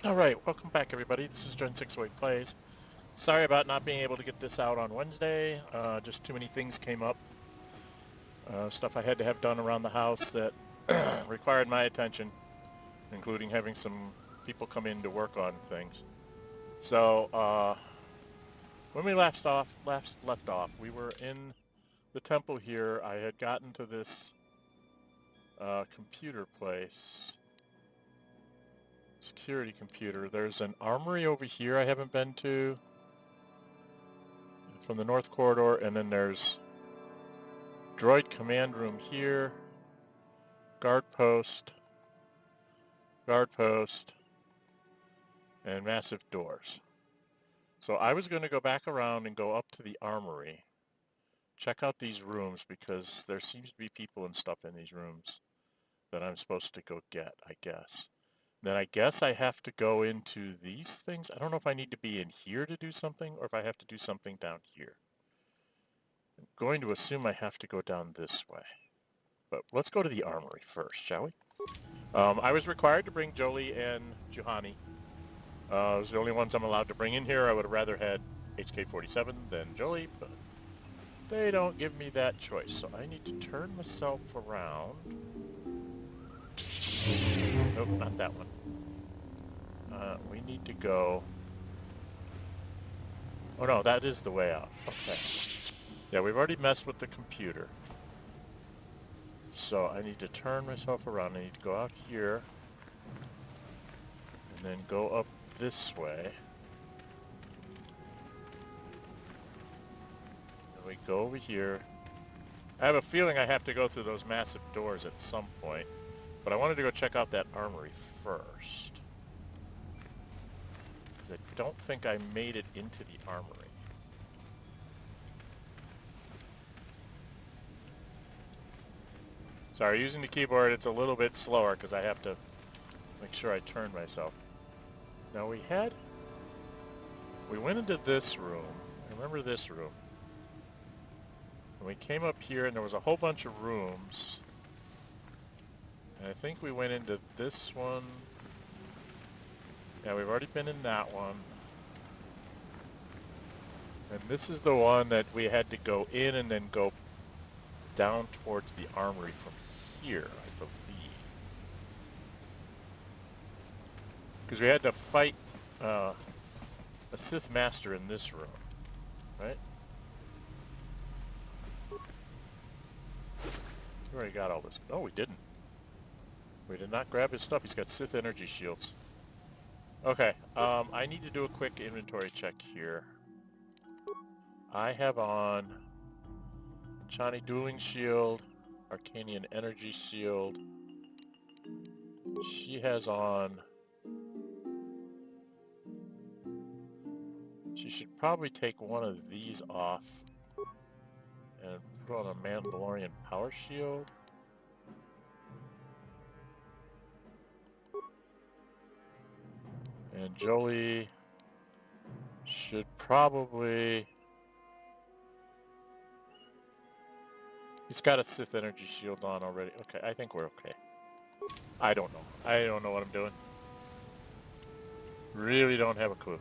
Alright, welcome back everybody. This is Dren608 Plays. Sorry about not being able to get this out on Wednesday. Just too many things came up. Stuff I had to have done around the house that required my attention, including having some people come in to work on things. So, when we left off, we were in the temple here. I had gotten to this computer place. Security computer. There's an armory over here I haven't been to from the north corridor, and then there's droid command room here, guard post, and massive doors. So I was going to go back around and go up to the armory, check out these rooms, because there seems to be people and stuff in these rooms that I'm supposed to go get, I guess. Then I guess I have to go into these things. I don't know if I need to be in here to do something or if I have to do something down here. I'm going to assume I have to go down this way. But let's go to the armory first, shall we? I was required to bring Jolie and Juhani. Those are the only ones I'm allowed to bring in here. I would have rather had HK-47 than Jolie, but they don't give me that choice. So I need to turn myself around. Nope, not that one. We need to go... Oh no, that is the way out. Okay. Yeah, we've already messed with the computer. So I need to turn myself around. I need to go out here. And then go up this way. And we go over here. I have a feeling I have to go through those massive doors at some point. But I wanted to go check out that armory first. Because I don't think I made it into the armory. Sorry, using the keyboard, it's a little bit slower because I have to make sure I turn myself. Now we went into this room. I remember this room. And we came up here and there was a whole bunch of rooms. And I think we went into this one. Yeah, we've already been in that one. And this is the one that we had to go in and then go down towards the armory from here, I believe. Because we had to fight a Sith Master in this room, right? We already got all this. Oh, we didn't. We did not grab his stuff. He's got Sith energy shields. Okay, I need to do a quick inventory check here. I have on Juhani Dueling Shield, Arcanian Energy Shield. She has on... She should probably take one of these off and put on a Mandalorian Power Shield. And Jolie should probably... He's got a Sith energy shield on already. Okay, I think we're okay. I don't know. I don't know what I'm doing. Really don't have a clue.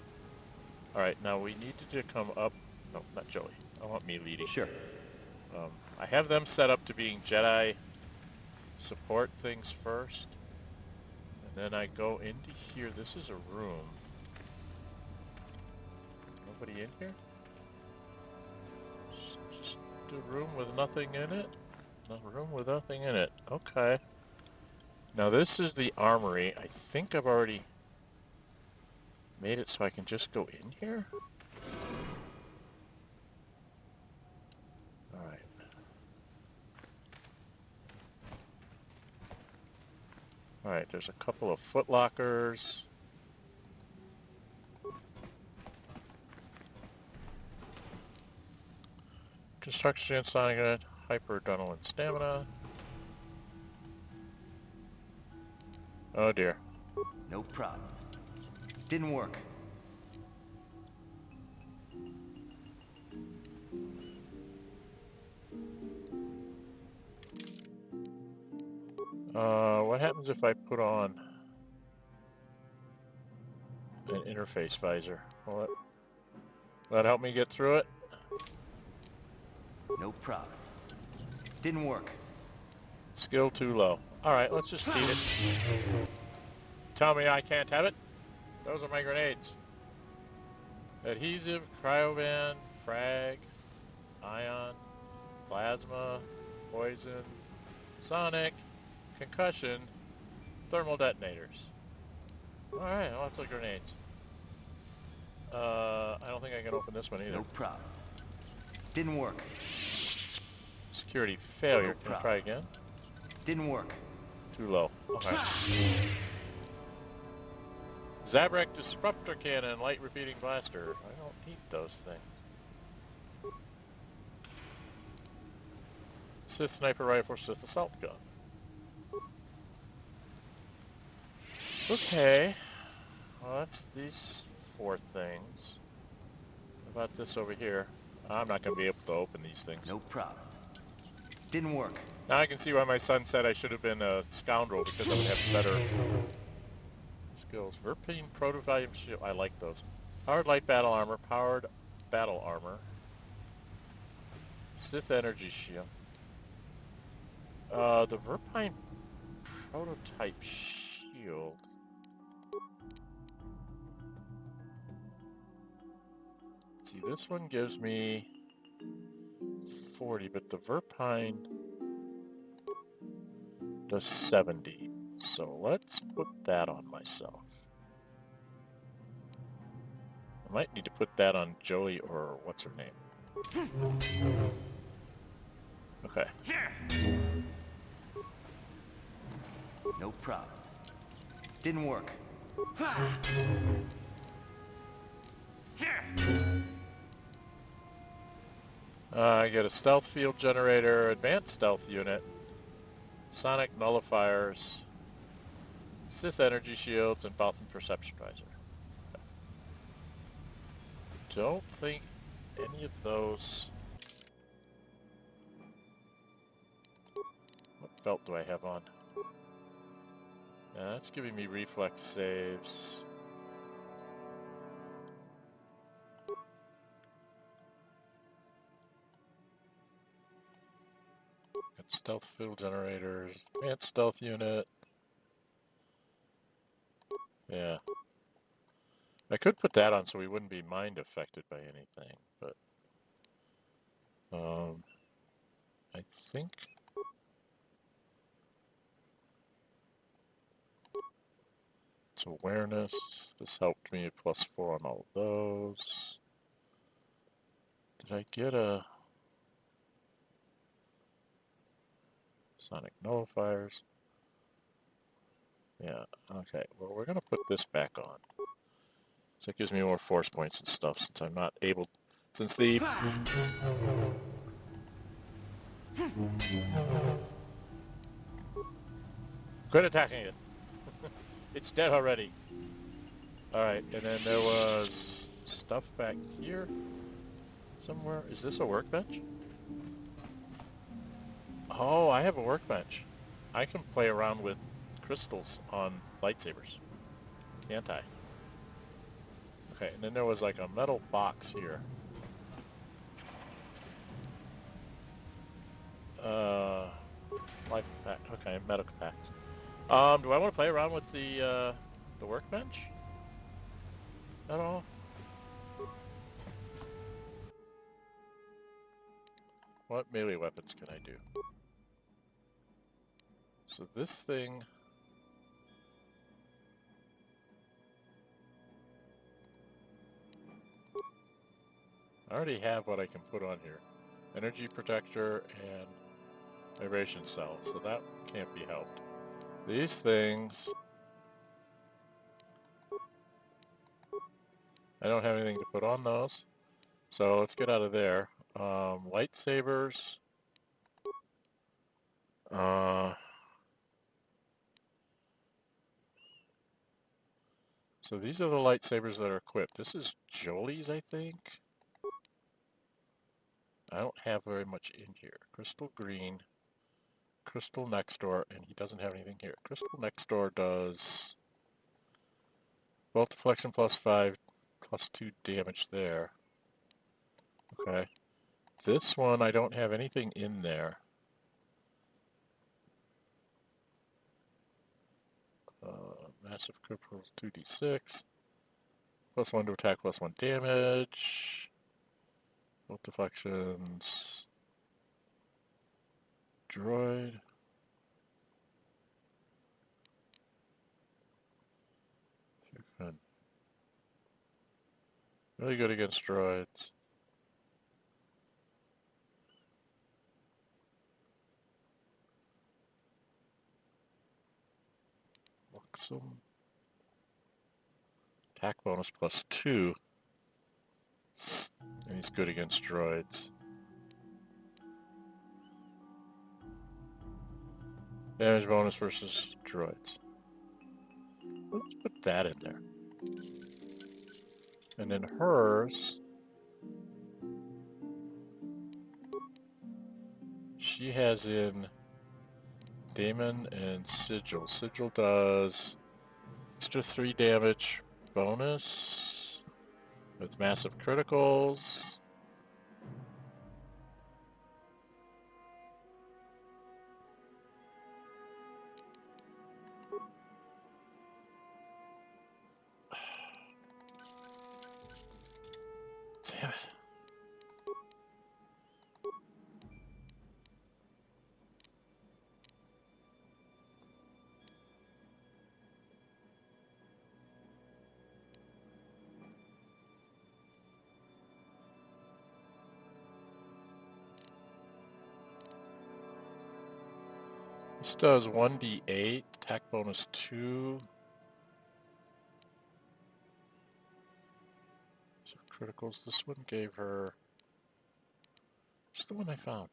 Alright, now we need to come up... No, not Jolie. I want me leading. Sure. I have them set up to being Jedi support things first. And then I go into here. This is a room. Nobody in here? Just a room with nothing in it? A room with nothing in it. Okay. Now this is the armory. I think I've already made it so I can just go in here? Alright. Alright, there's a couple of foot lockers. Construction, sonic, hyper-adrenaline stamina. Oh dear. No problem. Didn't work. What happens if I put on... An interface visor. Will that help me get through it? No problem. Didn't work. Skill too low. Alright, let's just feed it. Tell me I can't have it? Those are my grenades. Adhesive, cryovan, frag, ion, plasma, poison, sonic, concussion, thermal detonators. Alright, lots of grenades. I don't think I can open this one either. No problem. Didn't work. Security failure. Can I try again? Didn't work. Too low. Okay. Zabrek disruptor cannon, light repeating blaster. I don't need those things. Sith sniper rifle, Sith assault gun. Okay. Well, that's these 4 things. What about this over here? I'm not going to be able to open these things. No problem. Didn't work. Now I can see why my son said I should have been a scoundrel, because I would have better skills. Verpine proto-volume shield. I like those. Powered light battle armor. Powered battle armor. Sith energy shield. The Verpine prototype shield. See, this one gives me 40, but the Verpine does 70. So let's put that on myself. I might need to put that on Joey, or what's her name? Okay. No problem. Didn't work. I get a stealth field generator, advanced stealth unit, sonic nullifiers, Sith energy shields, and Bothan perception visor. Okay. Don't think any of those. What belt do I have on? That's giving me reflex saves. Got stealth field generators, advanced stealth unit. Yeah. I could put that on so we wouldn't be mind affected by anything, but I think it's awareness. This helped me at +4 on all of those. Did I get a sonic nullifiers? Yeah, okay. Well, we're going to put this back on. So it gives me more force points and stuff, since I'm not able... Since the... Quit attacking it. It's dead already. Alright, and then there was stuff back here somewhere. Is this a workbench? Oh, I have a workbench. I can play around with crystals on lightsabers. Can't I? Okay, and then there was like a metal box here. Life pack. Okay, medical packs. Do I want to play around with the workbench at all? What melee weapons can I do? So this thing... I already have what I can put on here. Energy protector and vibration cell, so that can't be helped. These things... I don't have anything to put on those. So let's get out of there. Light sabers. So these are the lightsabers that are equipped. This is Jolie's, I think. I don't have very much in here. Crystal green, crystal next door, and he doesn't have anything here. Crystal next door does Bolt deflection +5, +2 damage there. Okay. This one, I don't have anything in there. Massive critical 2d6. +1 to attack, +1 damage. Bolt deflections. Droid. Good. Really good against droids. Luxem. Attack bonus +2. And he's good against droids. Damage bonus versus droids. Let's put that in there. And then hers, she has in Daemon and Sigil. Sigil does extra 3 damage bonus with massive criticals. Damn it. This does 1d8, attack bonus 2. So criticals, this one gave her... What's the one I found?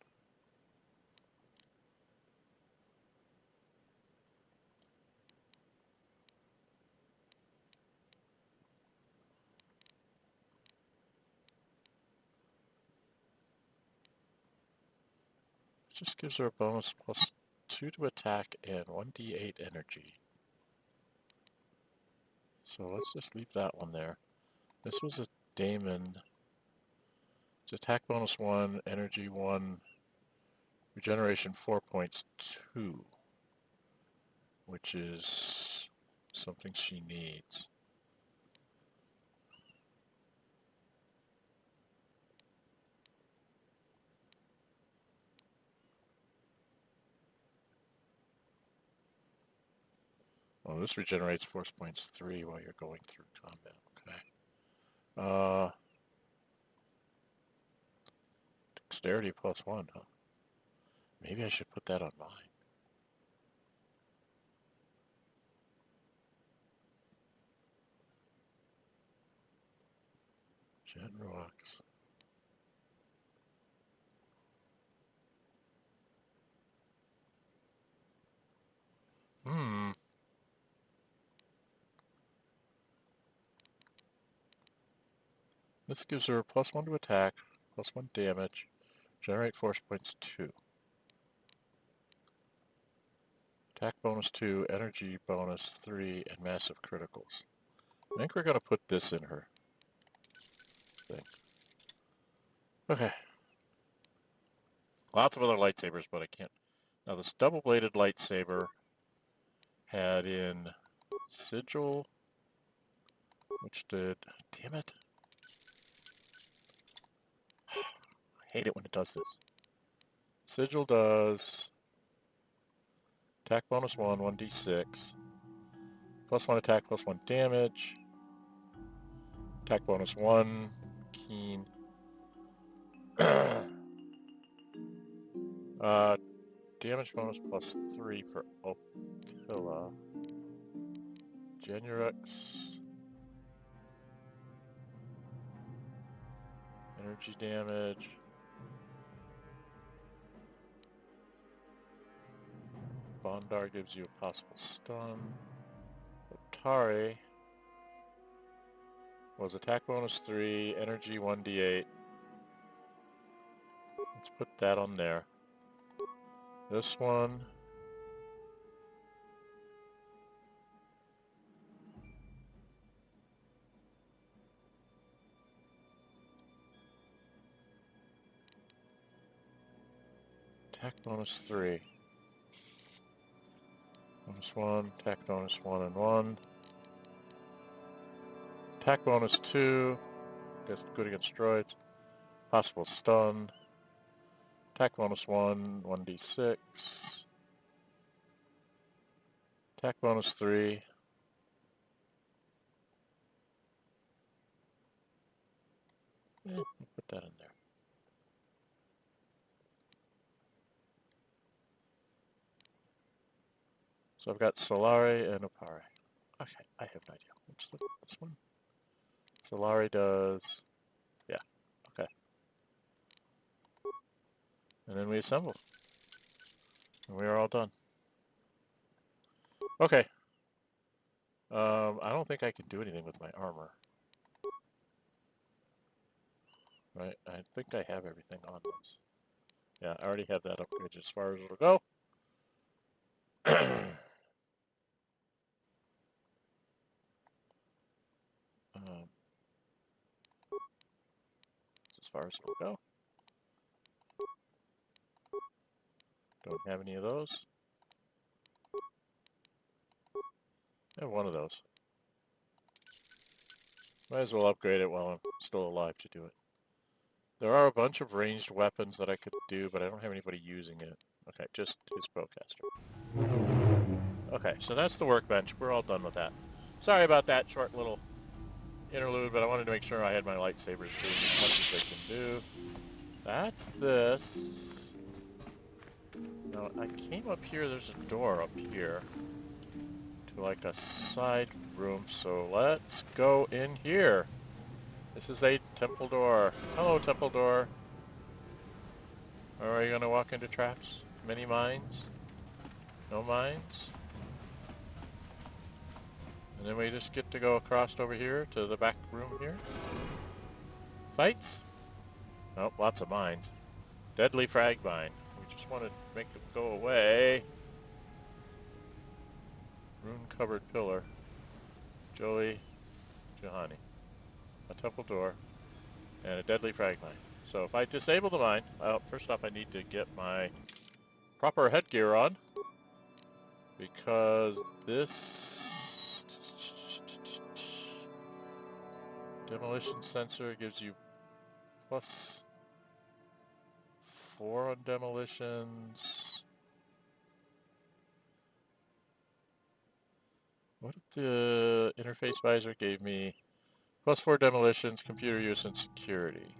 Just gives her a bonus +2 to attack and 1d8 energy. So let's just leave that one there. This was a Daemon. It's attack bonus 1, energy 1, regeneration 4.2, which is something she needs. Well, this regenerates force points 3 while you're going through combat. Okay. Dexterity +1, huh? Maybe I should put that on mine. Jet rocks. This gives her +1 to attack, +1 damage, generate force points 2. Attack bonus 2, energy bonus 3, and massive criticals. I think we're going to put this in her thing. Okay. Lots of other lightsabers, but I can't. Now this double-bladed lightsaber had in Sigil, which did... Damn it. I hate it when it does this. Sigil does attack bonus 1, 1d6. +1 attack, +1 damage. Attack bonus 1, keen. Damage bonus +3 for Opila. Genurix. Energy damage. Bondar gives you a possible stun. Otari was attack bonus 3, energy 1d8. Let's put that on there. This one. Attack bonus 3. Bonus 1, attack bonus 1 and 1. Attack bonus 2, good against droids. Possible stun. Attack bonus 1, 1d6. Attack bonus 3. We'll put that in there. So I've got Solari and Opari. Okay, I have an idea. Let's look at this one. Solari does... yeah, okay. And then we assemble. And we are all done. Okay. I don't think I can do anything with my armor. Right, I think I have everything on this. Yeah, I already have that upgrade as far as it'll go. As far as it'll go. Don't have any of those. I have one of those. Might as well upgrade it while I'm still alive to do it. There are a bunch of ranged weapons that I could do, but I don't have anybody using it. Okay, just his bowcaster. Okay, so that's the workbench. We're all done with that. Sorry about that short little interlude, but I wanted to make sure I had my lightsabers doing as much as they can do. That's this. Now, I came up here. There's a door up here to like a side room, so let's go in here. This is a temple door. Hello, temple door. Are you going to walk into traps? Many mines? No mines? And then we just get to go across over here to the back room here. Fights? Oh, lots of mines. Deadly frag mine. We just want to make them go away. Rune-covered pillar. Juhani. A temple door. And a deadly frag mine. So if I disable the mine, well, first off I need to get my proper headgear on. Because this demolition sensor gives you plus 4 on demolitions. What did the interface visor gave me? Plus 4 demolitions, computer use, and security.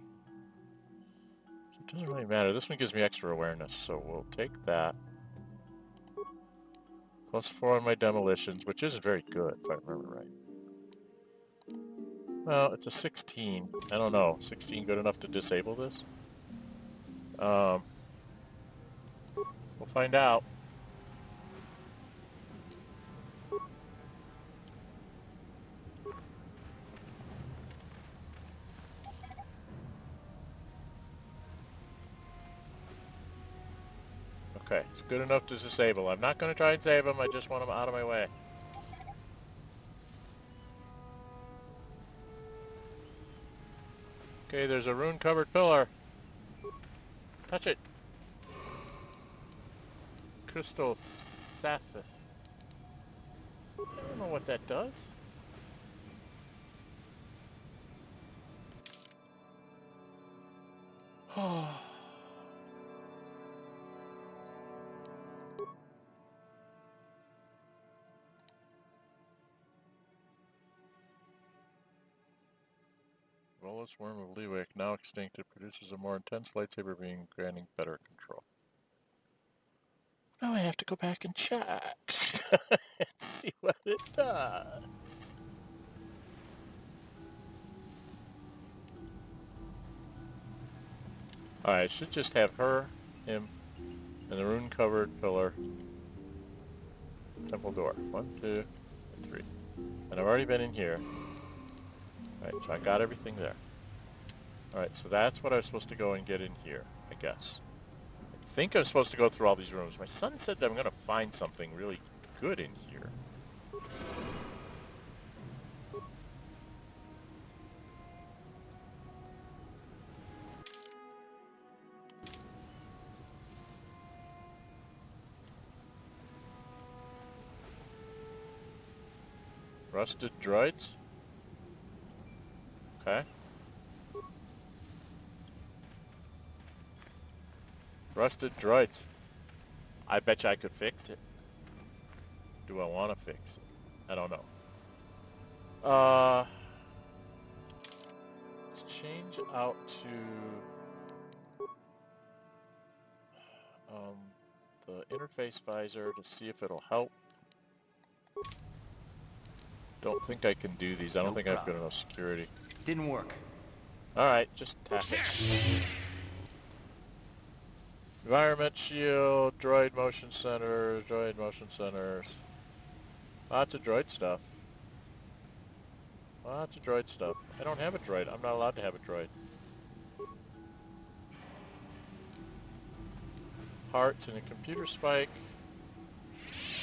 So it doesn't really matter. This one gives me extra awareness, so we'll take that. Plus 4 on my demolitions, which isn't very good, if I remember right. Well, it's a 16. I don't know. 16 good enough to disable this? We'll find out. Okay, it's good enough to disable. I'm not going to try and save them. I just want them out of my way. Okay, there's a rune-covered pillar. Touch it. Crystal sapphire. I don't know what that does. Oh. Rollless worm of Lewick, now extinct, it produces a more intense lightsaber beam, granting better control. Now I have to go back and check and see what it does. Alright, I should just have her, him, and the rune-covered pillar. Temple door. 1, 2, 3. And I've already been in here. Alright, so I got everything there. Alright, so that's what I was supposed to go and get in here, I guess. I think I'm supposed to go through all these rooms. My son said that I'm going to find something really good in here. Rusted droids? Okay. Rusted droids. I bet you I could fix it. Do I want to fix it? I don't know. Let's change out to the interface visor to see if it'll help. Don't think I can do these. I don't think I've got enough security. Didn't work. Alright, just tap it. Environment shield, droid motion centers, droid motion centers. Lots of droid stuff. Lots of droid stuff. I don't have a droid. I'm not allowed to have a droid. Parts and a computer spike.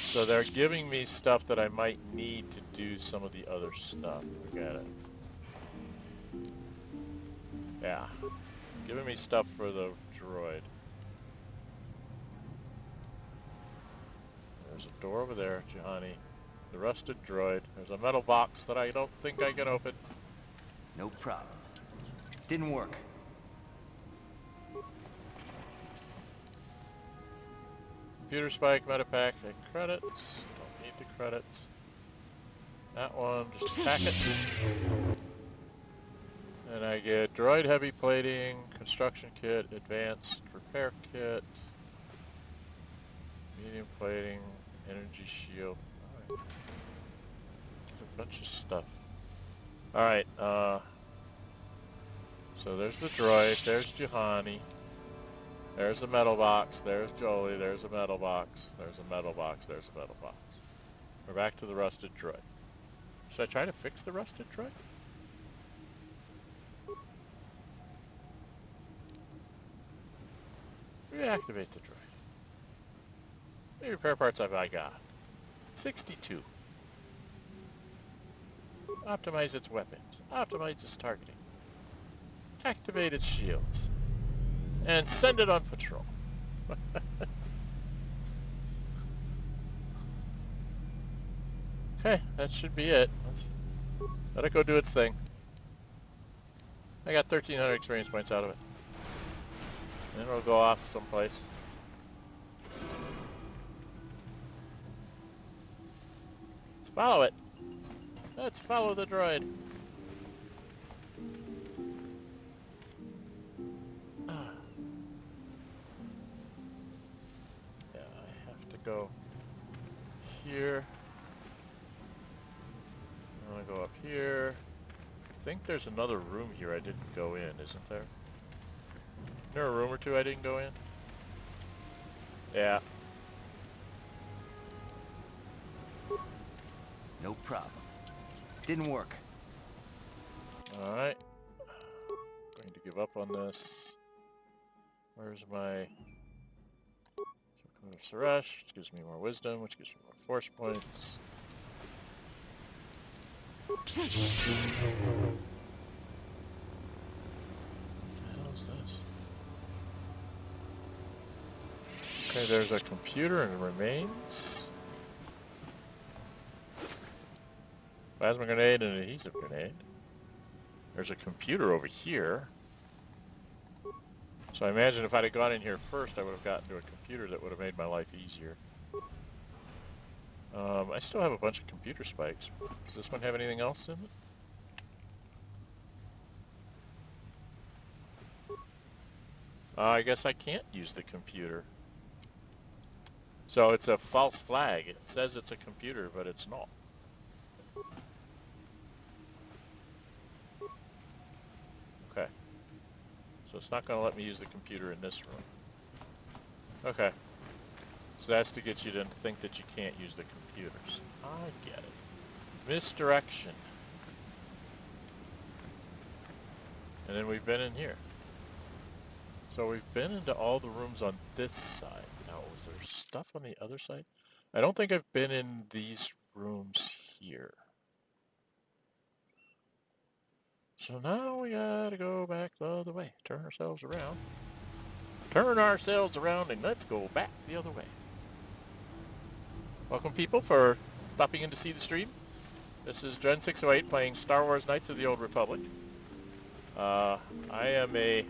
So they're giving me stuff that I might need to do some of the other stuff. Look at it. Yeah. Giving me stuff for the droid. There's a door over there, Juhani. The rusted droid. There's a metal box that I don't think I can open. No problem. Didn't work. Computer spike, metapack, and credits. Don't need the credits. That one, just pack it. And I get droid heavy plating, construction kit, advanced repair kit, medium plating, energy shield. Alright. A bunch of stuff. Alright, so there's the droid, there's Juhani. There's a metal box, there's Jolie, there's a metal box, there's a metal box, there's a metal box. We're back to the rusted droid. Should I try to fix the rusted droid? Reactivate the droid. Any repair parts have I got? 62. Optimize its weapons. Optimize its targeting. Activate its shields. And send it on patrol. Okay, that should be it. Let it go do its thing. I got 1,300 experience points out of it. Then it'll go off someplace. Let's follow it. Let's follow the droid. Go here. I'm gonna go up here. I think there's another room here I didn't go in, isn't there? Is there a room or two I didn't go in? Yeah. No problem. Didn't work. Alright. Going to give up on this. Where's my... Suresh, which gives me more wisdom, which gives me more force points. What the hell is this? Okay, there's a computer and remains. Plasma grenade and adhesive grenade. There's a computer over here. So I imagine if I'd have gone in here first, I would have gotten to a computer that would have made my life easier. I still have a bunch of computer spikes. Does this one have anything else in it? I guess I can't use the computer. So it's a false flag. It says it's a computer, but it's not. Okay. So it's not going to let me use the computer in this room. Okay. So that's to get you to think that you can't use the computers. I get it. Misdirection. And then we've been in here. So we've been into all the rooms on this side. Now, is there stuff on the other side? I don't think I've been in these rooms here. So now we gotta go back the other way. Turn ourselves around. Turn ourselves around and let's go back the other way. Welcome people for stopping in to see the stream. This is Dren608 playing Star Wars Knights of the Old Republic. I am a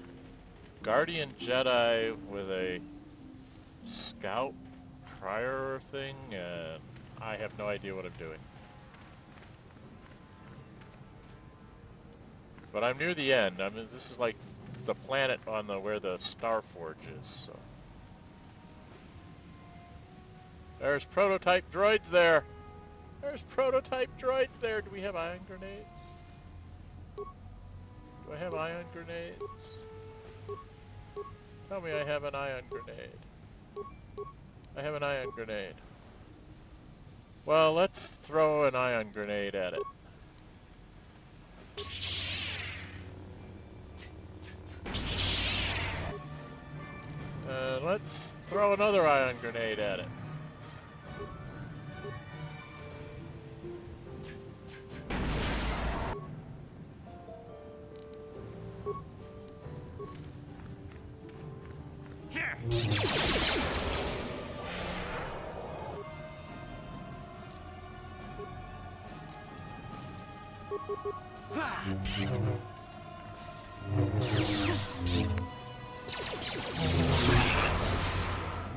Guardian Jedi with a Scout Prior thing, and I have no idea what I'm doing. But I'm near the end. I mean, this is like the planet on the where the Star Forge is. So there's prototype droids there. There's prototype droids there. Do we have ion grenades? Do I have ion grenades? Tell me I have an ion grenade. I have an ion grenade. Well, let's throw an ion grenade at it. Let's throw another ion grenade at it.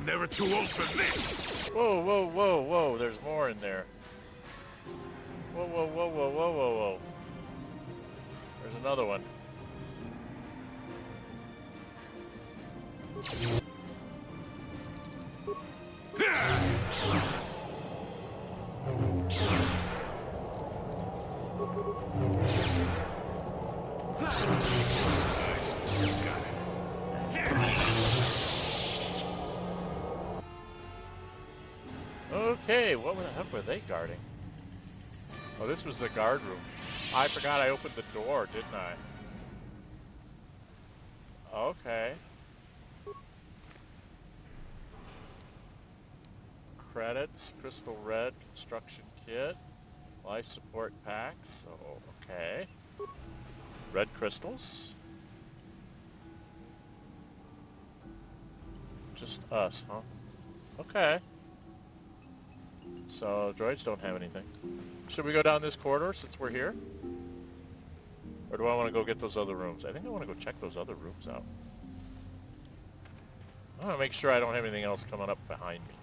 Never too old for this! Whoa, whoa, whoa, whoa, there's more in there. Whoa, whoa, whoa, whoa, whoa, whoa, whoa. There's another one. Okay, what the heck were they guarding? Oh, this was the guard room. I forgot I opened the door, didn't I? Okay. Credits, crystal red, construction kit, life support packs, so okay. Red crystals. Just us, huh? Okay. So, droids don't have anything. Should we go down this corridor since we're here? Or do I want to go get those other rooms? I think I want to go check those other rooms out. I want to make sure I don't have anything else coming up behind me.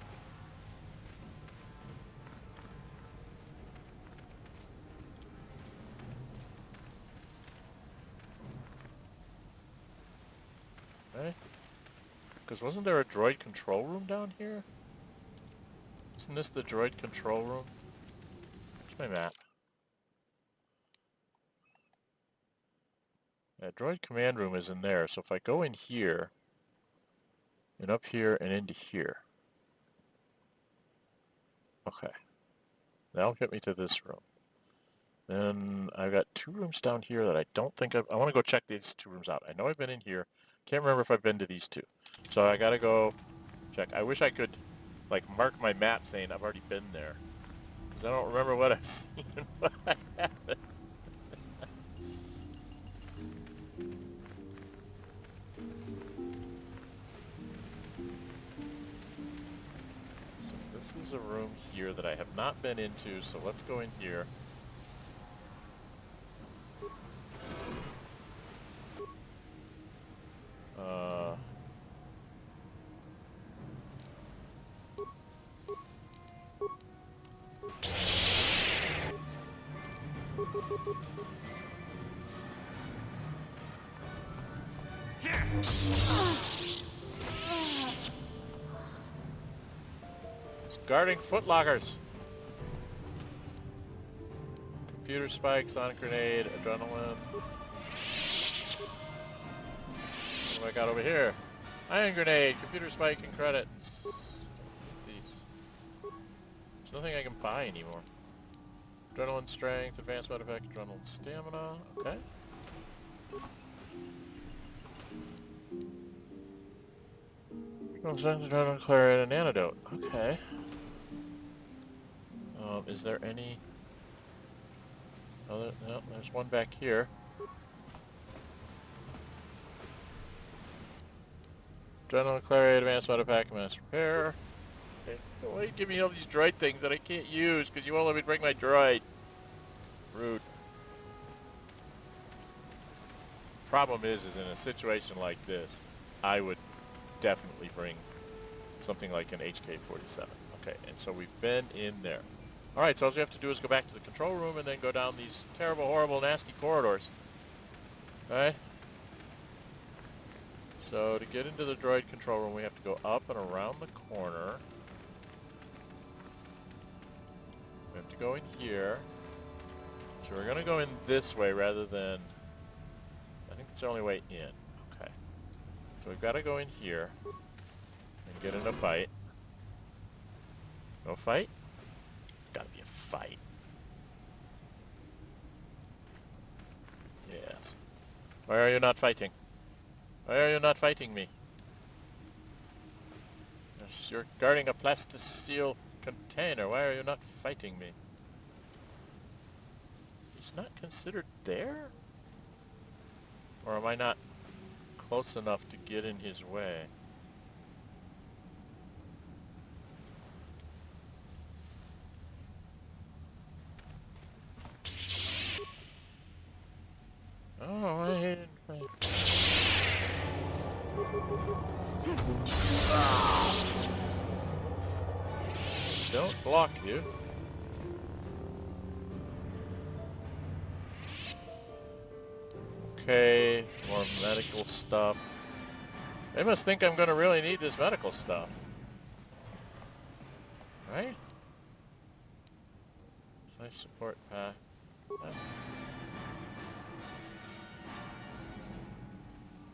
Okay. Because wasn't there a droid control room down here? Isn't this the droid control room? Where's my map? Yeah, droid command room is in there, so if I go in here, and up here, and into here. Okay. That'll get me to this room. Then I've got two rooms down here that I don't think I want to go check these two rooms out. I know I've been in here. Can't remember if I've been to these two. So I gotta go check. I wish I could, like, mark my map saying I've already been there. Because I don't remember what I've seen and what I haven't. So this is a room here that I have not been into, so let's go in here. Guarding footlockers. Computer spike, sonic grenade, adrenaline. What do I got over here? Ion grenade, computer spike, and credits. These. There's nothing I can buy anymore. Adrenaline strength, advanced mod effect, adrenaline stamina. Okay. Adrenaline clarity and an antidote. Okay. Is there any other? No, there's one back here. Adrenaline clarity, advanced mod pack, mass repair. Okay. Why do you give me all these droid things that I can't use because you won't let me bring my droid? Rude. Problem is in a situation like this, I would definitely bring something like an HK-47. Okay, and so we've been in there. All right, so all you have to do is go back to the control room and then go down these terrible, horrible, nasty corridors. All right? So to get into the droid control room, we have to go up and around the corner. We have to go in here. So we're going to go in this way rather than... I think it's the only way in. Okay. So we've got to go in here and get in a fight. No fight? Gotta be a fight. Yes. Why are you not fighting? Why are you not fighting me? Yes, you're guarding a plasticine container. Why are you not fighting me? He's not considered there? Or am I not close enough to get in his way? Oh, I didn't fight. Don't block you. Okay, more medical stuff. They must think I'm going to really need this medical stuff. Right? Life support pack.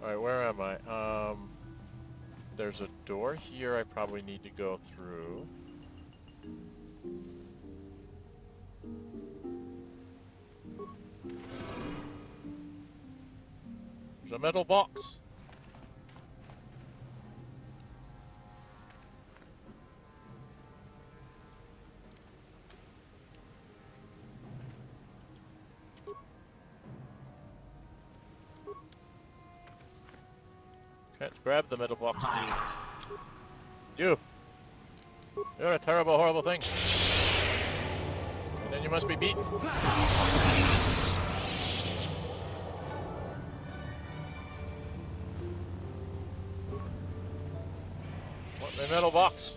Alright, where am I? There's a door here I probably need to go through. There's a metal box. Can't grab the metal box. You! You're a terrible, horrible thing. And then you must be beaten. Want my metal box?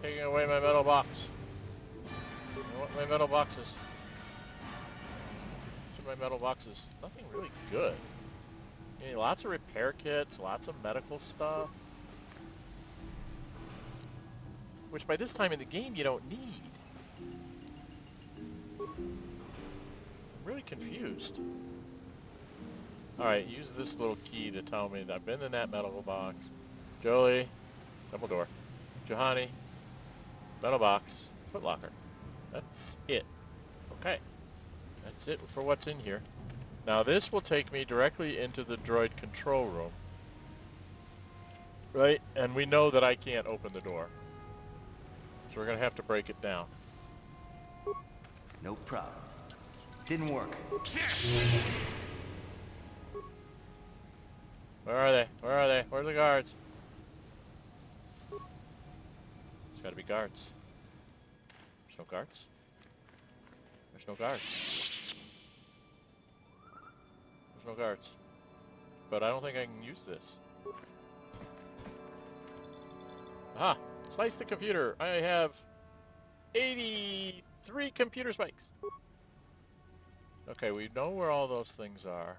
Taking away my metal box. I want my metal boxes. What's in my metal boxes? Nothing really good. You need lots of repair kits, lots of medical stuff. Which by this time in the game you don't need. I'm really confused. Alright, use this little key to tell me that I've been in that medical box. Jolie, double door. Juhani, metal box, footlocker. That's it. Okay. That's it for what's in here. Now this will take me directly into the droid control room. Right? And we know that I can't open the door. So we're going to have to break it down. No problem. Didn't work. Where are they? Where are they? Where are the guards? There's got to be guards. There's no guards? There's no guards. There's no guards. But I don't think I can use this. Aha! Slice the computer. I have 83 computer spikes. Okay, we know where all those things are.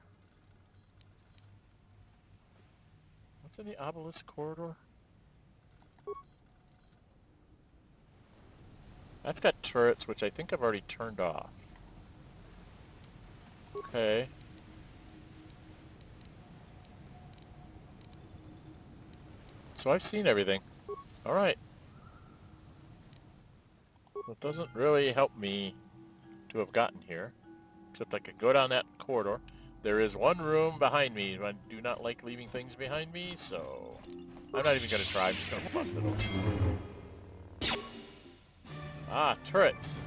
What's in the obelisk corridor? That's got turrets, which I think I've already turned off. Okay. So I've seen everything. Alright. So it doesn't really help me to have gotten here. Except I could go down that corridor. There is one room behind me. I do not like leaving things behind me, so... I'm not even going to try. I'm just going to bust it open. Ah, turrets.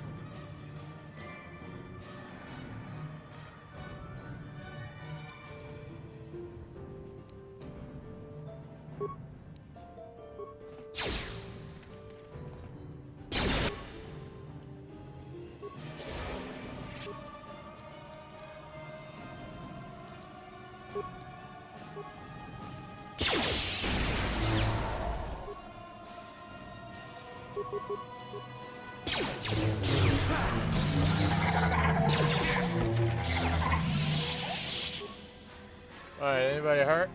Alright, anybody hurt?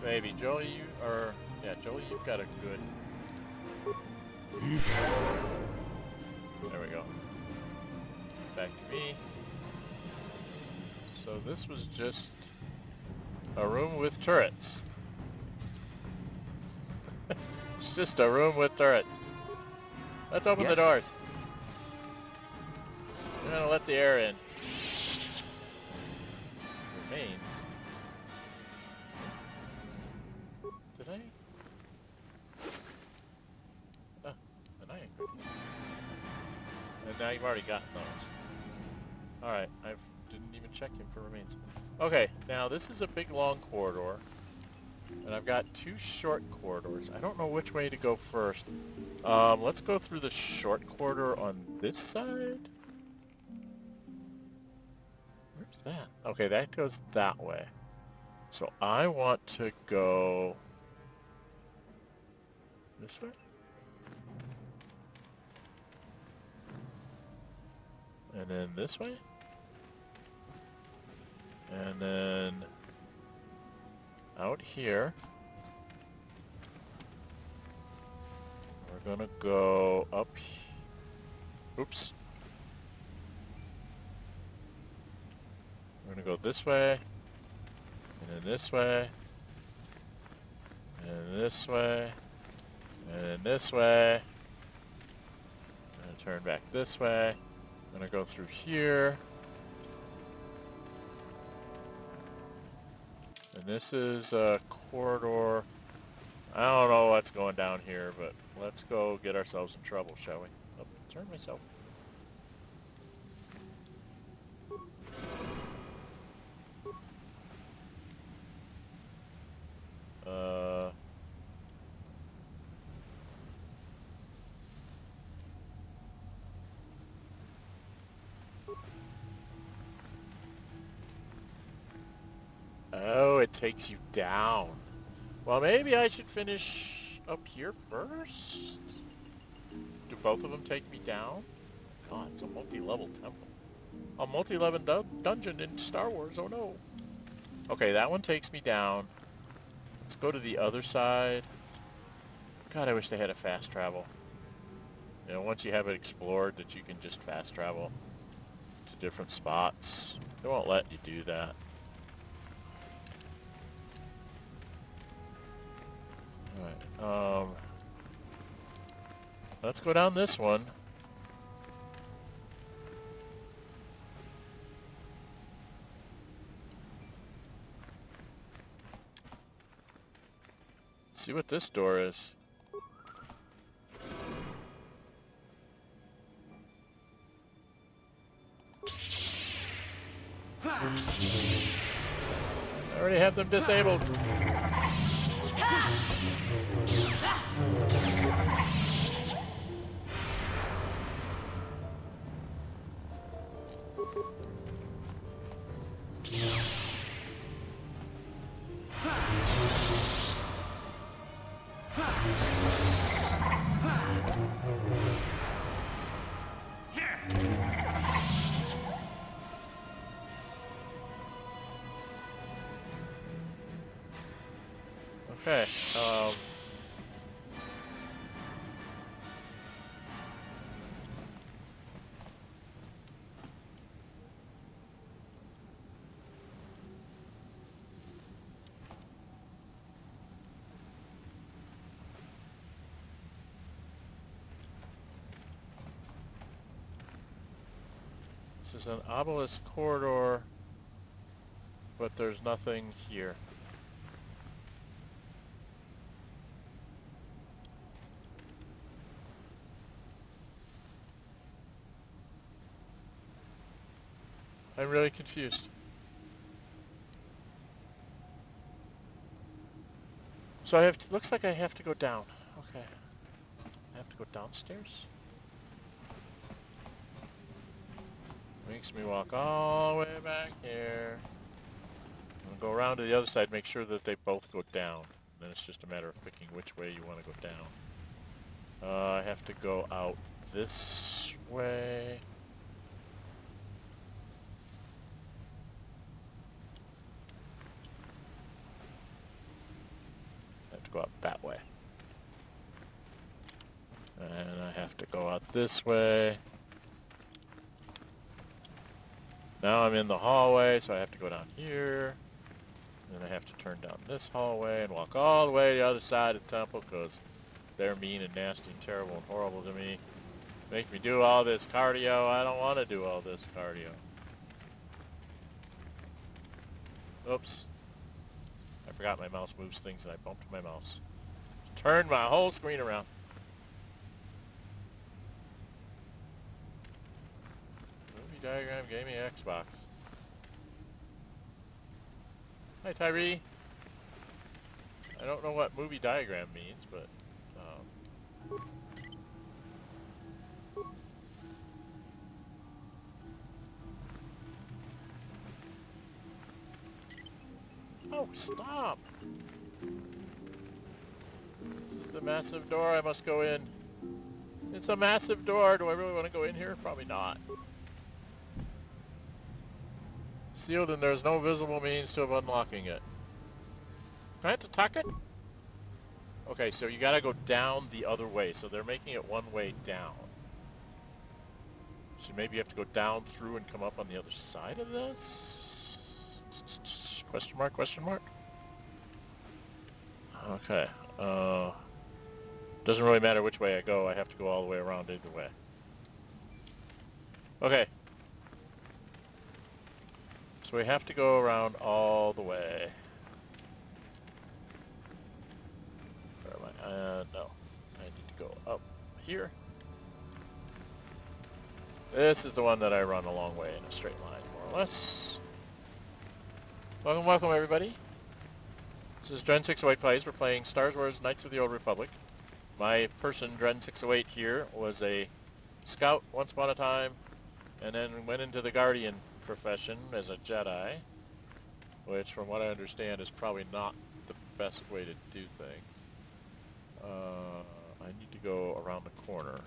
Maybe. Joey, you or yeah, Joey, you've got a good. There we go. Back to me. So this was just a room with turrets. It's just a room with turrets. Let's open the doors. We're gonna let the air in. Remains. Did I? Oh, and I ain't ready. And now you've already gotten those. Alright, I didn't even check him for remains. Okay, now this is a big long corridor. And I've got two short corridors. I don't know which way to go first. Let's go through the short corridor on this side. Where's that? Okay, that goes that way. So I want to go this way. And then this way. And then out here. We're gonna go up. Oops. We're gonna go this way. And then this way. And this way. And then this way. I'm gonna turn back this way. I'm gonna go through here. And this is a corridor. I don't know what's going down here, but let's go get ourselves in trouble, shall we? Oh, turn myself. Oh, it takes you down. Well, maybe I should finish up here first? Do both of them take me down? God, it's a multi-level temple. A multi-level dungeon in Star Wars, oh no. Okay, that one takes me down. Let's go to the other side. God, I wish they had a fast travel. You know, once you have it explored, that you can just fast travel to different spots. They won't let you do that. Alright, let's go down this one. See what this door is. I already have them disabled. Okay, this is an obelisk corridor, but there's nothing here. I'm really confused. So I have to, looks like I have to go down. Okay. I have to go downstairs? Makes me walk all the way back here. go around to the other side, make sure that they both go down. Then it's just a matter of picking which way you want to go down. I have to go out this way. I have to go out that way. And I have to go out this way. Now I'm in the hallway, so I have to go down here. And then I have to turn down this hallway and walk all the way to the other side of the temple because they're mean and nasty and terrible and horrible to me. Make me do all this cardio. I don't want to do all this cardio. Oops. I forgot my mouse moves things and I bumped my mouse. Turned my whole screen around. Movie diagram gave me Xbox. Hi, Tyree. I don't know what movie diagram means, but... Oh, stop! This is the massive door I must go in. It's a massive door. Do I really want to go in here? Probably not. Sealed and there's no visible means of unlocking it. Can I have to tuck it? Okay, so you gotta go down the other way. So they're making it one way down. So maybe you have to go down through and come up on the other side of this? Question mark, question mark? Okay. Doesn't really matter which way I go. I have to go all the way around either way. Okay. So we have to go around all the way. Where am I? No. I need to go up here. This is the one that I run a long way in a straight line, more or less. Welcome, welcome everybody. This is Dren608 Plays. We're playing Star Wars Knights of the Old Republic. My person, Dren608 here, was a scout once upon a time, and then went into the Guardian profession as a Jedi, which from what I understand is probably not the best way to do things. I need to go around the corner.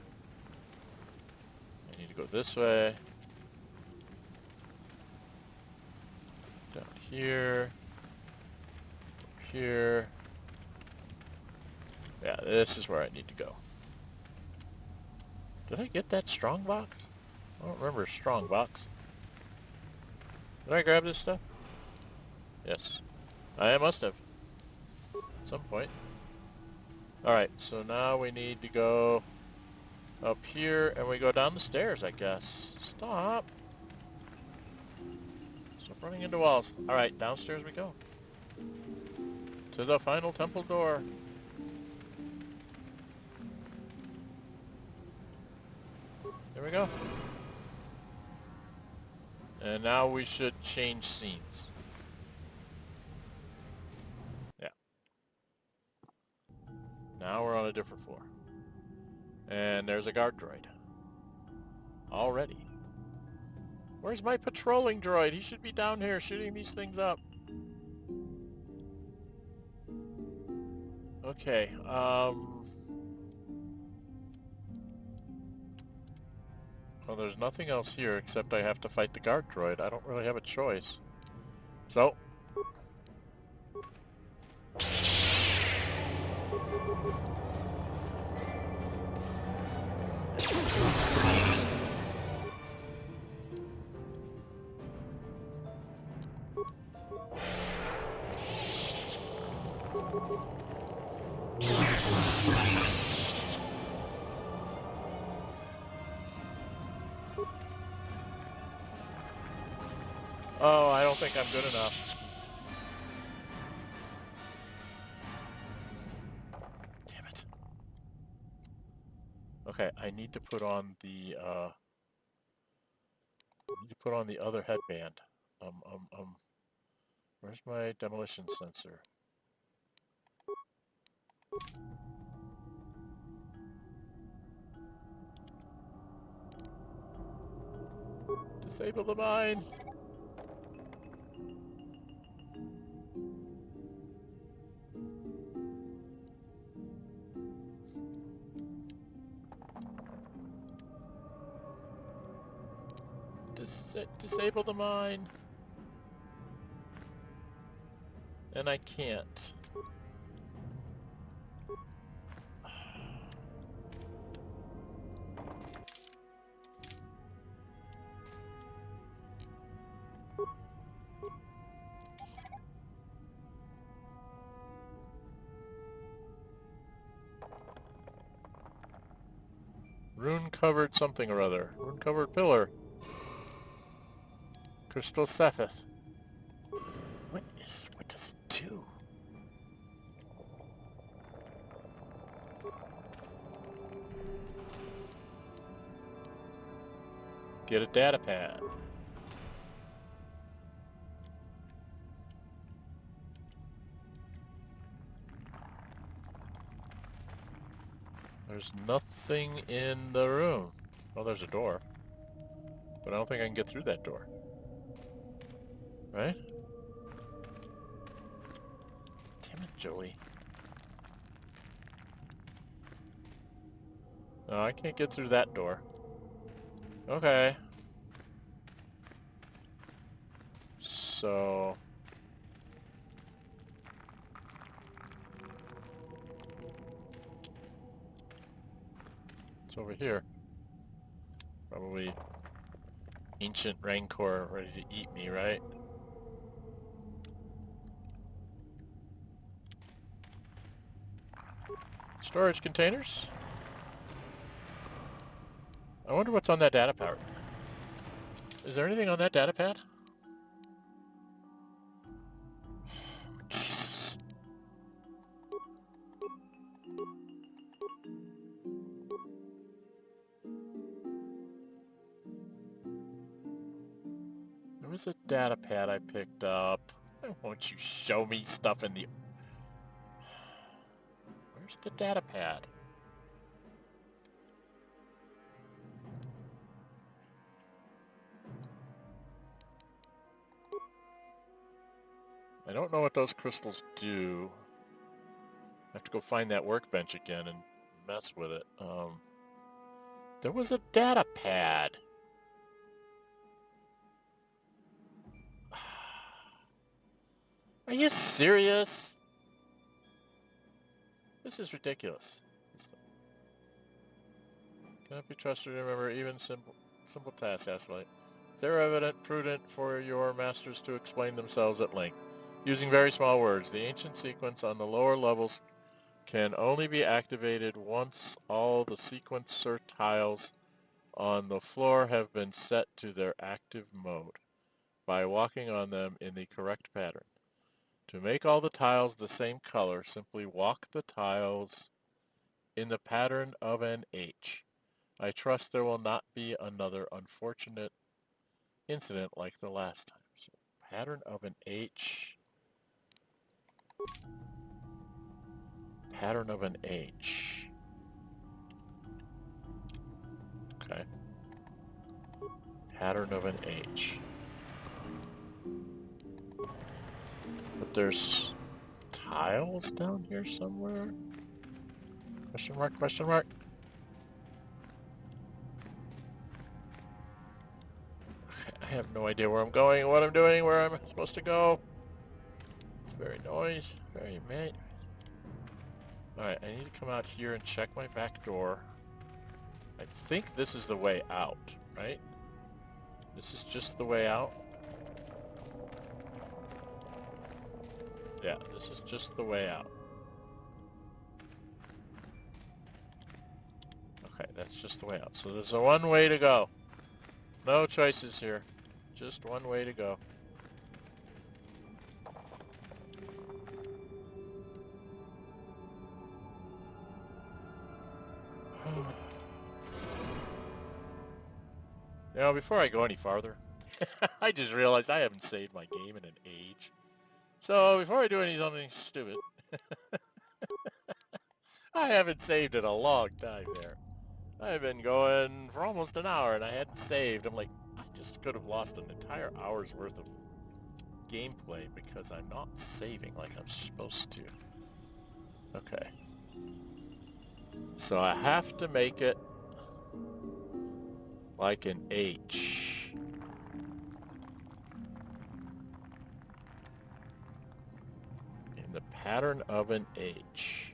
I need to go this way. Down here. Up here. Yeah, this is where I need to go. Did I get that strong box? I don't remember a strong box. Did I grab this stuff? Yes. I must have. At some point. Alright, so now we need to go up here and we go down the stairs, I guess. Stop! Stop running into walls. Alright, downstairs we go. To the final temple door. There we go. And now we should change scenes. Yeah. Now we're on a different floor. And there's a guard droid. Already. Where's my patrolling droid? He should be down here shooting these things up. Okay, well, there's nothing else here except I have to fight the guard droid. I don't really have a choice. So. Oh, I don't think I'm good enough. Damn it. Okay, I need to put on the other headband. Where's my demolition sensor? Disable the mine! Disable the mine. And I can't. Rune-covered something or other. Rune-covered pillar. Crystal Cepheth. What does it do? Get a data pad. There's nothing in the room. Well, there's a door. But I don't think I can get through that door. Right? Damn it, Joey. No, I can't get through that door. Okay. So... it's over here. Probably ancient rancor ready to eat me, right? Storage containers? I wonder what's on that data pad. Is there anything on that data pad? Jesus. There was a data pad I picked up. Why won't you show me stuff in the... Where's the data pad? I don't know what those crystals do. I have to go find that workbench again and mess with it. There was a data pad. Are you serious? This is ridiculous. Cannot be trusted to remember even simple tasks, Aslite. Is there evident prudent for your masters to explain themselves at length? Using very small words, the ancient sequence on the lower levels can only be activated once all the sequencer tiles on the floor have been set to their active mode by walking on them in the correct pattern. To make all the tiles the same color, simply walk the tiles in the pattern of an H. I trust there will not be another unfortunate incident like the last time. So, pattern of an H. Pattern of an H. Okay. Pattern of an H. But there's tiles down here somewhere? Question mark, question mark. Okay, I have no idea where I'm going, what I'm doing, where I'm supposed to go. It's very noisy, very mate. Alright, I need to come out here and check my back door. I think this is the way out, right? This is just the way out? Yeah, this is just the way out. Okay, that's just the way out. So there's a one way to go. No choices here. Just one way to go. You know, before I go any farther, I just realized I haven't saved my game in an age. So before I do anything stupid, I haven't saved in a long time there. I've been going for almost an hour and I hadn't saved. I'm like, I just could have lost an entire hour's worth of gameplay because I'm not saving like I'm supposed to. Okay. So I have to make it like an H. The pattern of an H.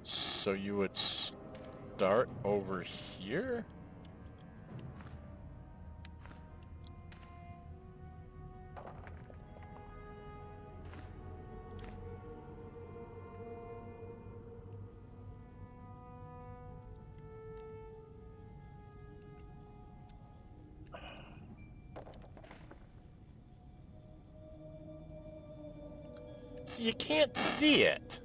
So you would start over here? So you can't see it.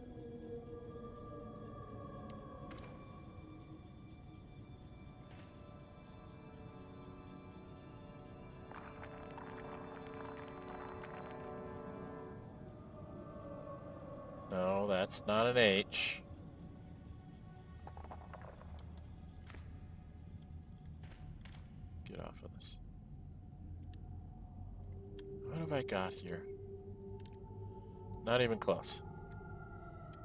No, that's not an H. Get off of this. What have I got here? Not even close.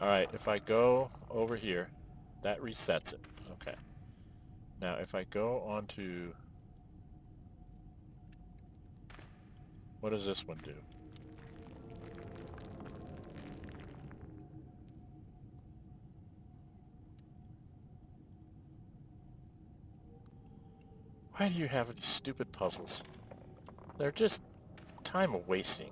Alright, if I go over here, that resets it. Okay. Now, if I go onto... What does this one do? Why do you have these stupid puzzles? They're just time wasting.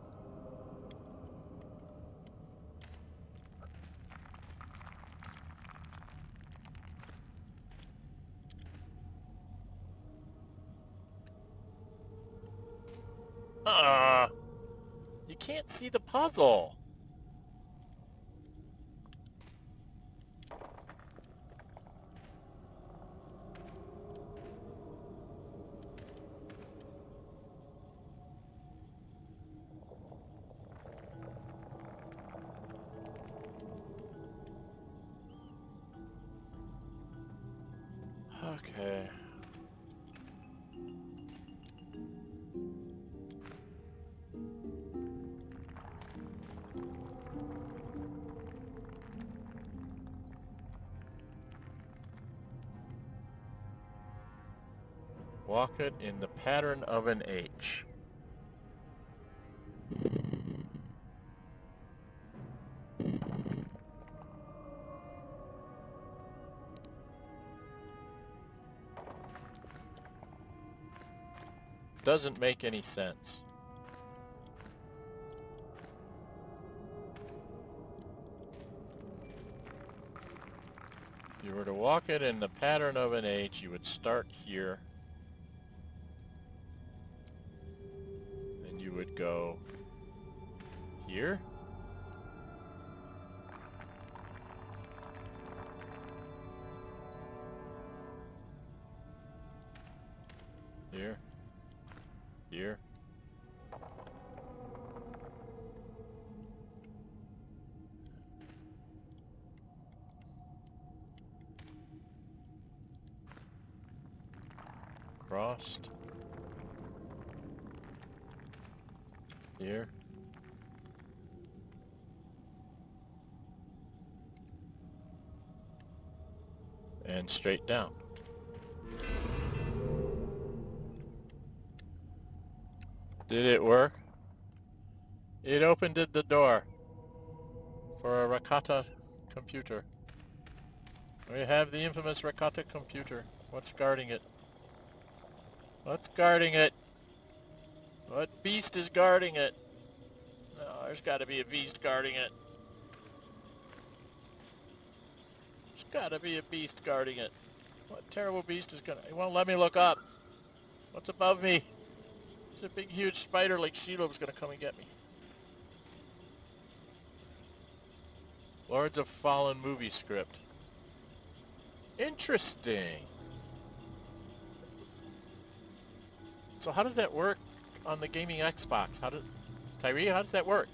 You can't see the puzzle. Okay. Walk it in the pattern of an H. Doesn't make any sense. If you were to walk it in the pattern of an H, you would start here. And you would go here. Here. Here. Crossed. Here. And straight down. Did it work? It opened the door for a Rakata computer. We have the infamous Rakata computer. What's guarding it? What's guarding it? What beast is guarding it? Oh, there's got to be a beast guarding it. There's got to be a beast guarding it. What terrible beast is gonna... It won't let me look up. What's above me? There's a big, huge spider like Sheila's gonna come and get me. Lords of Fallen movie script. Interesting. So how does that work on the gaming Xbox? How does... Tyree, how does that work?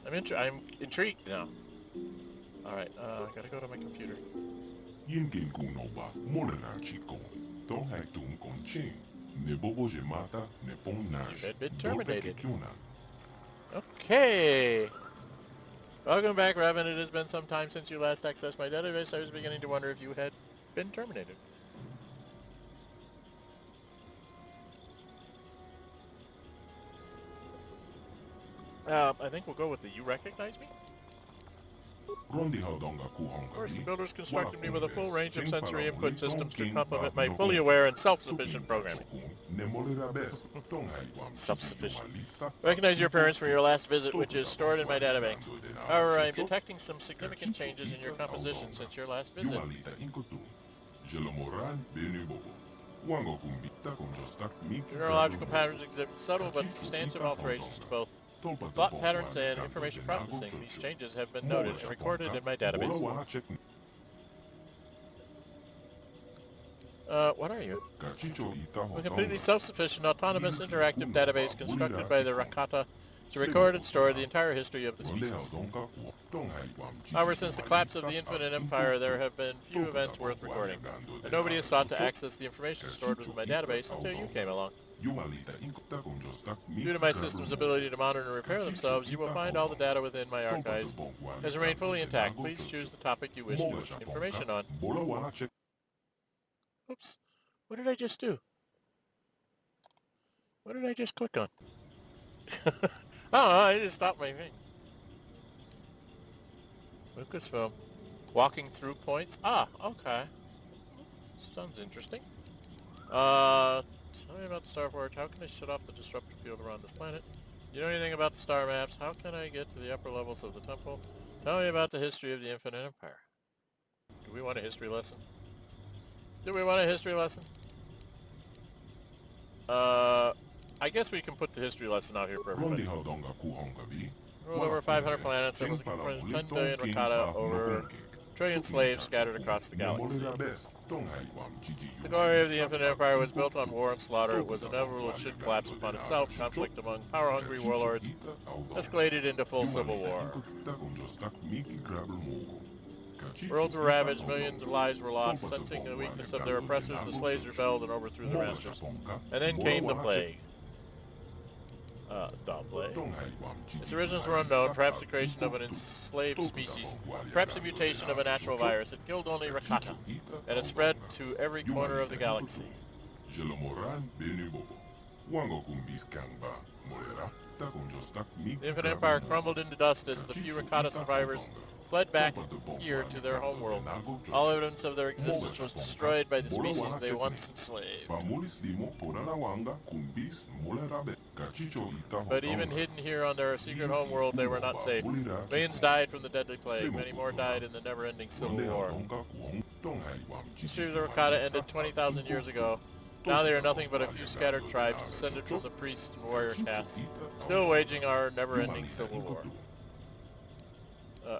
I'm intrigued now. Alright, I gotta go to my computer. You had been terminated. Okay. Welcome back, Revan. It has been some time since you last accessed my database. I was beginning to wonder if you had been terminated. I think we'll go with the you recognize me? Of course, the builders constructed me with a full range of sensory input systems to complement my fully aware and self-sufficient programming. Self-sufficient. Recognize your appearance from your last visit, which is stored in my databank. However, I am detecting some significant changes in your composition since your last visit. Neurological patterns exhibit subtle but substantive alterations to both thought patterns and information processing. These changes have been noted and recorded in my database. What are you? A completely self-sufficient, autonomous, interactive database constructed by the Rakata to record and store the entire history of the species. However, since the collapse of the Infinite Empire, there have been few events worth recording, and nobody has sought to access the information stored within my database until you came along. Due to my system's ability to monitor and repair themselves, you will find all the data within my archives has remained fully intact. Please choose the topic you wish information on. Oops. What did I just do? What did I just click on? Oh, I just stopped my thing. Lucasfilm. Walking through points? Ah, okay. Sounds interesting. Tell me about the Star Forge. How can I shut off the disruptor field around this planet? You know anything about the star maps? How can I get to the upper levels of the temple? Tell me about the history of the Infinite Empire. Do we want a history lesson? Do we want a history lesson? I guess we can put the history lesson out here for everybody. Ruled over 500 planets, there was 10 billion Rakata, over a trillion slaves scattered across the galaxy. The glory of the Infinite Empire was built on war and slaughter. It was inevitable it should collapse upon itself. Conflict among power-hungry warlords escalated into full civil war. Worlds were ravaged, millions of lives were lost. Sensing the weakness of their oppressors, the slaves rebelled and overthrew their masters. And then came the plague. The plague. Its origins were unknown, perhaps the creation of an enslaved species, perhaps a mutation of a natural virus. It killed only Rakata, and it spread to every corner of the galaxy. The Infinite Empire crumbled into dust as the few Rakata survivors fled back here to their homeworld. All evidence of their existence was destroyed by the species they once enslaved. But even hidden here on their secret homeworld, they were not safe. Millions died from the deadly plague. Many more died in the never-ending civil war. The history of the Rakata ended 20,000 years ago. Now they are nothing but a few scattered tribes descended from the priests and warrior castes, still waging our never-ending civil war.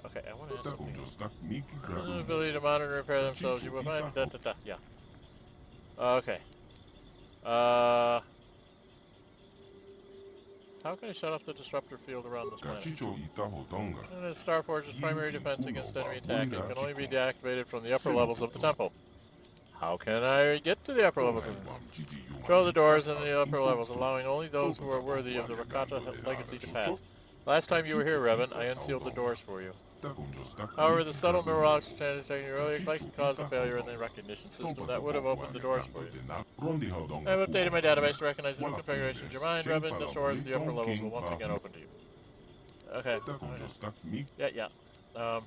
Okay, I want to ask something. The ability to monitor and repair themselves, you will find yeah. Okay. How can I shut off the disruptor field around this planet? And the Star Forge's primary defense against enemy attack. It can only be deactivated from the upper levels of the temple. How can I get to the upper levels of the temple? Control the doors in the upper levels, allowing only those who are worthy of the Rakata legacy to pass. Last time you were here, Revan, I unsealed the doors for you. However, the subtle neurological changes taken earlier likely caused a failure in the recognition system that would have opened the doors for you. I have updated my database to recognize the new configuration of your mind, Revan. The doors to the upper levels will once again open to you. Okay. Yeah. So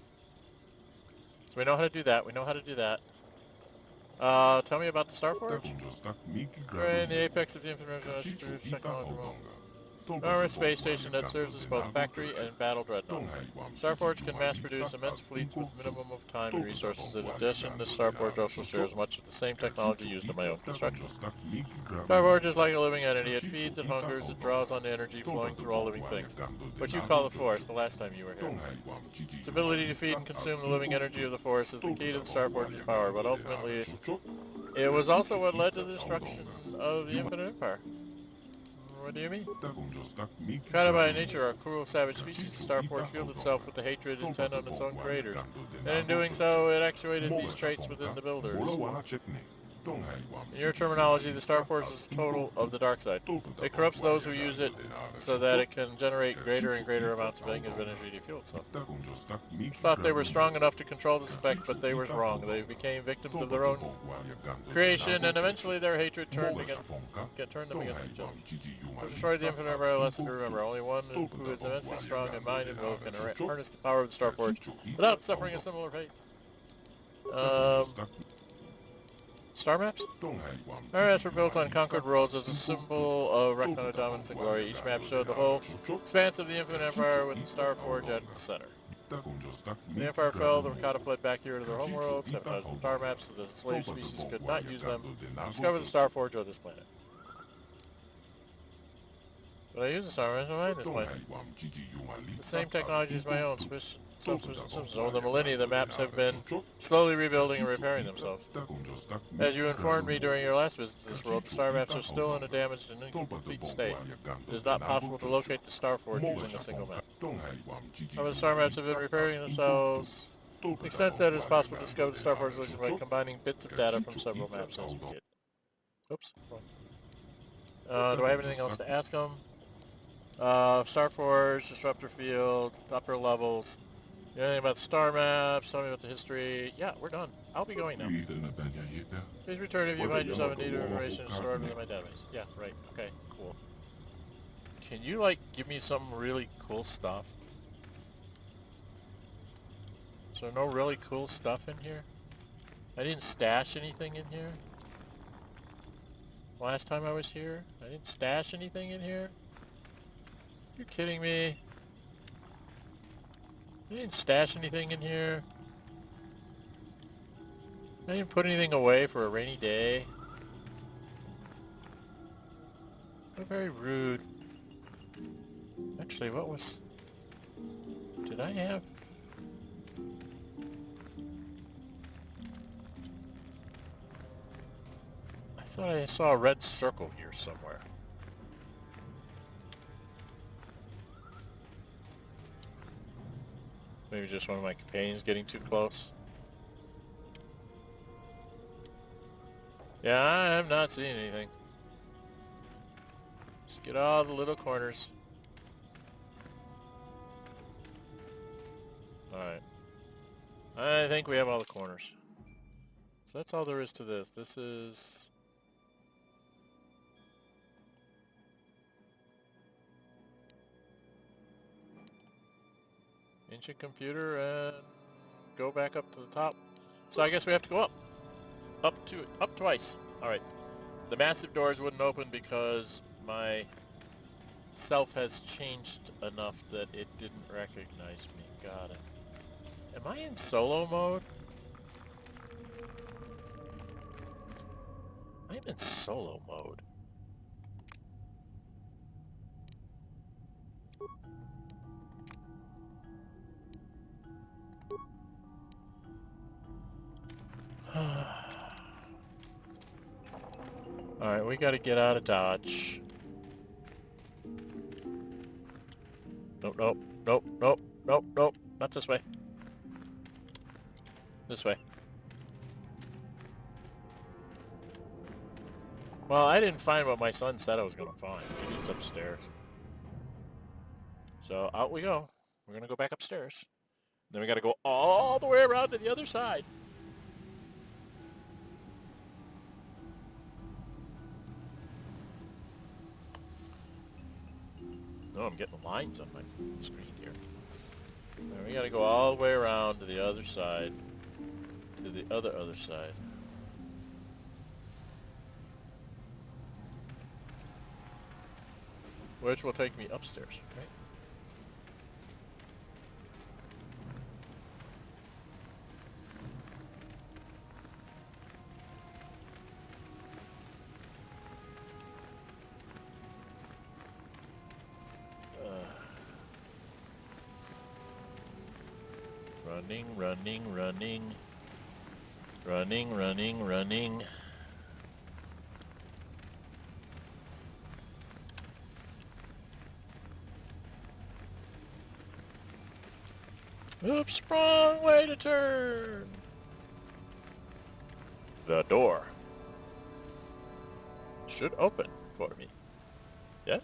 we know how to do that. Tell me about the Star Forge. We're in the apex of the Infinite technology world. Armory space station that serves as both factory and battle dreadnought. Starforge can mass-produce immense fleets with minimum of time and resources. In addition, the Starforge also shares much of the same technology used in my own construction. Starforge is like a living entity. It feeds, it hungers, it draws on the energy flowing through all living things. What you call the Force, the last time you were here. Its ability to feed and consume the living energy of the Force is the key to the Starforge's power, but ultimately, it was also what led to the destruction of the Infinite Empire. What do you mean? Kind of by nature, a cruel, savage species, the Starforge fueled itself with the hatred intent on its own creators, and in doing so, it actuated these traits within the builders. In your terminology, the Star Force is the total of the dark side. It corrupts those who use it so that it can generate greater and greater amounts of negative energy to fuel itself. I thought they were strong enough to control this effect, but they were wrong. They became victims of their own creation, and eventually their hatred turned them against each other. To destroy the Infinite Empire, a lesson to remember. Only one who is immensely strong in mind and will can harness the power of the Star Forge without suffering a similar fate. Star maps? Our maps were built on conquered worlds as a symbol of reckoning dominance and glory. Each map showed the whole expanse of the Infinite Empire with the Star Forge at the center. The Empire fell, the Rakata fled back here to their homeworld, sabotaged the star maps so the slave species could not use them to discover the Star Forge on this planet. But I use the Star Forge on this planet. The same technology as my own, self-sufficient systems. Over the millennia, the maps have been slowly rebuilding and repairing themselves. As you informed me during your last visit to this world, the star maps are still in a damaged and incomplete state. It is not possible to locate the Star Forge using a single map. However, the star maps have been repairing themselves to the extent that it is possible to discover the Star Forge location by combining bits of data from several maps as you get. Oops. Do I have anything else to ask them? Star Forge, Disruptor Field, upper levels. You know anything about the star maps? Tell me about the history. Yeah, we're done. I'll be going now. Please return if you find yourself in need of information stored within my database. Yeah, right. Okay, cool. Can you, like, give me some really cool stuff? Is there no really cool stuff in here? I didn't stash anything in here. Last time I was here, I didn't stash anything in here. You're kidding me. I didn't stash anything in here. I didn't put anything away for a rainy day. What very rude. Actually, what was... Did I have... I thought I saw a red circle here somewhere. Maybe just one of my companions getting too close. Yeah, I have not seen anything. Just get all the little corners. Alright. I think we have all the corners. So that's all there is to this. This is... Ancient computer and go back up to the top. So I guess we have to go up. Up twice. Alright. The massive doors wouldn't open because my self has changed enough that it didn't recognize me. Got it. Am I in solo mode? I'm in solo mode. Alright, we gotta get out of Dodge. Nope, nope, nope, nope, nope, nope. Not this way. This way. Well, I didn't find what my son said I was gonna find. Maybe it's upstairs. So out we go. We're gonna go back upstairs. Then we gotta go all the way around to the other side. No, I'm getting lines on my screen here. Now we gotta go all the way around to the other side. To the other side. Which will take me upstairs, right? Running, running, running. Running, running, running. Oops, wrong way to turn. The door. should open for me. Yes?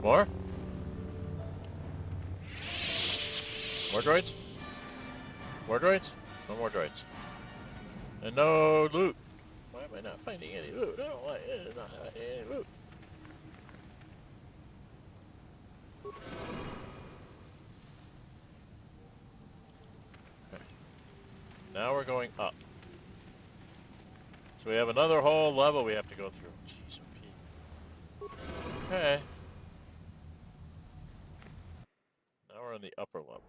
More? More droids? More droids? No more droids. And no loot. Why am I not finding any loot? I don't like not finding any loot. Okay. Now we're going up. So we have another whole level we have to go through. Jeez, oh, Pete. Okay. Now we're on the upper level.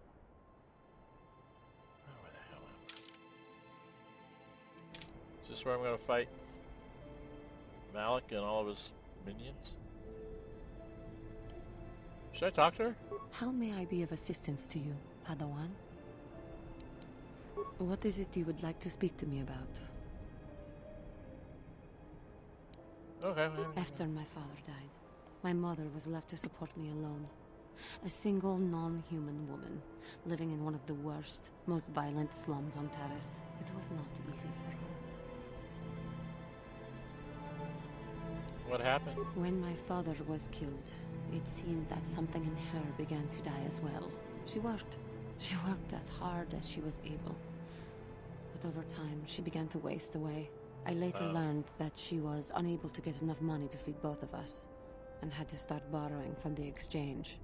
Oh, where the hell am I? Is this where I'm going to fight Malak and all of his minions? Should I talk to her? How may I be of assistance to you, Padawan? What is it you would like to speak to me about? Okay. After my father died, my mother was left to support me alone. A single non-human woman, living in one of the worst, most violent slums on Taris. It was not easy for her. What happened? When my father was killed, it seemed that something in her began to die as well. She worked. She worked as hard as she was able. But over time, she began to waste away. I later learned that she was unable to get enough money to feed both of us, and had to start borrowing from the exchange,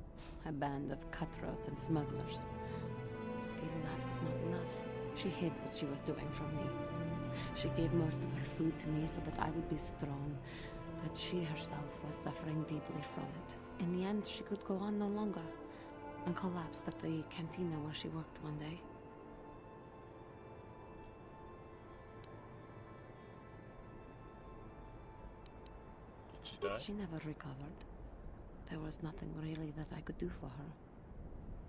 a band of cutthroats and smugglers. But even that was not enough. She hid what she was doing from me. She gave most of her food to me so that I would be strong, but she herself was suffering deeply from it. In the end, she could go on no longer, and collapsed at the cantina where she worked one day. Did she die? She never recovered. There was nothing really that I could do for her.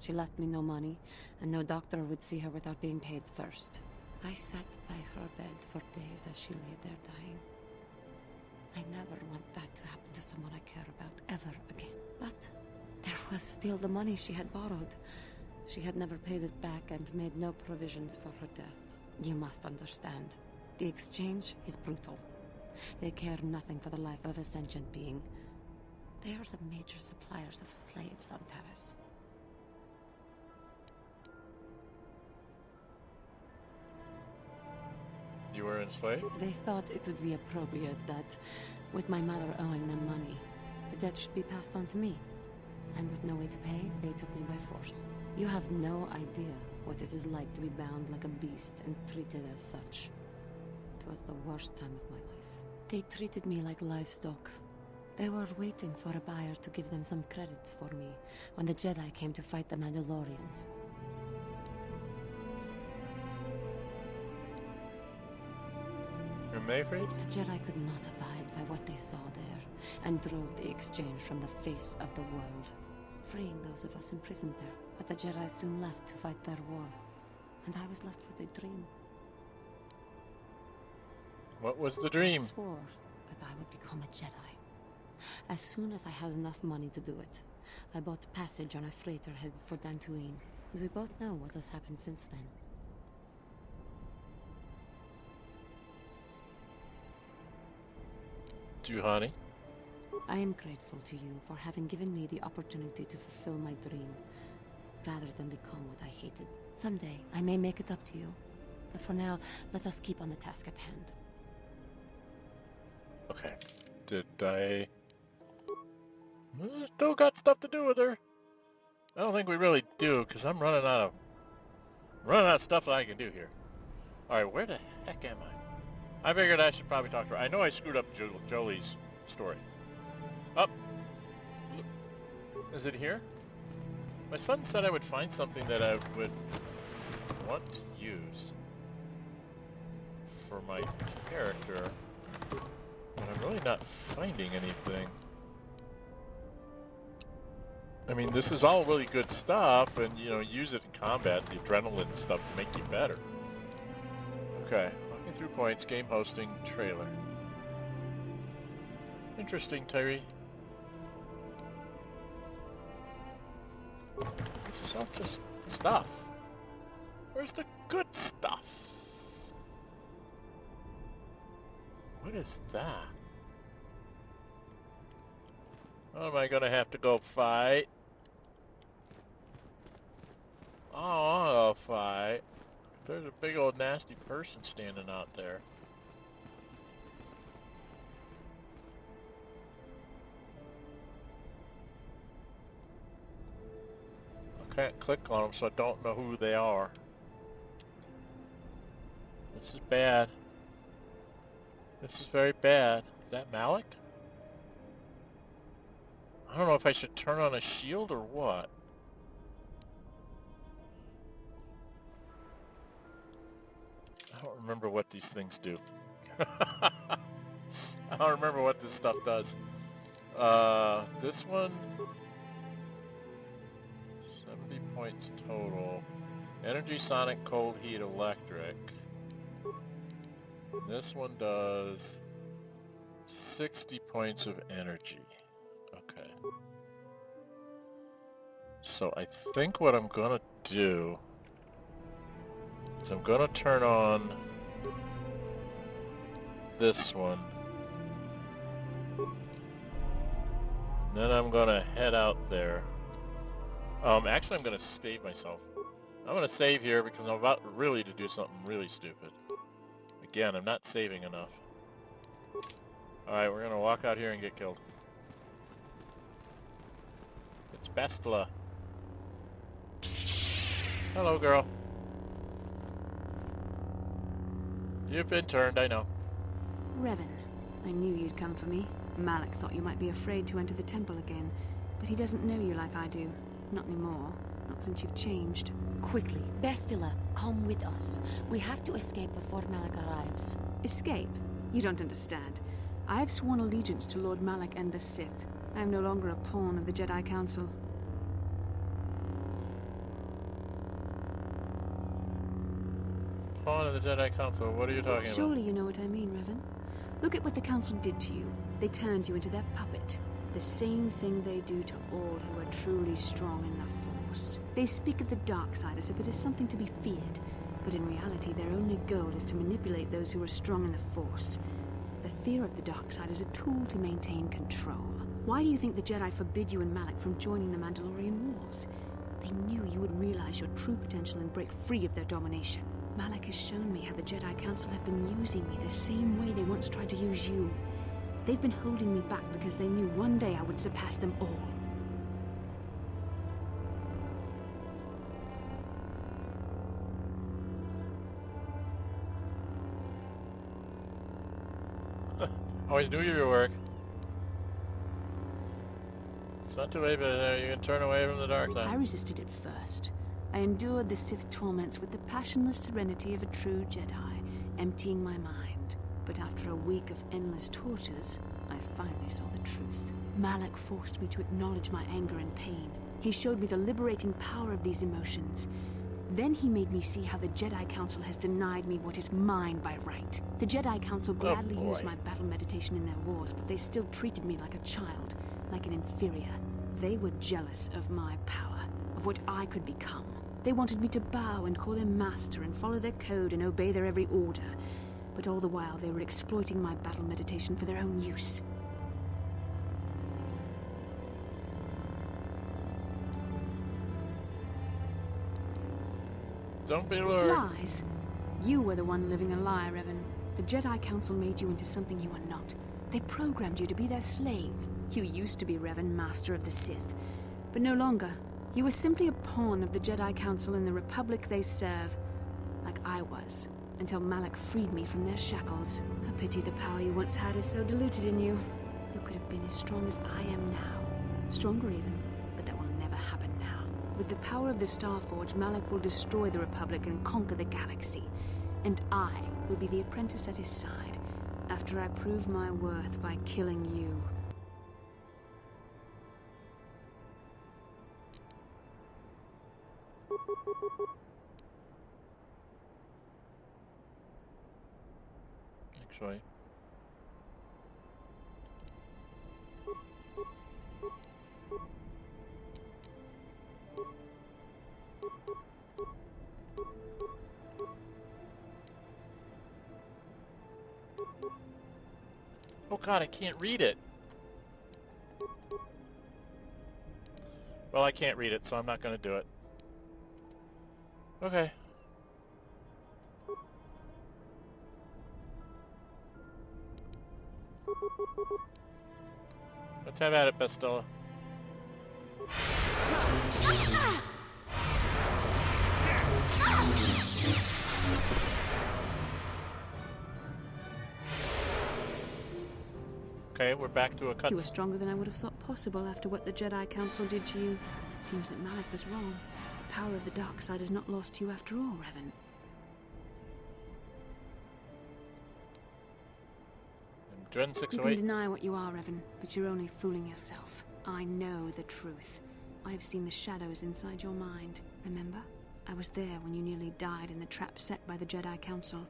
She left me no money, and no doctor would see her without being paid first. I sat by her bed for days as she lay there dying. I never want that to happen to someone I care about ever again. But there was still the money she had borrowed. She had never paid it back and made no provisions for her death. You must understand. The exchange is brutal. They care nothing for the life of a sentient being. They are the major suppliers of slaves on Taris. You were enslaved? They thought it would be appropriate that, with my mother owing them money, the debt should be passed on to me. And with no way to pay, they took me by force. You have no idea what it is like to be bound like a beast and treated as such. It was the worst time of my life. They treated me like livestock. They were waiting for a buyer to give them some credits for me when the Jedi came to fight the Mandalorians. You're Mayfried? The Jedi could not abide by what they saw there, and drove the exchange from the face of the world, freeing those of us imprisoned there. But the Jedi soon left to fight their war, and I was left with a dream. What was the dream? I swore that I would become a Jedi. As soon as I had enough money to do it, I bought passage on a freighter headed for Dantooine, and we both know what has happened since then. Juhani? I am grateful to you for having given me the opportunity to fulfill my dream, rather than become what I hated. Someday, I may make it up to you, but for now, let us keep on the task at hand. Okay. Did I... Still got stuff to do with her. I don't think we really do, because I'm running out of stuff that I can do here. Alright, where the heck am I? I figured I should probably talk to her. I know I screwed up Jolie's story. Up. Is it here? My son said I would find something that I would want to use. for my character, but I'm really not finding anything. I mean, this is all really good stuff, and, you know, use it in combat, the adrenaline and stuff to make you better. Okay, walking through points, game hosting, trailer. Interesting, Tyree. This is all just stuff. Where's the good stuff? What is that? Oh, am I gonna have to go fight? Oh, I'll fight. There's a big old nasty person standing out there. I can't click on them, so I don't know who they are. This is bad. This is very bad. Is that Malak? I don't know if I should turn on a shield or what. I don't remember what these things do. I don't remember what this stuff does. This one... 70 points total. Energy, sonic, cold, heat, electric. This one does 60 points of energy. Okay. So I think what I'm gonna do is I'm gonna turn on this one. And then I'm gonna head out there. Actually I'm gonna save myself. I'm gonna save here because I'm about really to do something really stupid. Again, I'm not saving enough. Alright, we're gonna walk out here and get killed. It's Bastila. Hello, girl. You've been turned, I know. Revan, I knew you'd come for me. Malak thought you might be afraid to enter the temple again, but he doesn't know you like I do. Not anymore. Not since you've changed. Quickly, Bastila, come with us. We have to escape before Malak arrives. Escape? You don't understand. I have sworn allegiance to Lord Malak and the Sith. I am no longer a pawn of the Jedi Council. Pawn of the Jedi Council, what are you talking about? Surely you know what I mean, Revan. Look at what the Council did to you. They turned you into their puppet. The same thing they do to all who are truly strong in the Force. They speak of the dark side as if it is something to be feared, but in reality their only goal is to manipulate those who are strong in the Force. The fear of the dark side is a tool to maintain control. Why do you think the Jedi forbid you and Malak from joining the Mandalorian Wars? They knew you would realize your true potential and break free of their domination. Malak has shown me how the Jedi Council have been using me the same way they once tried to use you. They've been holding me back because they knew one day I would surpass them all. Always do your work. It's not too late, but you can turn away from the dark side. I resisted it first. I endured the Sith torments with the passionless serenity of a true Jedi, emptying my mind. But after a week of endless tortures, I finally saw the truth. Malak forced me to acknowledge my anger and pain. He showed me the liberating power of these emotions. Then he made me see how the Jedi Council has denied me what is mine by right. The Jedi Council gladly used my battle meditation in their wars, but they still treated me like a child, like an inferior. They were jealous of my power, of what I could become. They wanted me to bow and call them master and follow their code and obey their every order. But all the while they were exploiting my battle meditation for their own use. Don't be lured. Lies? You were the one living a lie, Revan. The Jedi Council made you into something you are not. They programmed you to be their slave. You used to be Revan, Master of the Sith, but no longer. You were simply a pawn of the Jedi Council in the Republic they serve, like I was, until Malak freed me from their shackles. A pity the power you once had is so diluted in you. You could have been as strong as I am now. Stronger even, but that will never happen now. With the power of the Starforge, Malak will destroy the Republic and conquer the galaxy. And I would be the apprentice at his side, after I prove my worth by killing you. Actually. Oh god, I can't read it. Well, I can't read it, so I'm not going to do it. Okay. Let's have at it, Bastila. Okay, we're back to a cut. You were stronger than I would have thought possible after what the Jedi Council did to you. Seems that Malak was wrong. The power of the dark side is not lost to you after all, Revan. Dren You can 608. deny what you are, Revan, but you're only fooling yourself. I know the truth. I've seen the shadows inside your mind, remember? I was there when you nearly died in the trap set by the Jedi Council.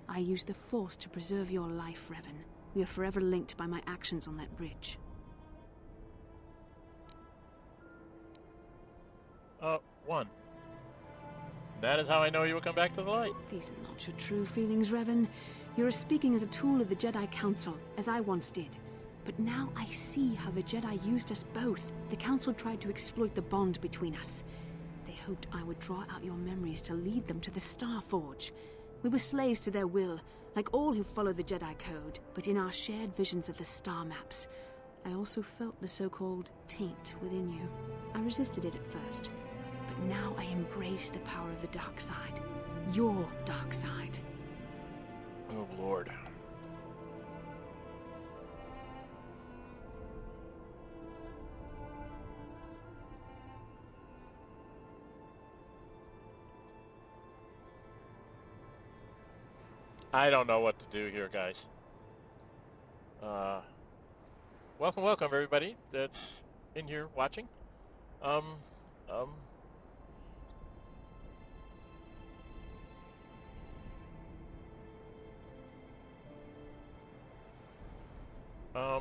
I used the Force to preserve your life, Revan. We are forever linked by my actions on that bridge. One. That is how I know you will come back to the light. These are not your true feelings, Revan. You're speaking as a tool of the Jedi Council, as I once did. But now I see how the Jedi used us both. The Council tried to exploit the bond between us. They hoped I would draw out your memories to lead them to the Star Forge. We were slaves to their will, like all who follow the Jedi Code, but in our shared visions of the star maps. I also felt the so-called taint within you. I resisted it at first, but now I embrace the power of the dark side. Your dark side. Oh, Lord. I don't know what to do here, guys. Welcome, everybody that's in here watching.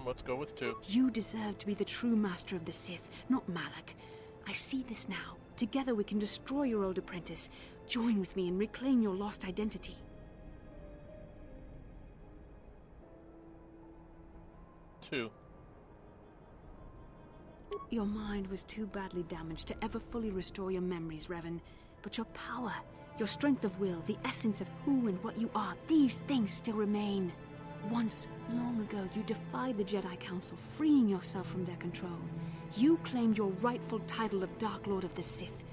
Let's go with 2. You deserve to be the true master of the Sith, not Malak. I see this now. Together we can destroy your old apprentice. Join with me and reclaim your lost identity. 2. Your mind was too badly damaged to ever fully restore your memories, Revan. But your power, your strength of will, the essence of who and what you are, these things still remain. Once, long ago, you defied the Jedi Council, freeing yourself from their control. You claimed your rightful title of Dark Lord of the Sith.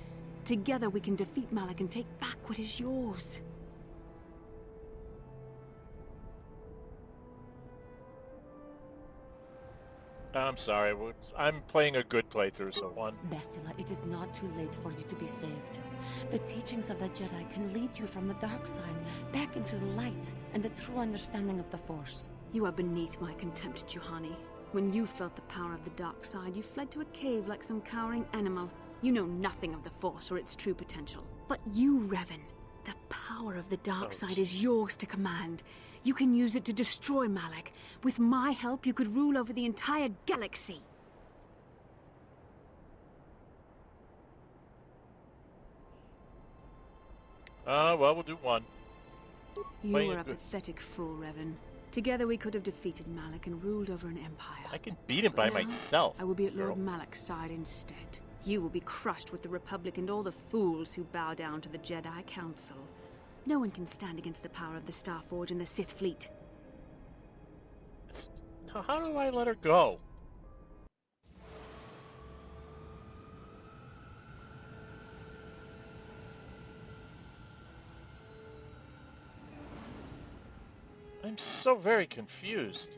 Together we can defeat Malak and take back what is yours. I'm sorry. I'm playing a good playthrough, so 1. Bastila, it is not too late for you to be saved. The teachings of the Jedi can lead you from the dark side, back into the light, and the true understanding of the Force. You are beneath my contempt, Juhani. When you felt the power of the dark side, you fled to a cave like some cowering animal. You know nothing of the Force or its true potential. But you, Revan, the power of the dark side is yours to command. You can use it to destroy Malak. With my help, you could rule over the entire galaxy. Well, we'll do 1. You Playing were it a good. pathetic fool, Revan. Together we could have defeated Malak and ruled over an empire. I can beat him by Now, myself. I will be at girl. Lord Malak's side instead. You will be crushed with the Republic and all the fools who bow down to the Jedi Council. No one can stand against the power of the Star Forge and the Sith fleet. Now, how do I let her go? I'm so very confused.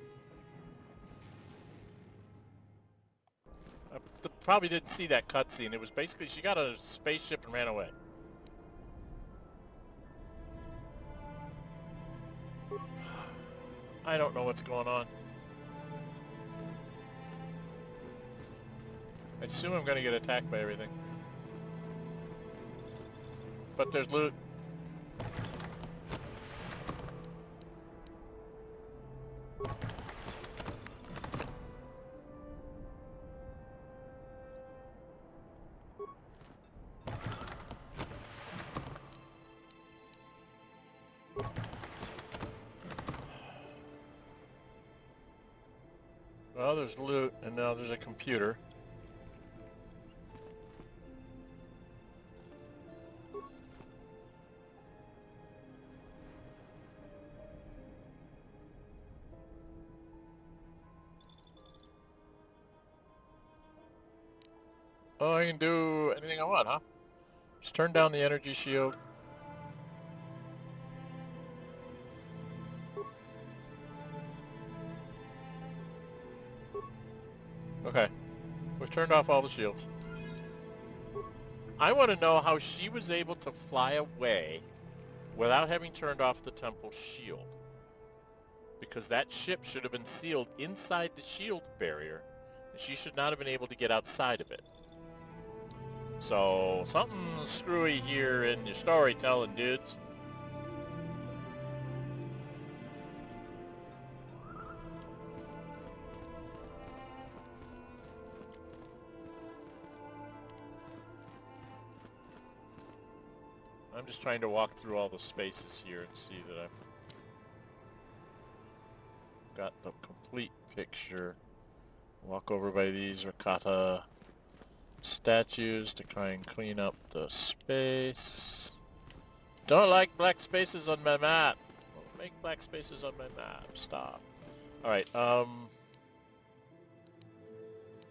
I probably didn't see that cutscene. It was basically she got a spaceship and ran away. I don't know what's going on. I assume I'm gonna get attacked by everything. But there's loot. Well, there's loot, and now there's a computer. Oh, I can do anything I want, huh? Just turn down the energy shield. Okay. We've turned off all the shields. I want to know how she was able to fly away without having turned off the temple shield. Because that ship should have been sealed inside the shield barrier, and she should not have been able to get outside of it. So, something's screwy here in your storytelling, dudes. I'm just trying to walk through all the spaces here and see that I've got the complete picture. Walk over by these ricotta statues to try and clean up the space. Don't like black spaces on my map. Don't make black spaces on my map. Stop. Alright,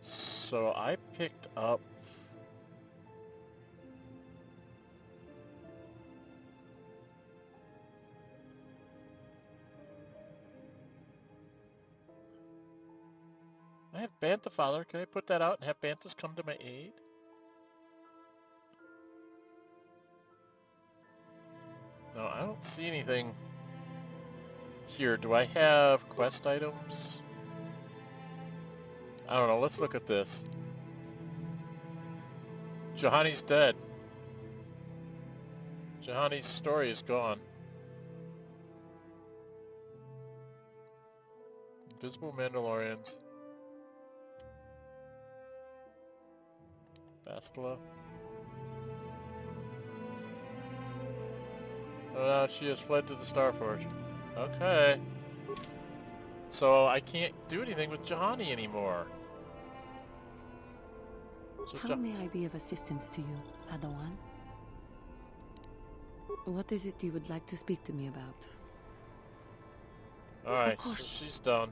so I picked up I have Bantha Father. Can I put that out and have Banthas come to my aid? No, I don't see anything here. Do I have quest items? I don't know. Let's look at this. Juhani's dead. Juhani's story is gone. Invisible Mandalorians. Bastila. Oh, now she has fled to the Starforge. Okay. So I can't do anything with Juhani anymore. So How may I be of assistance to you, Padawan? What is it you would like to speak to me about? Alright, so she's done.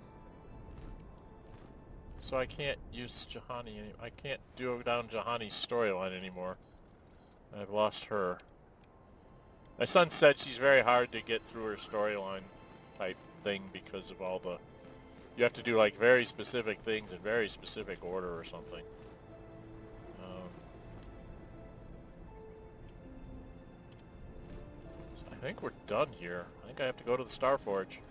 So I can't use Juhani anymore. I can't do down Juhani's storyline anymore. I've lost her. My son said she's very hard to get through her storyline type thing because of all the... You have to do like very specific things in very specific order or something. So I think we're done here. I think I have to go to the Starforge.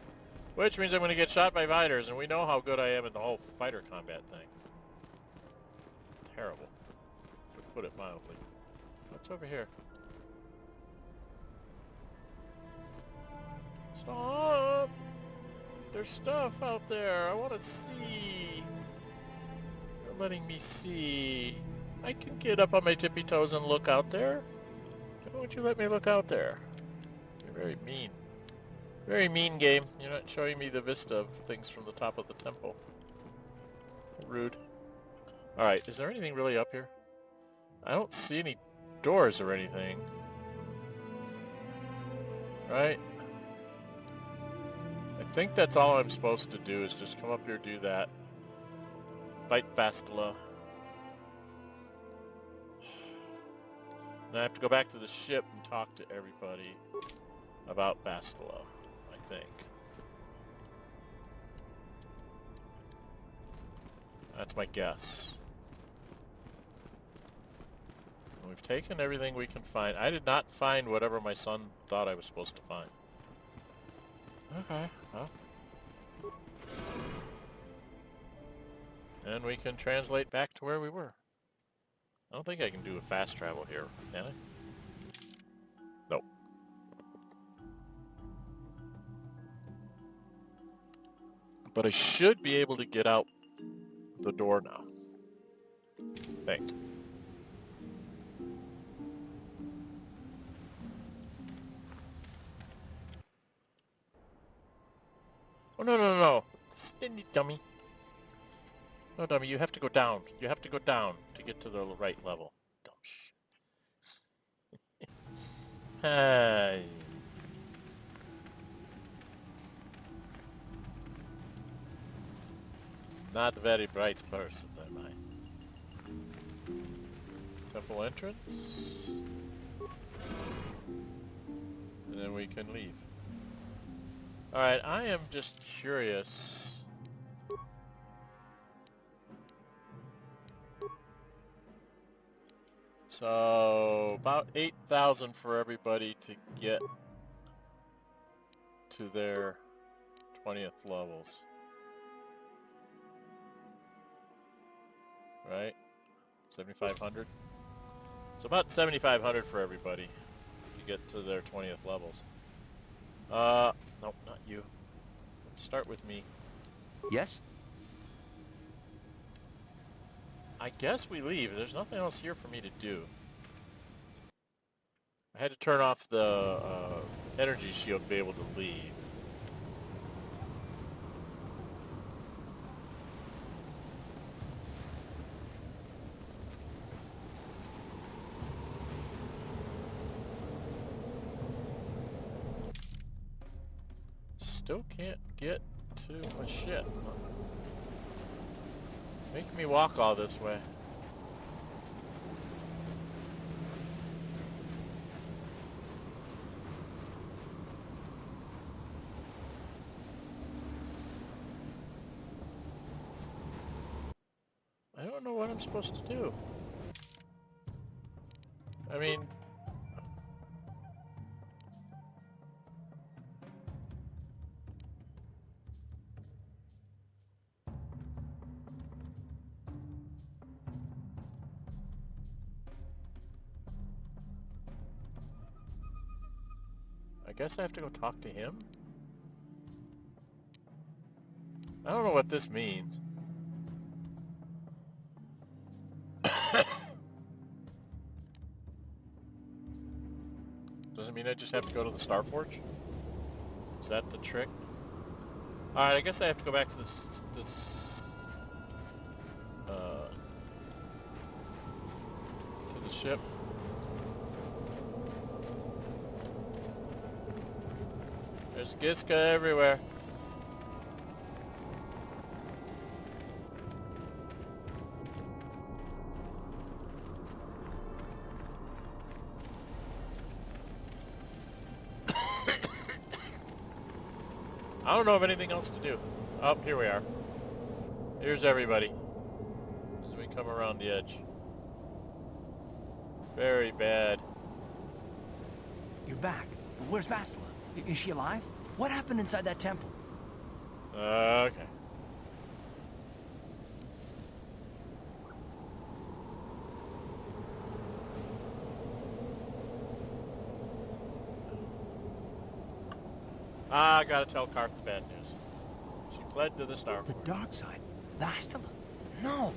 Which means I'm going to get shot by fighters, and we know how good I am at the whole fighter combat thing. Terrible, to put it mildly. What's over here? Stop! There's stuff out there. I want to see. You're letting me see. I can get up on my tippy toes and look out there. Why won't you let me look out there? You're very mean. Very mean game. You're not showing me the vista of things from the top of the temple. Rude. Alright, is there anything really up here? I don't see any doors or anything. Right? I think that's all I'm supposed to do is just come up here, do that. Fight Bastila. And I have to go back to the ship and talk to everybody about Bastila. I think. That's my guess. We've taken everything we can find. I did not find whatever my son thought I was supposed to find. Okay, well. And we can translate back to where we were. I don't think I can do a fast travel here, can I? Nope. But I should be able to get out the door now. I think. Oh, no, no, no, no. Dummy. No, dummy, you have to go down. You have to go down to get to the right level. Dumb shit. Hey. Not a very bright person, am I? Temple entrance. And then we can leave. Alright, I am just curious. So, about 8,000 for everybody to get to their 20th levels. Right? 7,500? So about 7,500 for everybody to get to their 20th levels. Nope, not you. Let's start with me. Yes? I guess we leave. There's nothing else here for me to do. I had to turn off the energy shield to be able to leave. Still can't get to my ship. Make me walk all this way. I don't know what I'm supposed to do. I mean... I guess I have to go talk to him? I don't know what this means. Does it mean I just have to go to the Starforge? Is that the trick? Alright, I guess I have to go back to this to the ship. There's Giska everywhere. I don't know of anything else to do. Oh, here we are. Here's everybody. As we come around the edge. Very bad. You're back. But where's Bastila? Is she alive? What happened inside that temple? Okay. I gotta tell Karth the bad news. She fled to the Starforge. The dark side? Bastila? No!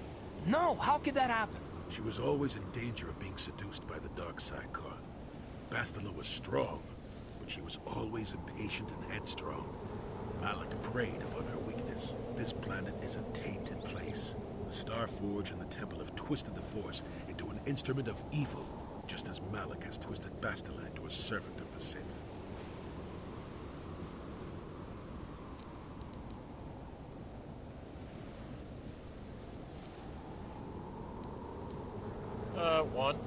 No! How could that happen? She was always in danger of being seduced by the dark side, Karth. Bastila was strong, but she was always impatient and headstrong. Malak preyed upon her weakness. This planet is a tainted place. The Starforge and the Temple have twisted the Force into an instrument of evil, just as Malak has twisted Bastila into a servant of the Sith. One.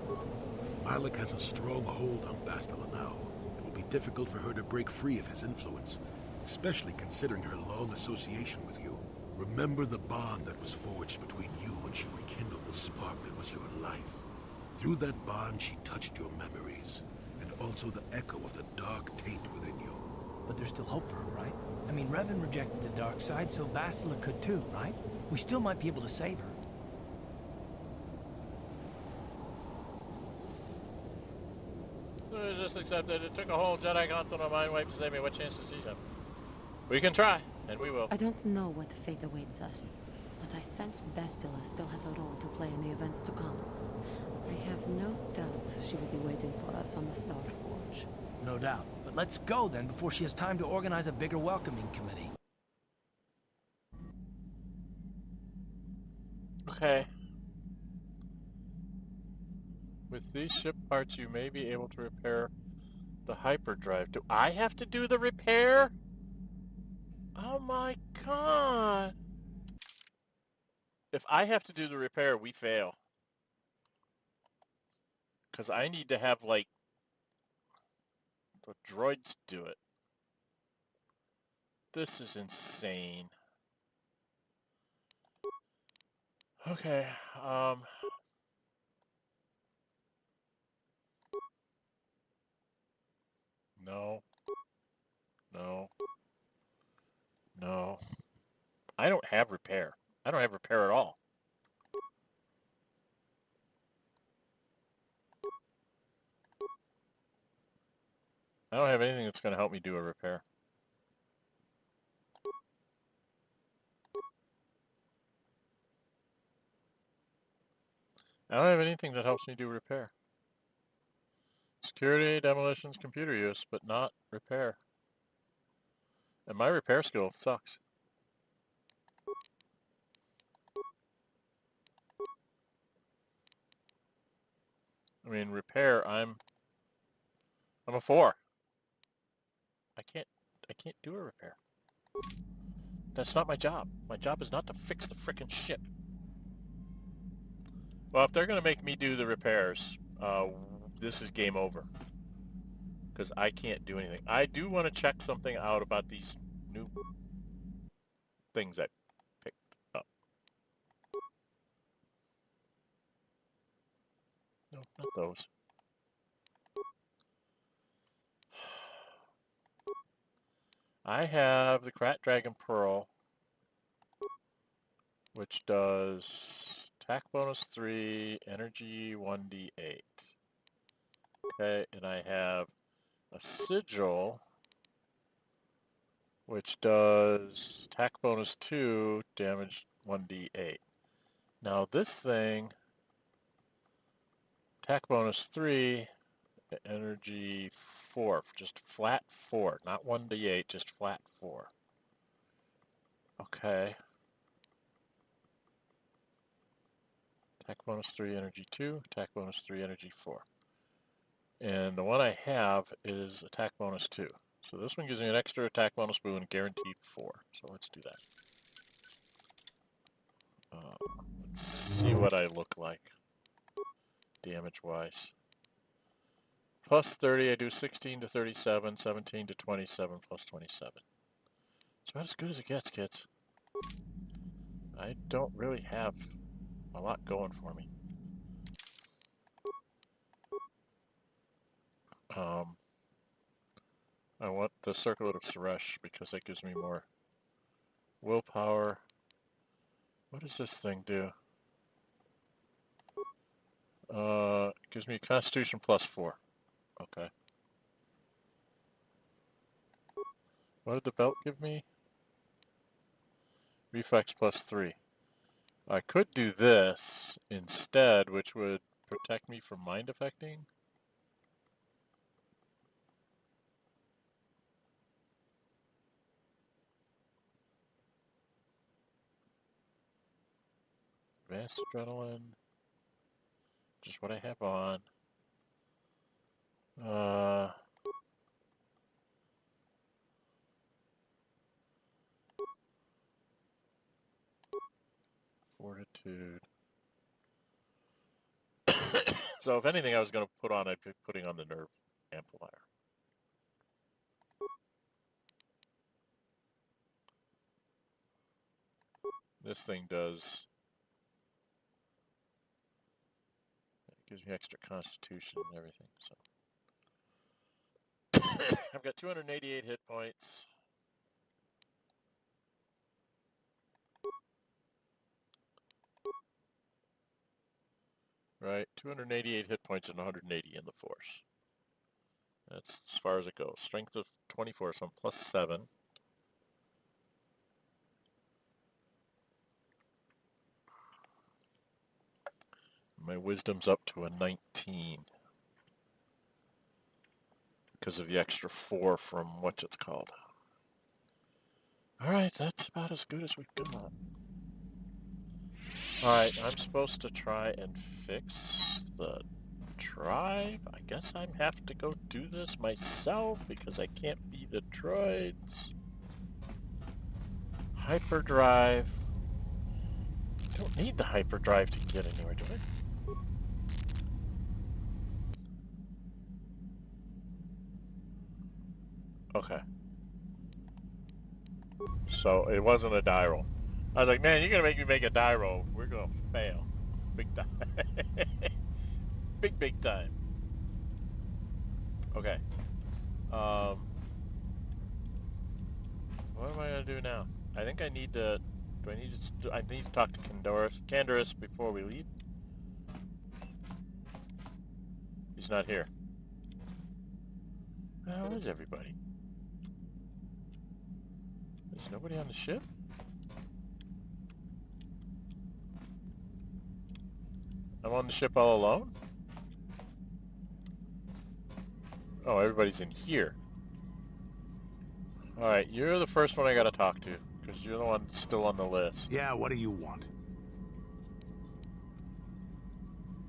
Malak has a strong hold on Bastila now. It will be difficult for her to break free of his influence, especially considering her long association with you. Remember the bond that was forged between you when she rekindled the spark that was your life. Through that bond, she touched your memories, and also the echo of the dark taint within you. But there's still hope for her, right? I mean, Revan rejected the dark side, so Bastila could too, right? We still might be able to save her. Just accept that it took a whole Jedi Council on mind wipe to save me. What chance does he have? We can try, and we will. I don't know what fate awaits us, but I sense Bastila still has a role to play in the events to come. I have no doubt she will be waiting for us on the Star Forge. No doubt. But let's go then before she has time to organize a bigger welcoming committee. Okay. With these ship parts, you may be able to repair the hyperdrive. Do I have to do the repair? Oh my god. If I have to do the repair, we fail. Because I need to have, like, the droids do it. This is insane. Okay, no. No. No. I don't have repair. I don't have repair at all. I don't have anything that's going to help me do a repair. I don't have anything that helps me do repair. Security, demolitions, computer use, but not repair. And my repair skill sucks. I mean, repair, I'm a 4. I can't do a repair. That's not my job. My job is not to fix the frickin' ship. Well, if they're going to make me do the repairs, this is game over. Because I can't do anything. I do want to check something out about these new things I picked up. No, not those. I have the Krat Dragon Pearl, which does attack bonus 3, energy 1d8. Okay, and I have a Sigil, which does attack bonus 2, damage 1d8. Now this thing, attack bonus 3, energy 4, just flat 4, not 1d8, just flat 4. Okay. Attack bonus 3, energy 2, attack bonus 3, energy 4. And the one I have is attack bonus 2. So this one gives me an extra attack bonus boon, guaranteed 4. So let's do that. Let's see what I look like, damage-wise. Plus 30, I do 16 to 37, 17 to 27, plus 27. It's about as good as it gets, kids. I don't really have a lot going for me. I want the Circlet of Suresh because that gives me more willpower. What does this thing do? It gives me Constitution plus 4. Okay. What did the belt give me? Reflex plus 3. I could do this instead, which would protect me from mind affecting. Advanced Adrenaline. Just what I have on. Fortitude. So if anything I was going to put on, I'd be putting on the nerve amplifier. This thing does... It gives me extra constitution and everything, so... I've got 288 hit points. Right, 288 hit points and 180 in the force. That's as far as it goes. Strength of 24, so I'm plus 7. My wisdom's up to a 19 because of the extra 4 from what it's called. Alright, that's about as good as we've got. Alright, I'm supposed to try and fix the drive. I guess I have to go do this myself because I can't be the droids. Hyperdrive. I don't need the hyperdrive to get anywhere, do I? Okay. So it wasn't a die roll. I was like, man, you're gonna make me make a die roll. We're gonna fail. Big time. Big time. Okay. What am I gonna do now? I think I need to. Do I need to? I need to talk to Canderous before we leave. He's not here. How is everybody? There's nobody on the ship? I'm on the ship all alone? Oh, everybody's in here. Alright, you're the first one I gotta talk to, because you're the one still on the list. Yeah, what do you want?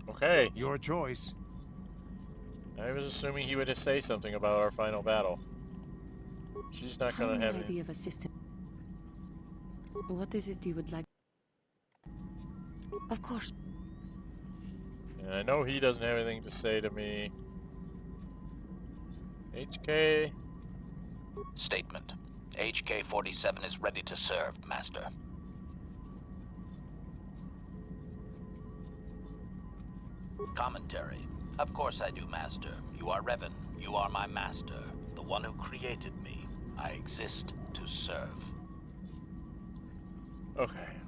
Okay. Your choice. I was assuming he would say something about our final battle. She's not gonna have How may I any... be of assistance? What is it you would like? Of course. And I know he doesn't have anything to say to me. HK... Statement. HK-47 is ready to serve, Master. Commentary. Of course I do, Master. You are Revan. You are my master. The one who created me. I exist to serve. Okay.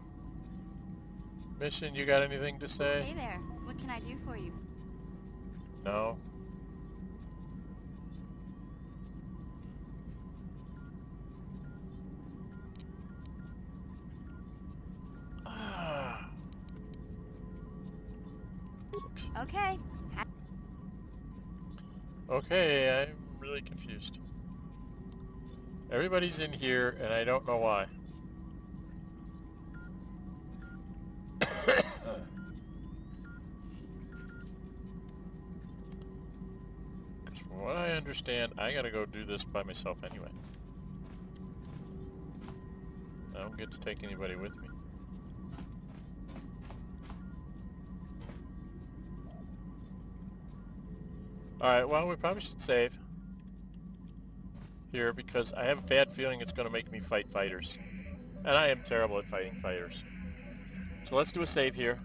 Mission, you got anything to say? Hey there. What can I do for you? No? Okay. Okay, I'm really confused. Everybody's in here, and I don't know why. From what I understand, I gotta go do this by myself anyway. I don't get to take anybody with me. Alright, well, we probably should save here because I have a bad feeling it's going to make me fight fighters. And I am terrible at fighting fighters. So let's do a save here.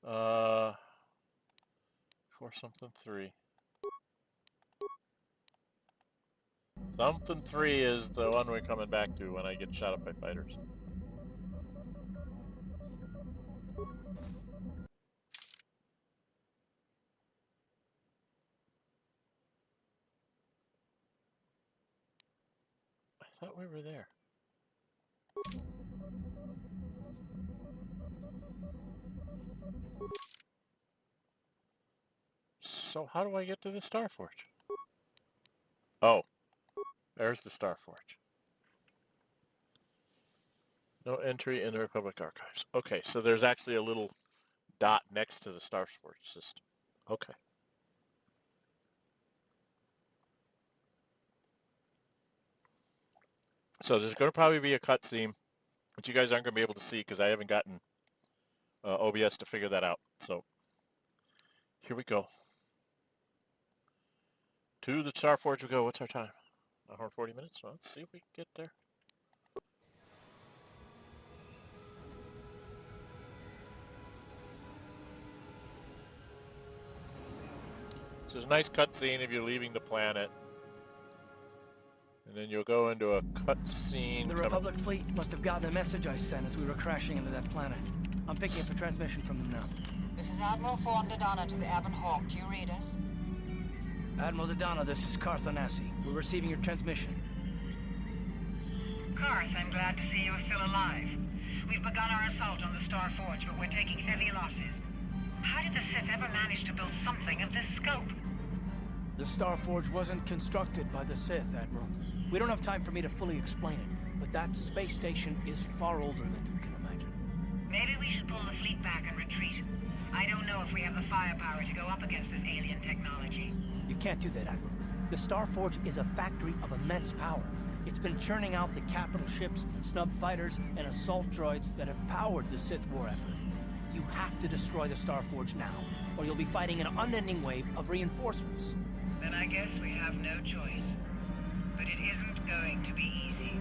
For something 3. Something 3 is the one we're coming back to when I get shot up by fighters. I thought we were there. So how do I get to the Starforge? Oh, there's the Starforge. No entry in the Republic Archives. Okay, so there's actually a little dot next to the Starforge system. Okay. So there's going to probably be a cutscene, which you guys aren't going to be able to see because I haven't gotten OBS to figure that out. So here we go. To the Starforge we go. What's our time? 140 minutes? Well, let's see if we can get there. There's a nice cutscene if you're leaving the planet. And then you'll go into a cutscene. The Republic fleet must have gotten a message I sent as we were crashing into that planet. I'm picking up a transmission from them now. This is Admiral Fawn Dodonna to the Avon Hawk. Do you read us? Admiral Dodonna, this is Carth Onasi. We're receiving your transmission. Carth, I'm glad to see you are still alive. We've begun our assault on the Star Forge, but we're taking heavy losses. How did the Sith ever manage to build something of this scope? The Star Forge wasn't constructed by the Sith, Admiral. We don't have time for me to fully explain it, but that space station is far older than you can imagine. Maybe we should pull the fleet back and retreat. I don't know if we have the firepower to go up against this alien technology. You can't do that, Admiral. The Star Forge is a factory of immense power. It's been churning out the capital ships, snub fighters, and assault droids that have powered the Sith war effort. You have to destroy the Star Forge now, or you'll be fighting an unending wave of reinforcements. Then I guess we have no choice. But it isn't going to be easy.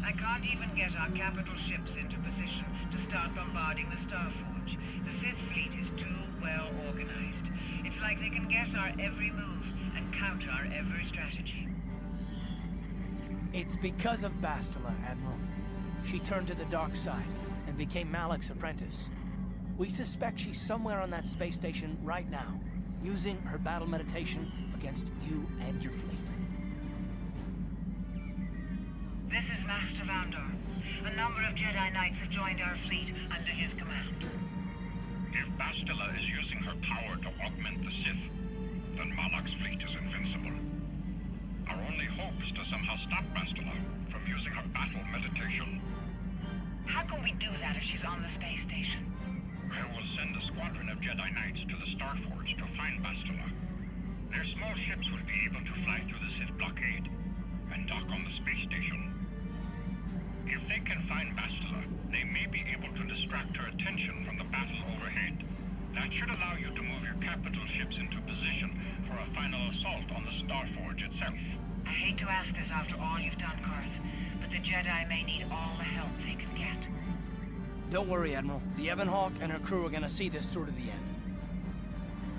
I can't even get our capital ships into position to start bombarding the Star Forge. The Sith fleet is too well organized. It's like they can guess our every move and counter our every strategy. It's because of Bastila, Admiral. She turned to the dark side and became Malak's apprentice. We suspect she's somewhere on that space station right now, using her battle meditation against you and your fleet. This is Master Vandor. A number of Jedi Knights have joined our fleet under his command. If Bastila is using her power to augment the Sith, then Malak's fleet is invincible. Our only hope is to somehow stop Bastila from using her battle meditation. How can we do that if she's on the space station? I will send a squadron of Jedi Knights to the Star Forge to find Bastila. Their small ships will be able to fly through the Sith blockade and dock on the space station. If they can find Bastila, they may be able to distract her attention from the battle overhead. That should allow you to move your capital ships into position for a final assault on the Star Forge itself. I hate to ask this after all you've done, Carth, but the Jedi may need all the help they can get. Don't worry, Admiral. The Avon Hawk and her crew are gonna see this through to the end.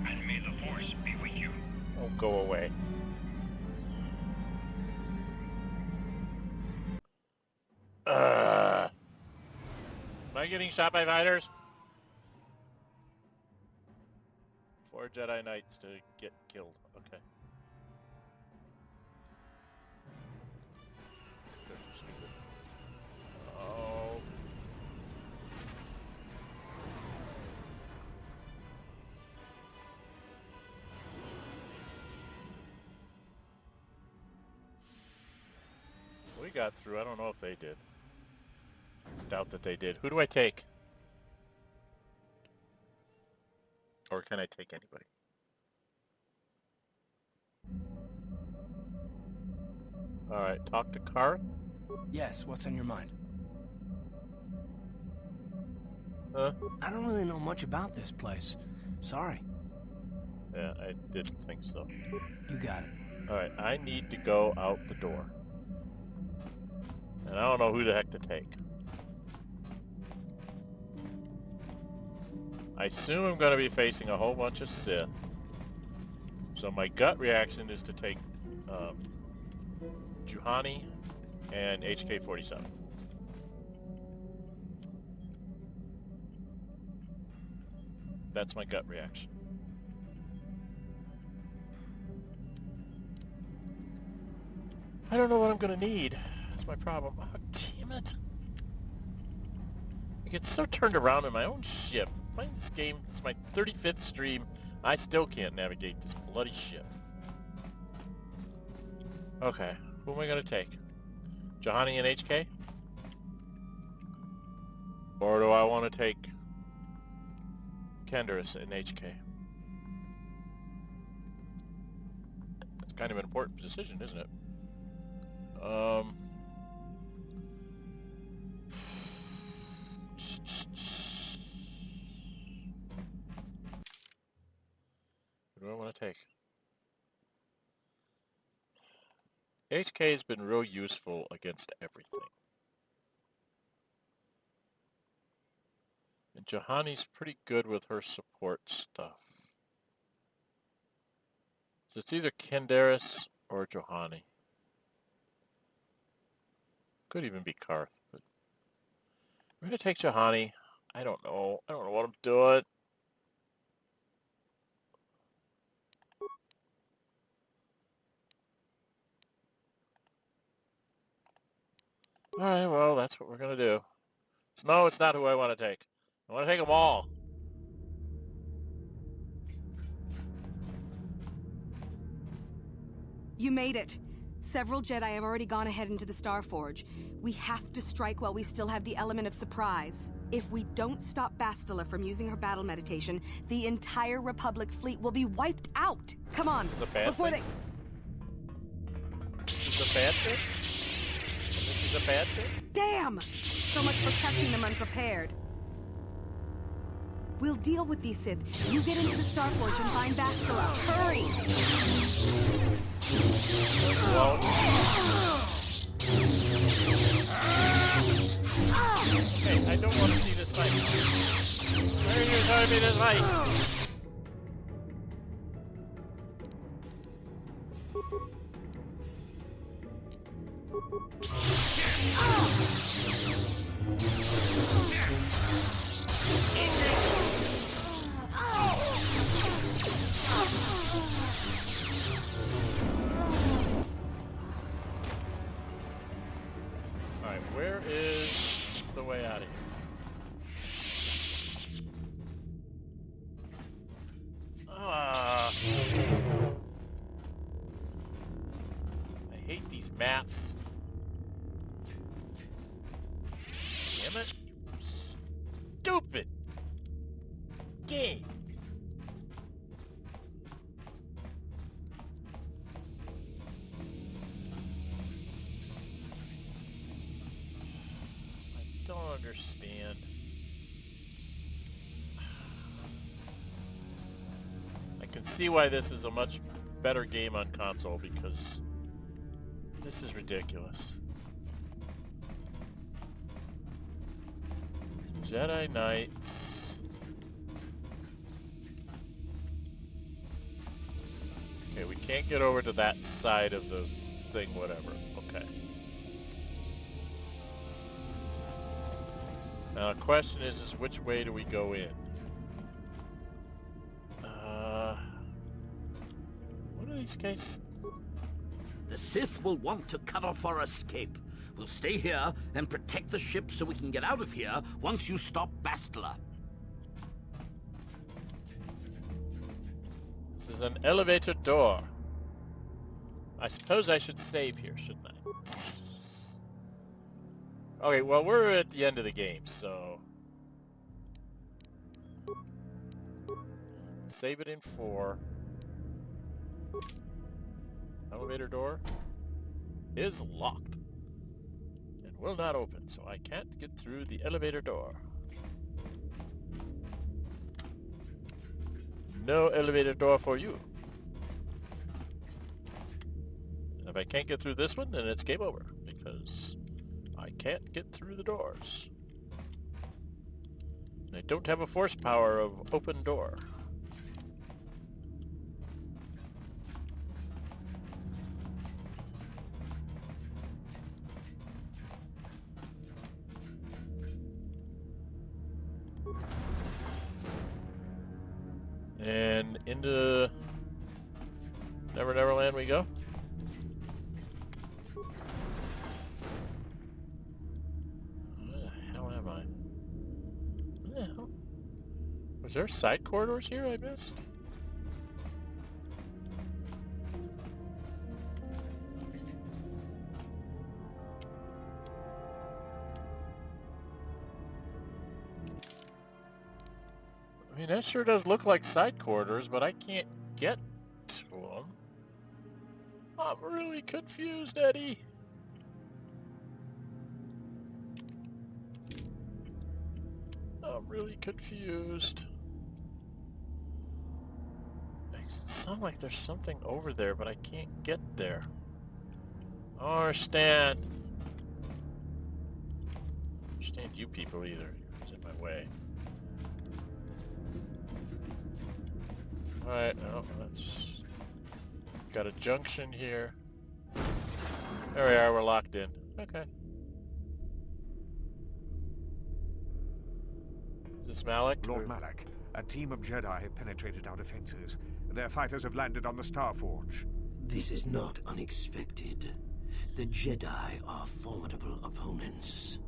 And may the Force be with you. Oh, go away. Am I getting shot by fighters? 4 Jedi Knights to get killed. Okay. Oh. We got through. I don't know if they did. Doubt that they did. Who do I take? Or can I take anybody? Alright, talk to Carth. Yes, what's on your mind? Huh? I don't really know much about this place. Sorry. Yeah, I didn't think so. You got it. Alright, I need to go out the door. And I don't know who the heck to take. I assume I'm going to be facing a whole bunch of Sith. So my gut reaction is to take Juhani and HK-47. That's my gut reaction. I don't know what I'm going to need. That's my problem. Oh, damn it. I get so turned around in my own ship. Playing this game, it's my 35th stream. I still can't navigate this bloody ship. Okay, who am I going to take? Juhani and HK? Or do I want to take Kenderis and HK? It's kind of an important decision, isn't it? Who do I want to take? HK has been real useful against everything. And Juhani's pretty good with her support stuff. So it's either Kendaris or Juhani. Could even be Karth, but we're gonna take Juhani. I don't know. I don't know what I'm doing. Alright, well, that's what we're gonna do. So, no, it's not who I want to take. I want to take them all. You made it. Several Jedi have already gone ahead into the Starforge. We have to strike while we still have the element of surprise. If we don't stop Bastila from using her battle meditation, the entire Republic fleet will be wiped out. Come on, this is a bad before thing? This is a bad thing? This is a bad thing? Damn! So much for catching them unprepared. We'll deal with these Sith. You get into the Starforge and find Bastila. Hurry! Well, hey, I don't want to see this fight. Why are you telling me this fight? Alright, where is the way out of here? I hate these maps. Damn it. Stupid game. I don't understand. I can see why this is a much better game on console, because this is ridiculous. Jedi Knights. Okay, we can't get over to that side of the thing, whatever. Okay. Now the question is which way do we go in? What are these guys? The Sith will want to cut off our escape. We'll stay here and protect the ship so we can get out of here once you stop Bastila. This is an elevator door. I suppose I should save here, shouldn't I? Okay, well, we're at the end of the game, so... Save it in 4. Elevator door is locked and will not open, so I can't get through the elevator door. No elevator door for you. And if I can't get through this one, then it's game over, because I can't get through the doors. And I don't have a force power of open door. And into Never Never Land we go. Where the hell am I? What the hell? Was there side corridors here I missed? I mean, that sure does look like side corridors, but I can't get to them. I'm really confused, Eddie. I'm really confused. Makes it sound like there's something over there, but I can't get there. I don't understand. I don't understand you people either. It's in my way. Alright, well, that's Got a junction here. There we are, we're locked in. Okay. Is this Malak? Lord Malak, a team of Jedi have penetrated our defenses. Their fighters have landed on the Starforge. This is not unexpected. The Jedi are formidable opponents.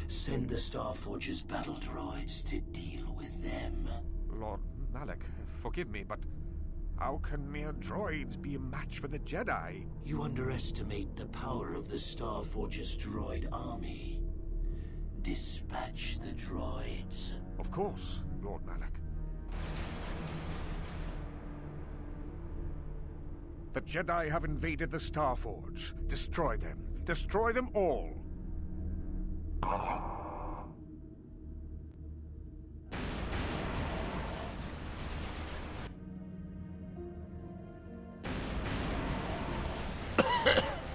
Send the Starforge's battle droids to deal with them. Lord Malak, forgive me, but how can mere droids be a match for the Jedi? You underestimate the power of the Starforge's droid army. Dispatch the droids. Of course, Lord Malak. The Jedi have invaded the Starforge. Destroy them. Destroy them all.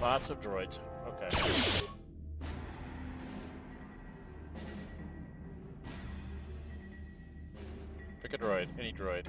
Lots of droids. Okay. Pick a droid. Any droid.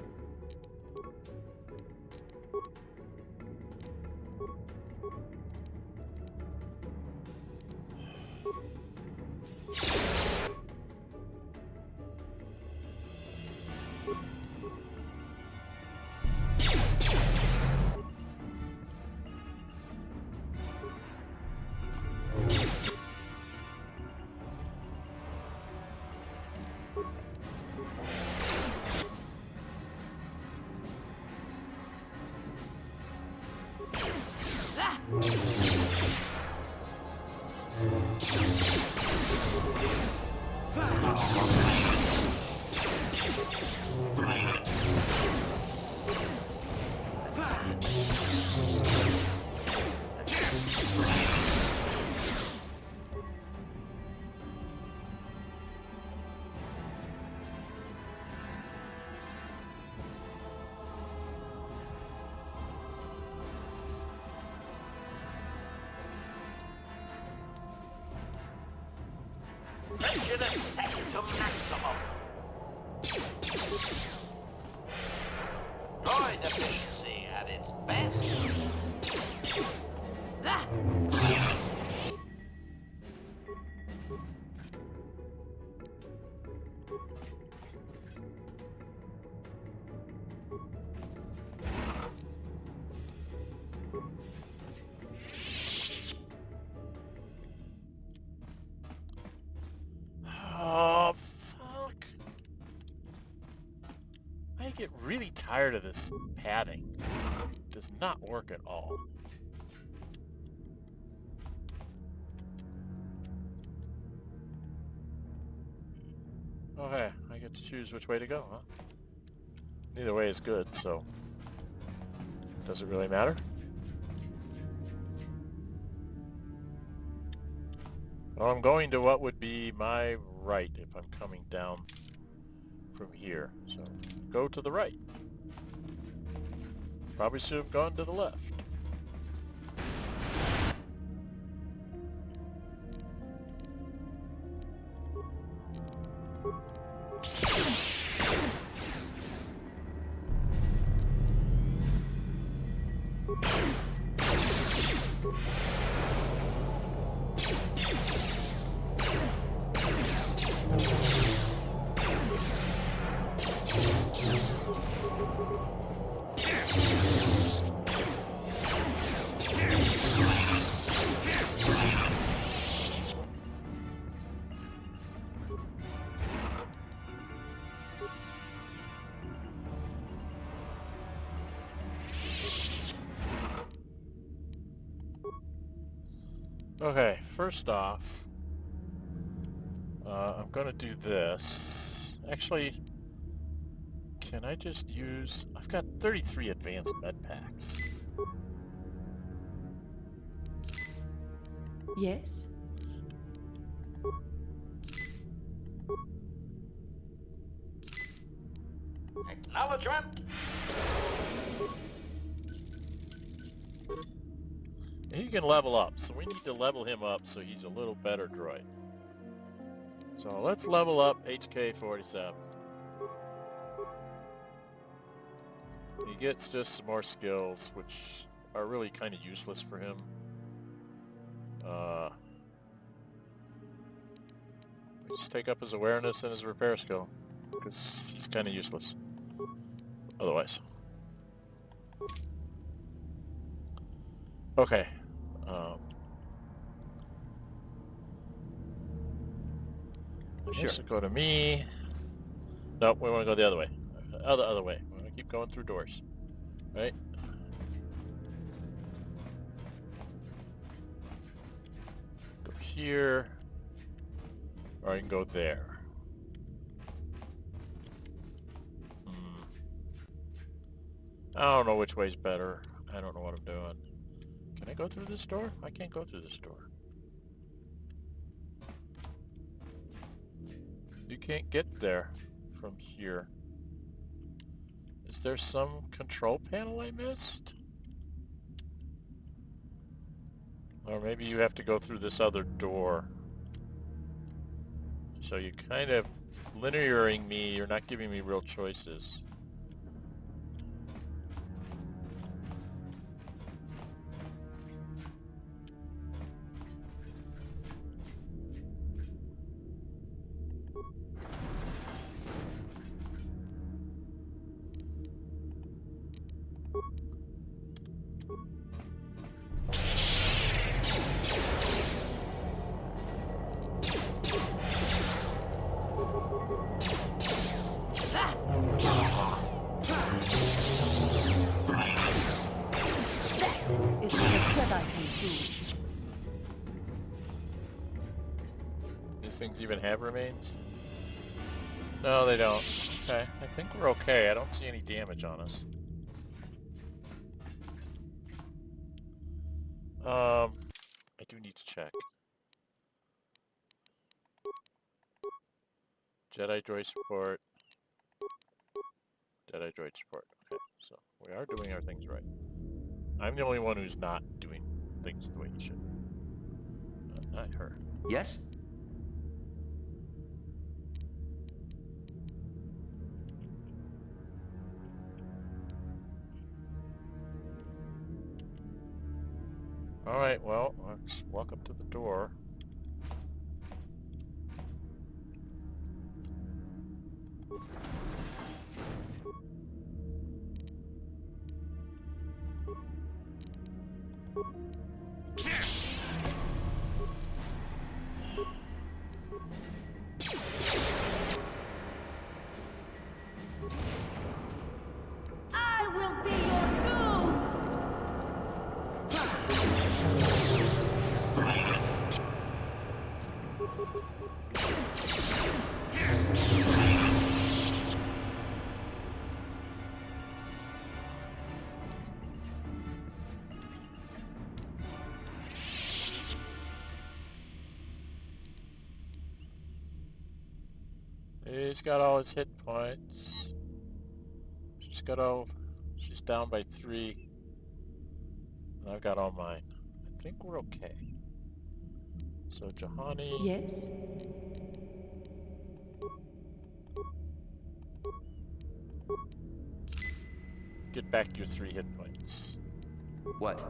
Prejudice set to maximum. Droid efficiency at its best. Oh, fuck. I get really tired of this padding. It does not work at all. Okay, I get to choose which way to go, huh? Neither way is good, so does it really matter? Well, I'm going to what would be my right if I'm coming down from here. So, go to the right. Probably should have gone to the left. Okay, first off, I'm going to do this. Actually, can I just use... I've got 33 advanced med packs. Yes? Acknowledgement. He can level up, so we need to level him up so he's a little better droid. So let's level up HK-47. He gets just some more skills, which are really kind of useless for him. We just take up his awareness and his repair skill, because he's kind of useless otherwise. Okay. Sure. This will go to me. Nope, we want to go the other way. Other way. We want to keep going through doors. Right? Go here. Or I can go there. I don't know which way's better. I don't know what I'm doing. Can I go through this door? I can't go through this door. You can't get there from here. Is there some control panel I missed? Or maybe you have to go through this other door. So you're kind of linearing me, you're not giving me real choices. Even have remains? No, they don't. Okay, I think we're okay. I don't see any damage on us. I do need to check. Jedi Droid support. Jedi Droid support. Okay, so we are doing our things right. I'm the only one who's not doing things the way he should. Not her. Yes? Alright, well, let's walk up to the door. I will be your goon! He's got all his hit points. She's down by 3. And I've got all mine. I think we're okay. So Juhani. Yes? Get back your 3 hit points. What?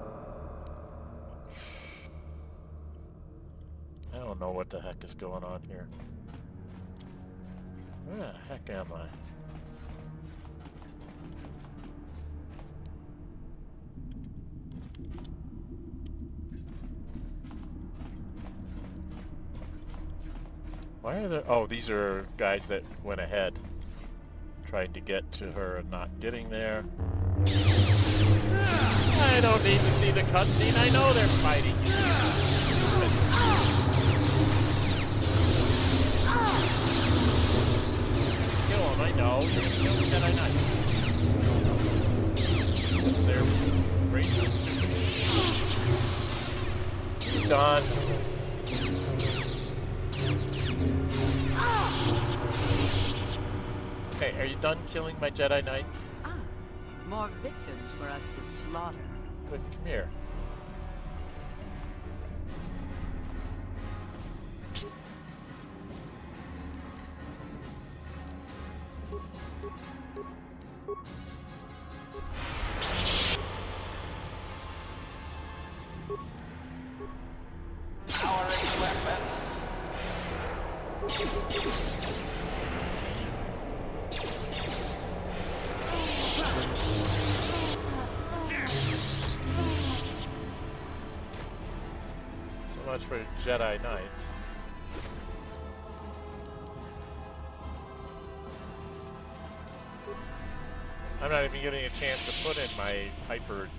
I don't know what the heck is going on here. Where the heck am I? Why are there... Oh, these are guys that went ahead. Trying to get to her and not getting there. I don't need to see the cutscene. I know they're fighting. Kill him, I know. You're gonna kill the Jedi Knights. Because they're great and stupid. Done. Okay, are you done killing my Jedi Knights? Ah, more victims for us to slaughter. Good, come here. So much for Jedi Knights. I'm not even getting a chance to put in my hyper.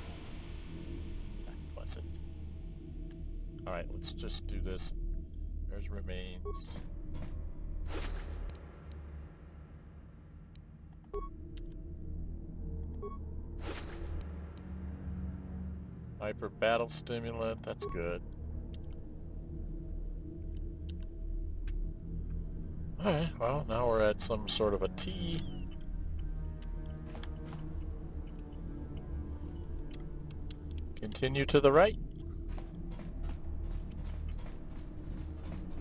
Bless it. Alright, let's just do this. There's remains. Hyper battle stimulant, that's good. Alright, well, now we're at some sort of a T. Continue to the right.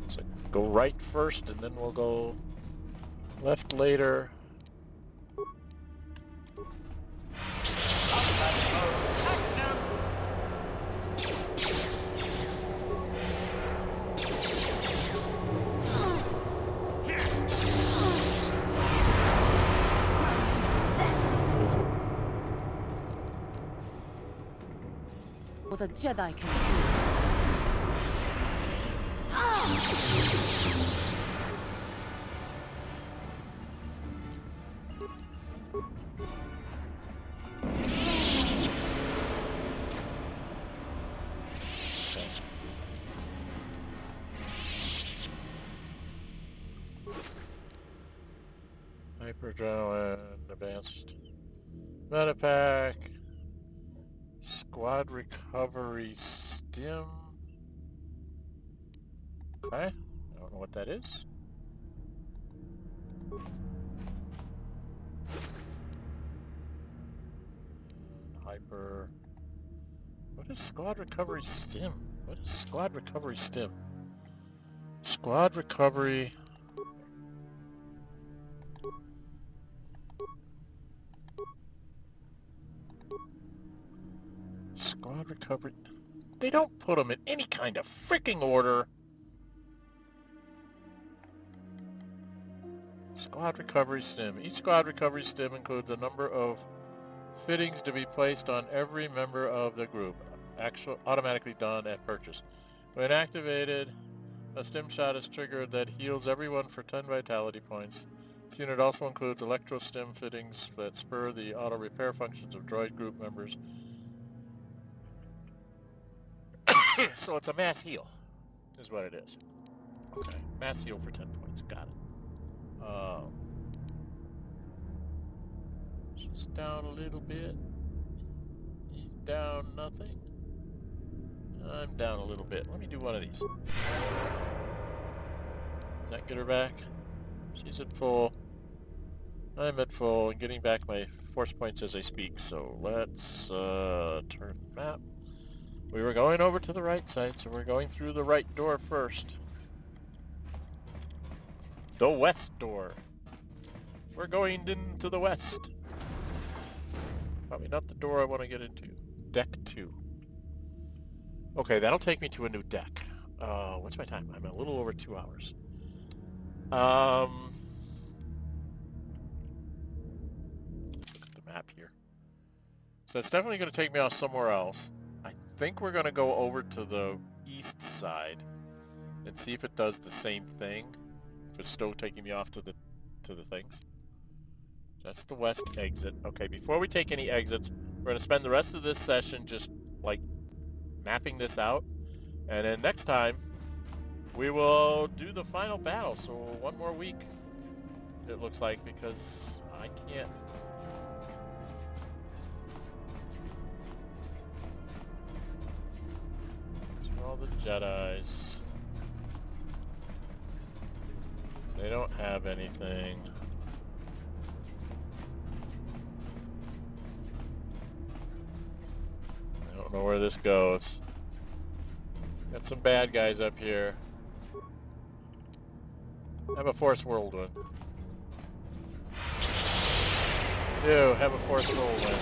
So go right first, and then we'll go left later. What a Jedi can Hyper-adrenaline, advanced metapack, squad recovery stim. Okay, I don't know what that is. Hyper. What is squad recovery stim? What is squad recovery stim? Squad recovery. Squad recovery. They don't put them in any kind of freaking order. Squad recovery stim. Each squad recovery stim includes a number of fittings to be placed on every member of the group. Automatically done at purchase. When activated, a stim shot is triggered that heals everyone for 10 vitality points. This unit also includes electro stim fittings that spur the auto repair functions of droid group members. So it's a mass heal, is what it is. Okay, mass heal for 10 points. Got it. She's down a little bit. He's down nothing. I'm down a little bit. Let me do one of these. Does that get her back? She's at full. I'm at full and getting back my force points as I speak. So let's turn the map. We were going over to the right side, so we're going through the right door first. The west door. We're going into the west. Probably not the door I want to get into. Deck 2. Okay, that'll take me to a new deck. What's my time? I'm a little over 2 hours. Let's look at the map here. So it's definitely going to take me off somewhere else. I think we're going to go over to the east side and see if it does the same thing. If it's still taking me off to the things. That's the west exit. Okay, before we take any exits, we're going to spend the rest of this session just, like, mapping this out. And then next time, we will do the final battle. So 1 more week, it looks like, because I can't... all the Jedis. They don't have anything. I don't know where this goes. Got some bad guys up here. Have a Force Whirlwind. Ew, have a Force Whirlwind.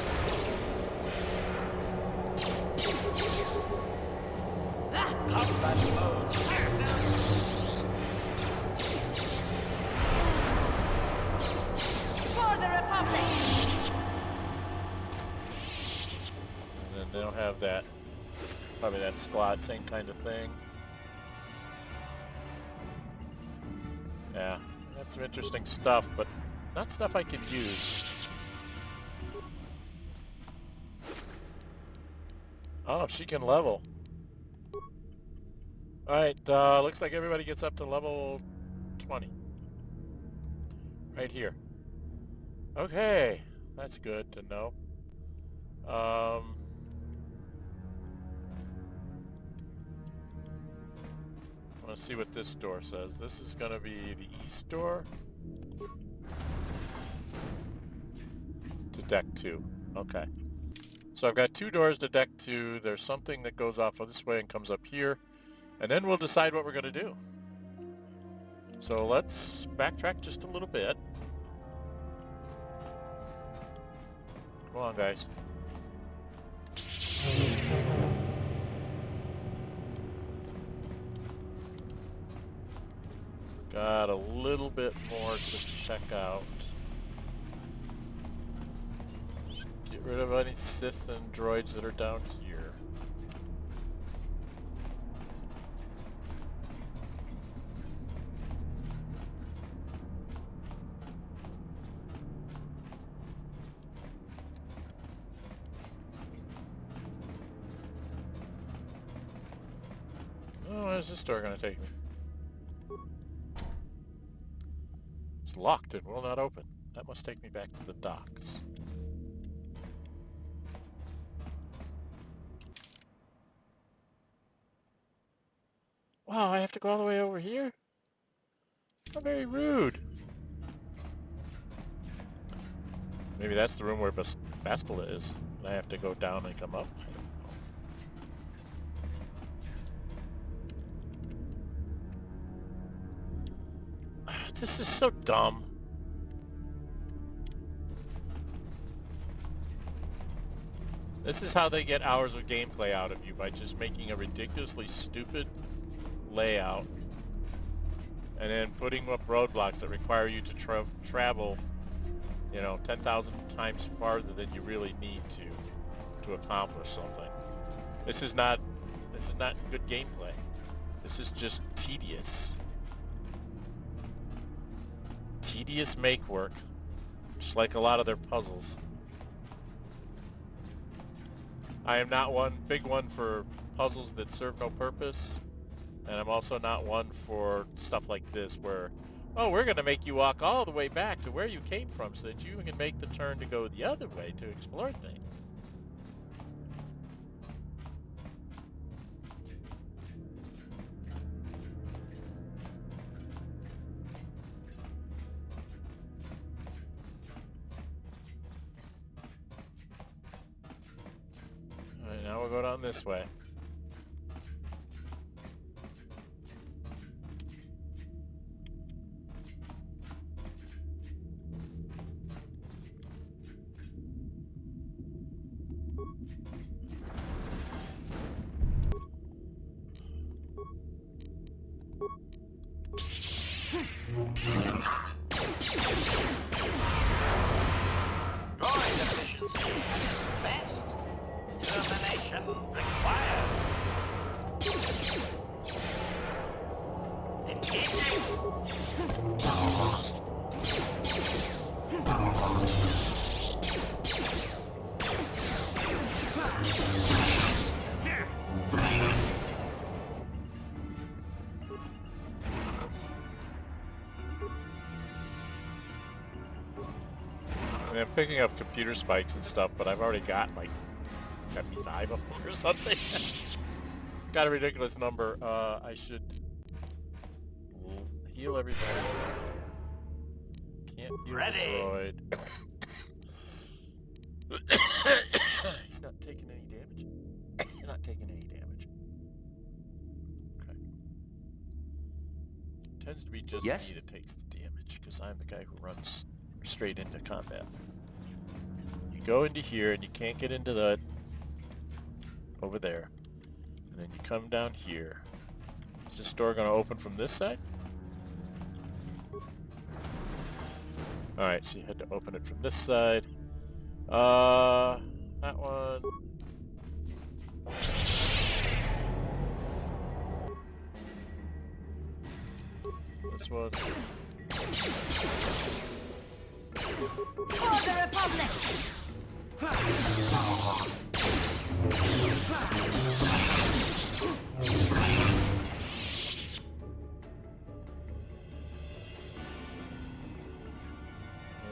have that, probably that squad, same kind of thing. Yeah, that's some interesting stuff, but not stuff I can use. Oh, she can level. Alright, looks like everybody gets up to level 20. Right here. Okay, that's good to know. I want to see what this door says. This is going to be the east door. To deck 2. Okay. So I've got 2 doors to deck 2. There's something that goes off of this way and comes up here. And then we'll decide what we're going to do. So let's backtrack just a little bit. Come on, guys. Got a little bit more to check out. Get rid of any Sith and droids that are down here. Oh, where's this door gonna take me? It's locked and will not open. That must take me back to the docks. Wow, I have to go all the way over here? How very rude. Maybe that's the room where Bastila is. And I have to go down and come up. This is so dumb. This is how they get hours of gameplay out of you, by just making a ridiculously stupid layout and then putting up roadblocks that require you to travel, you know, 10,000 times farther than you really need to accomplish something. This is not good gameplay. This is just tedious. Tedious make work, just like a lot of their puzzles. I am not one big one for puzzles that serve no purpose, and I'm also not one for stuff like this where, oh, we're going to make you walk all the way back to where you came from so that you can make the turn to go the other way to explore things. Alright, now we'll go down this way. I'm picking up computer spikes and stuff, but I've already got like 75 of them or something. Got a ridiculous number. I should heal everybody. Can't heal the droid. He's not taking any damage. You're not taking any damage. Okay. It tends to be just me that takes the damage, because I'm the guy who runs straight into combat. You go into here and you can't get into that over there. And then you come down here. Is this door going to open from this side? Alright, so you had to open it from this side. That one. This one. For the Republic! Let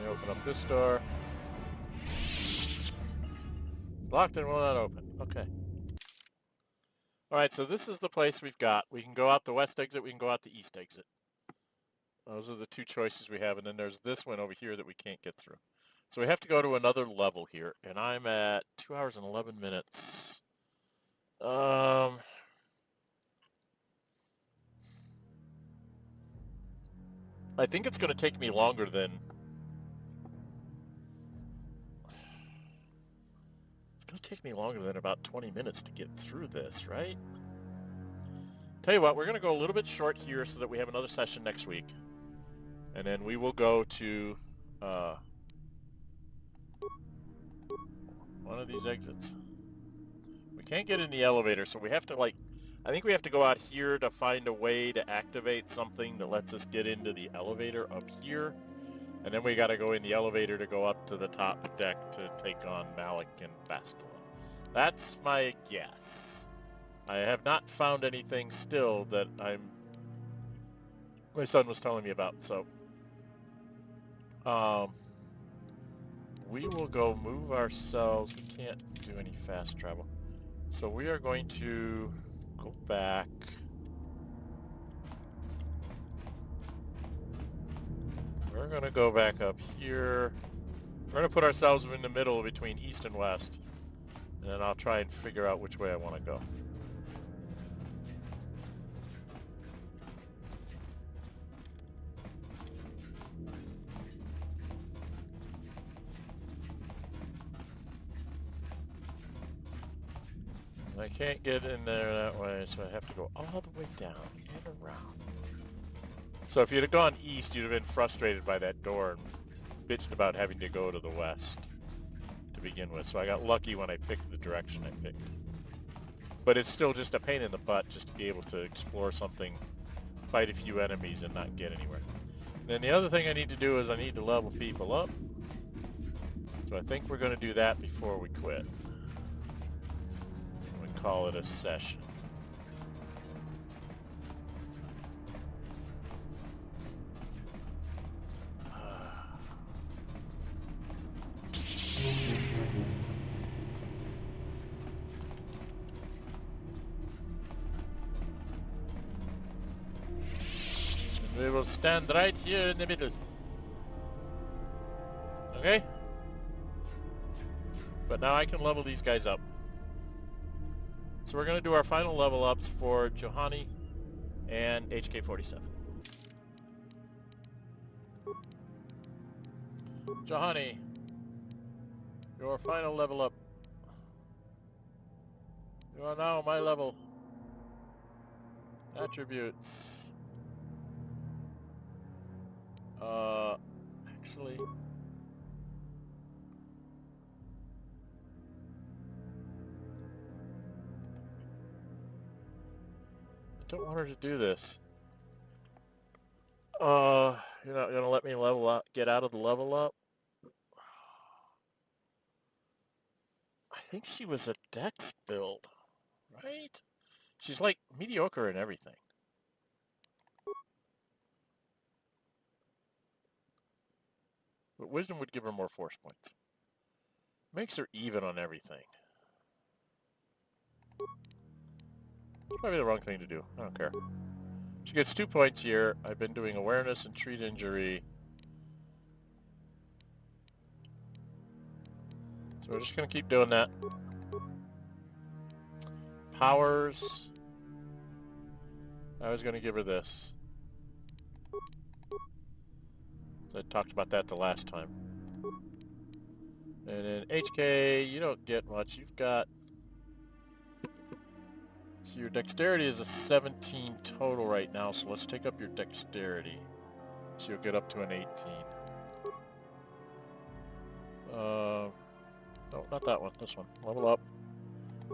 me open up this door. It's locked and will not open. Okay. Alright, so this is the place we've got. We can go out the west exit, we can go out the east exit. Those are the two choices we have, and then there's this one over here that we can't get through. So we have to go to another level here, and I'm at 2 hours and 11 minutes. I think it's going to take me longer than... It's going to take me longer than about 20 minutes to get through this, right? Tell you what, we're going to go a little bit short here so that we have another session next week. And then we will go to one of these exits. We can't get in the elevator, so we have to, like, I think we have to go out here to find a way to activate something that lets us get into the elevator up here. And then we got to go in the elevator to go up to the top deck to take on Malak and Bastila. That's my guess. I have not found anything still that my son was telling me about, so we will go move ourselves. We can't do any fast travel. So we are going to go back. We're going to go back up here. We're going to put ourselves in the middle between east and west. And then I'll try and figure out which way I want to go. I can't get in there that way, so I have to go all the way down and around. So if you'd have gone east, you'd have been frustrated by that door and bitched about having to go to the west to begin with. So I got lucky when I picked the direction I picked. But it's still just a pain in the butt just to be able to explore something, fight a few enemies, and not get anywhere. And then the other thing I need to do is I need to level people up. So I think we're going to do that before we quit. Call it a session. And we will stand right here in the middle. Okay? But now I can level these guys up. So we're going to do our final level ups for Juhani and HK-47. Juhani, your final level up. You are now my level. Attributes. Actually... I don't want her to do this. You're not gonna let me level up, get out of the level up? I think she was a Dex build, right? She's like mediocre in everything. But Wisdom would give her more force points. Makes her even on everything. Probably the wrong thing to do. I don't care. She gets 2 points here. I've been doing awareness and treat injury. So we're just going to keep doing that. Powers. I was going to give her this. So I talked about that the last time. And then HK, you don't get much. You've got... So your dexterity is a 17 total right now, so let's take up your dexterity. So you'll get up to an 18. No, not that one, this one. Level up.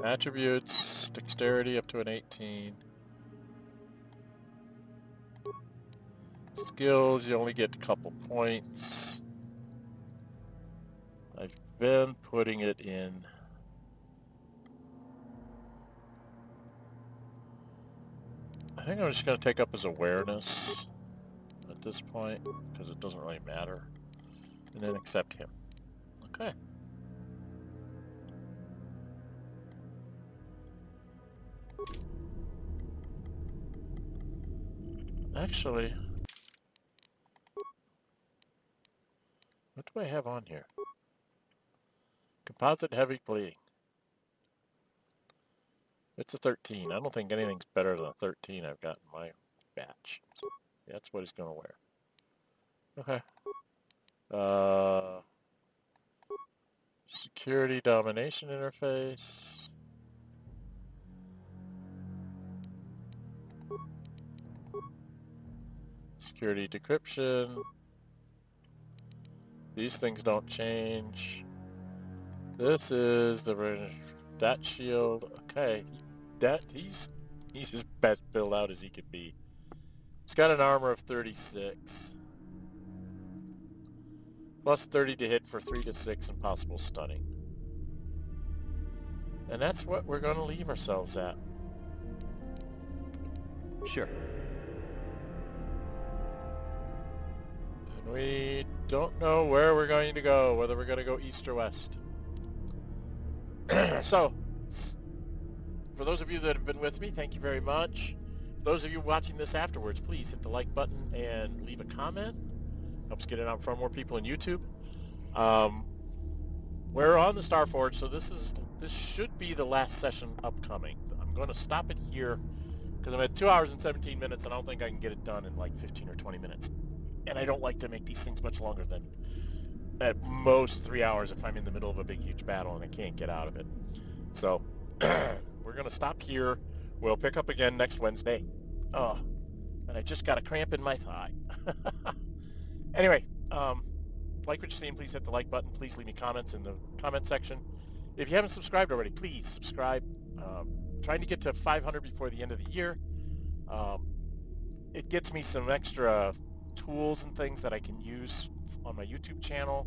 Attributes, dexterity up to an 18. Skills, you only get a couple points. I've been putting it in. I think I'm just going to take up his awareness at this point, because it doesn't really matter. And then accept him. Okay. Actually, what do I have on here? Composite heavy bleeding. It's a 13. I don't think anything's better than a 13 I've got in my batch. So that's what he's going to wear. Okay. Security domination interface. Security decryption. These things don't change. This is the that shield. Okay, he's as best built out as he could be. He's got an armor of 36. Plus 30 to hit for 3 to 6 and possible stunning. And that's what we're going to leave ourselves at. Sure. And we don't know where we're going to go, whether we're going to go east or west. So, for those of you that have been with me, thank you very much. For those of you watching this afterwards, please hit the like button and leave a comment. Helps get it out in front of more people on YouTube. We're on the Starforge, so this should be the last session upcoming. I'm going to stop it here because I'm at 2 hours and 17 minutes, and I don't think I can get it done in like 15 or 20 minutes. And I don't like to make these things much longer than at most 3 hours if I'm in the middle of a big, huge battle and I can't get out of it. So we're going to stop here. We'll pick up again next Wednesday. Oh, and I just got a cramp in my thigh. Anyway, like what you're seeing, please hit the like button. Please leave me comments in the comment section. If you haven't subscribed already, please subscribe. Trying to get to 500 before the end of the year. It gets me some extra tools and things that I can use on my YouTube channel.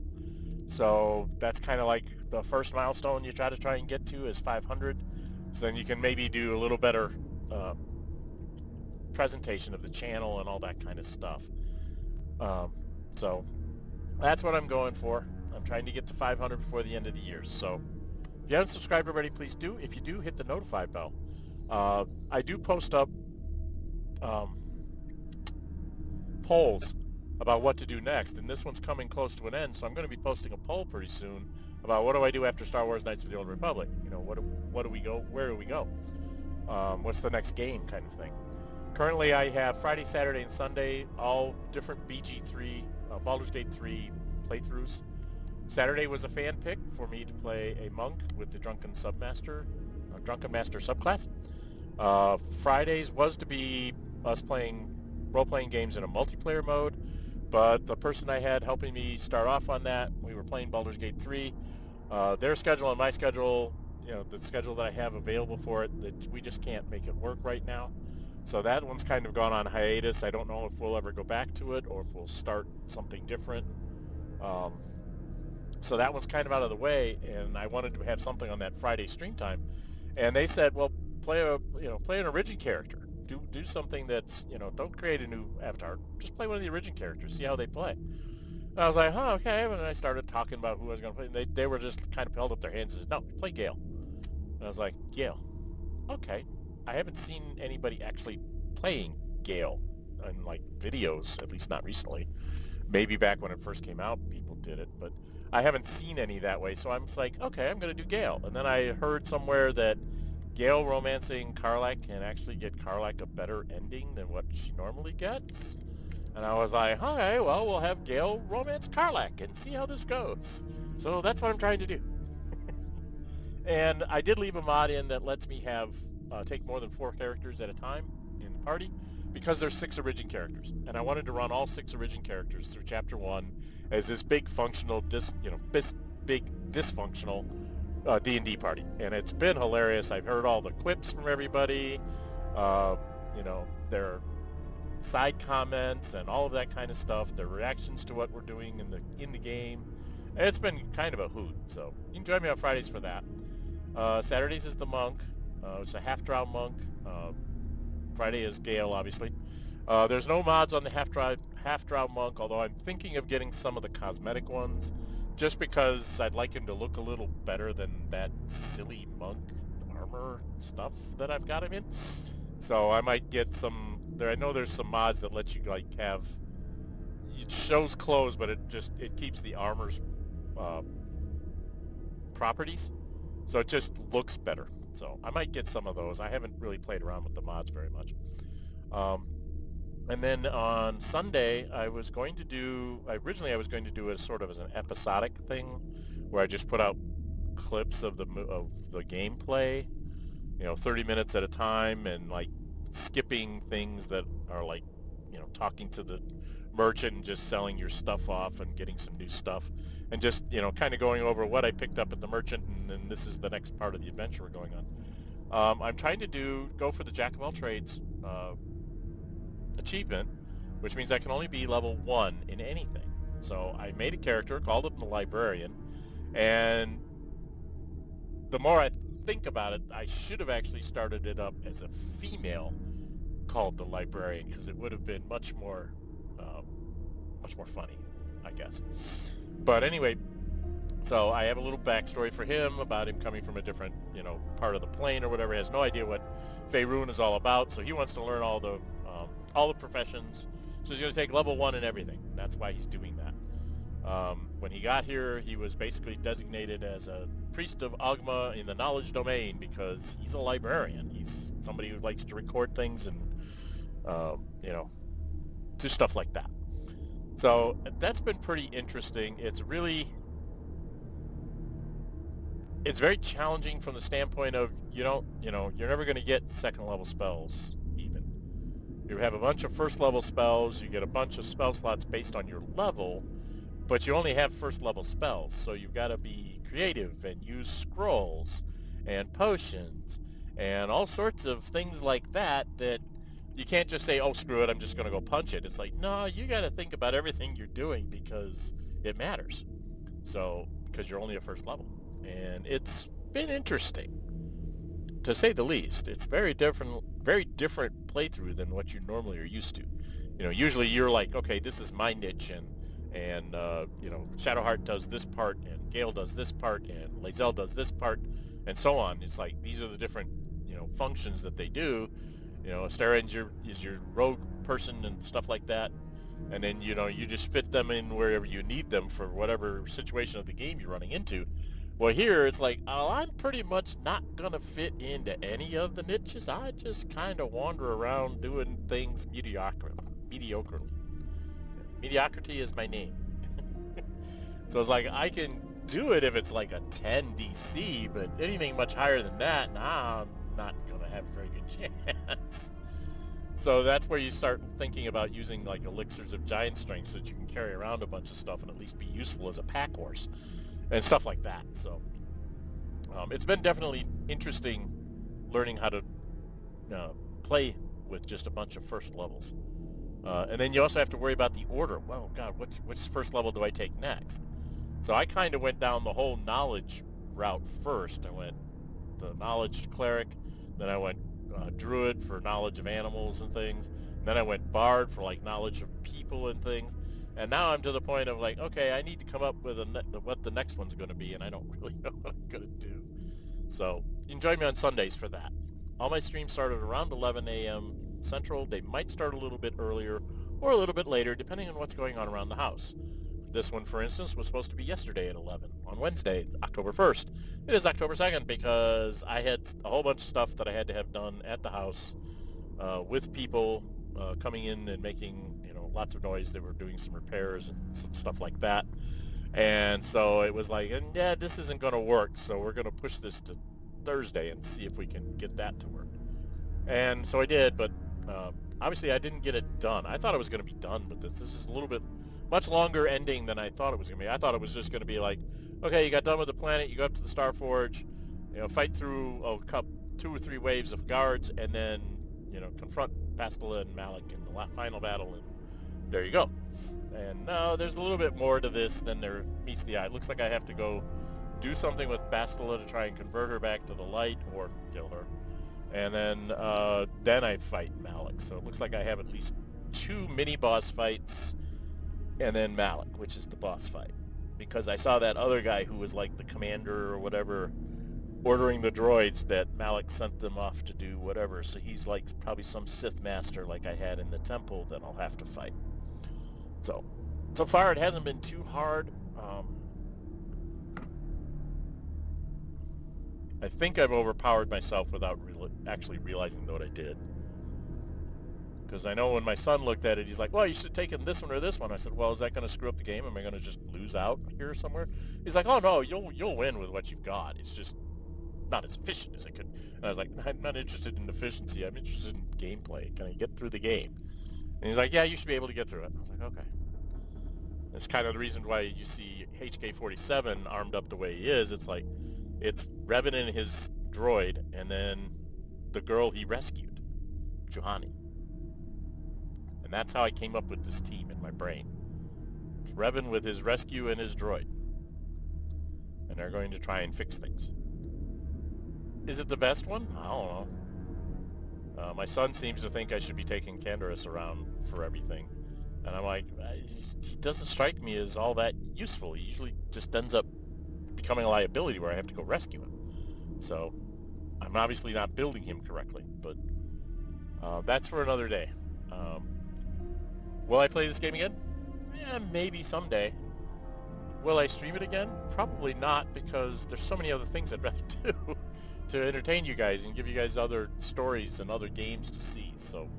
So that's kind of like the first milestone you try and get to is 500. So then you can maybe do a little better presentation of the channel and all that kind of stuff. So that's what I'm going for. I'm trying to get to 500 before the end of the year. So if you haven't subscribed already, please do. If you do, hit the notify bell. I do post up polls about what to do next, and this one's coming close to an end, so I'm going to be posting a poll pretty soon about what do I do after Star Wars Knights of the Old Republic. You know, what do we go? Where do we go? What's the next game, kind of thing. Currently, I have Friday, Saturday, and Sunday, all different BG3, Baldur's Gate 3 playthroughs. Saturday was a fan pick for me to play a monk with the Drunken Master subclass. Fridays was to be us playing role-playing games in a multiplayer mode, but the person I had helping me start off on that, we were playing Baldur's Gate 3. Their schedule and my schedule, you know, the schedule that I have available for it, that we just can't make it work right now. So that one's kind of gone on hiatus. I don't know if we'll ever go back to it or if we'll start something different. So that one's kind of out of the way, and I wanted to have something on that Friday stream time. And they said, well, play an origin character. Do something that's, don't create a new avatar. Just play one of the origin characters. See how they play. And I was like, huh, okay. And I started talking about who I was going to play. And they were just kind of held up their hands and said, no, play Gale. And I was like, Gale. Okay. I haven't seen anybody actually playing Gale in, like, videos, at least not recently. Maybe back when it first came out, people did it. But I haven't seen any that way. So I'm like, okay, I'm going to do Gale. And then I heard somewhere that Gale romancing Karlak can actually get Karlak a better ending than what she normally gets. And I was like, okay, well, we'll have Gale romance Karlak and see how this goes. So that's what I'm trying to do. And I did leave a mod in that lets me have take more than 4 characters at a time in the party because there's 6 origin characters. And I wanted to run all 6 origin characters through Chapter 1 as this big functional, big dysfunctional D&D party, and it's been hilarious. I've heard all the quips from everybody, you know, their side comments and all of that kind of stuff, their reactions to what we're doing in the game. It's been kind of a hoot, so you can join me on Fridays for that. Saturdays is the monk. It's a half-drow monk. Friday is Gale, obviously. There's no mods on the half-drow monk, although I'm thinking of getting some of the cosmetic ones, just because I'd like him to look a little better than that silly monk armor stuff that I've got him in. So I might get some. I know there's some mods that let you like have. It shows clothes, but it keeps the armor's properties, so it just looks better. So I might get some of those. I haven't really played around with the mods very much. And then on Sunday, originally I was going to do it sort of as an episodic thing, where I just put out clips of the gameplay, 30 minutes at a time, and like skipping things that are like, talking to the merchant and just selling your stuff off and getting some new stuff, and just, kind of going over what I picked up at the merchant, and then this is the next part of the adventure we're going on. I'm trying to go for the Jack of all trades achievement, which means I can only be level 1 in anything. So I made a character, called him the Librarian, and the more I think about it, I should have actually started it up as a female called the Librarian, because it would have been much more funny, I guess. But anyway, so I have a little backstory for him about him coming from a different, part of the plane or whatever. He has no idea what Faerun is all about, so he wants to learn all the professions. So he's going to take level 1 in everything. That's why he's doing that. When he got here, he was basically designated as a priest of Ogma in the knowledge domain, because he's a librarian. He's somebody who likes to record things and, do stuff like that. So that's been pretty interesting. It's very challenging from the standpoint of you're never going to get second level spells even. You have a bunch of first level spells, you get a bunch of spell slots based on your level, but you only have first level spells, so you've got to be creative and use scrolls and potions and all sorts of things like that you can't just say, oh, screw it, I'm just going to go punch it. It's like, no, you got to think about everything you're doing, because it matters. So, because you're only a first level. And it's been interesting, to say the least. It's very different playthrough than what you normally are used to. Usually you're like, okay, this is my niche, and Shadowheart does this part, and Gale does this part, and Lae'zel does this part, and so on. It's like, these are the different, functions that they do. Astera is your rogue person and stuff like that. And then, you just fit them in wherever you need them for whatever situation of the game you're running into. Well, here it's like, I'm pretty much not going to fit into any of the niches. I just kind of wander around doing things mediocrely. Mediocrity is my name. So it's like, I can do it if it's like a 10 DC, but anything much higher than that, nah, I'm not going to have a very good chance. So that's where you start thinking about using like elixirs of giant strength, so that you can carry around a bunch of stuff and at least be useful as a pack horse and stuff like that. So it's been definitely interesting learning how to play with just a bunch of first levels. And then you also have to worry about the order. Well, God, which first level do I take next? So I kind of went down the whole knowledge route first. I went the knowledge cleric, then I went druid for knowledge of animals and things, and then I went bard for like knowledge of people and things. And now I'm to the point of like, okay, I need to come up with what the next one's going to be, and I don't really know what I'm going to do. So you can join me on Sundays for that. All my streams start at around 11 a.m. Central. They might start a little bit earlier or a little bit later, depending on what's going on around the house. This one, for instance, was supposed to be yesterday at 11, on Wednesday, October 1st. It is October 2nd because I had a whole bunch of stuff that I had to have done at the house with people coming in and making, lots of noise. They were doing some repairs and some stuff like that. And so it was like, yeah, this isn't going to work, so we're going to push this to Thursday and see if we can get that to work. And so I did, but obviously I didn't get it done. I thought I was going to be done with this. This is a little bit much longer ending than I thought it was going to be. I thought it was just going to be like, okay, you got done with the planet, you go up to the Star Forge, you know, fight through 2 or 3 waves of guards, and then, you know, confront Bastila and Malak in the final battle, and there you go. And no, there's a little bit more to this than there meets the eye. It looks like I have to go do something with Bastila to try and convert her back to the light or kill her. And then I fight Malak. So it looks like I have at least 2 mini-boss fights and then Malak, which is the boss fight. Because I saw that other guy who was like the commander or whatever ordering the droids that Malak sent them off to do whatever. So he's like probably some Sith master like I had in the temple that I'll have to fight. So far it hasn't been too hard. I think I've overpowered myself without actually realizing what I did. Because I know when my son looked at it, he's like, well, you should have taken this one or this one. I said, well, is that going to screw up the game? Am I going to just lose out here somewhere? He's like, oh, no, you'll win with what you've got. It's just not as efficient as it could. And I was like, I'm not interested in efficiency. I'm interested in gameplay. Can I get through the game? And he's like, yeah, you should be able to get through it. I was like, okay. That's kind of the reason why you see HK-47 armed up the way he is. It's like, it's Revan and his droid, and then the girl he rescued, Juhani. And that's how I came up with this team in my brain. It's Revan with his rescue and his droid. And they're going to try and fix things. Is it the best one? I don't know. My son seems to think I should be taking Canderous around for everything. And I'm like, he doesn't strike me as all that useful. He usually just ends up becoming a liability where I have to go rescue him. So I'm obviously not building him correctly, but that's for another day. Will I play this game again? Yeah, maybe someday. Will I stream it again? Probably not, because there's so many other things I'd rather do to entertain you guys and give you guys other stories and other games to see. So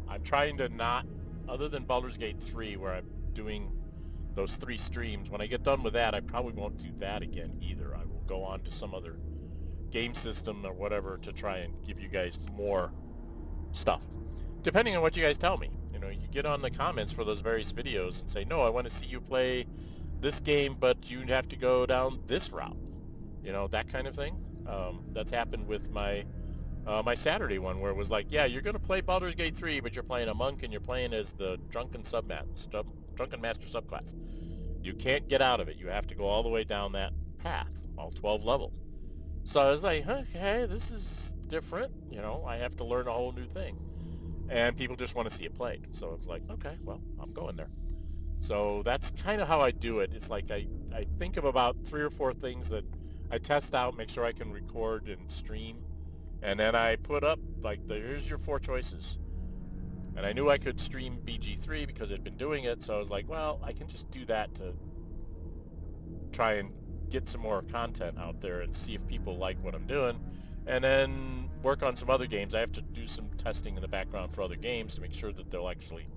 I'm trying to not, other than Baldur's Gate 3, where I'm doing those 3 streams, when I get done with that, I probably won't do that again either. I will go on to some other game system or whatever to try and give you guys more stuff. Depending on what you guys tell me. You know, you get on the comments for those various videos and say, no, I want to see you play this game, but you have to go down this route. You know, that kind of thing. That's happened with my my Saturday one, where it was like, yeah, you're going to play Baldur's Gate 3, but you're playing a monk and you're playing as the Drunken Master subclass. You can't get out of it. You have to go all the way down that path, all 12 levels. So I was like, okay, this is different. You know, I have to learn a whole new thing. And people just want to see it played. So it's like, okay, well, I'm going there. So that's kind of how I do it. It's like I think of about 3 or 4 things that I test out, make sure I can record and stream. And then I put up, like, here's your 4 choices. And I knew I could stream BG3 because I'd been doing it. So I was like, well, I can just do that to try and get some more content out there and see if people like what I'm doing. And then work on some other games. I have to do some testing in the background for other games to make sure that they'll actually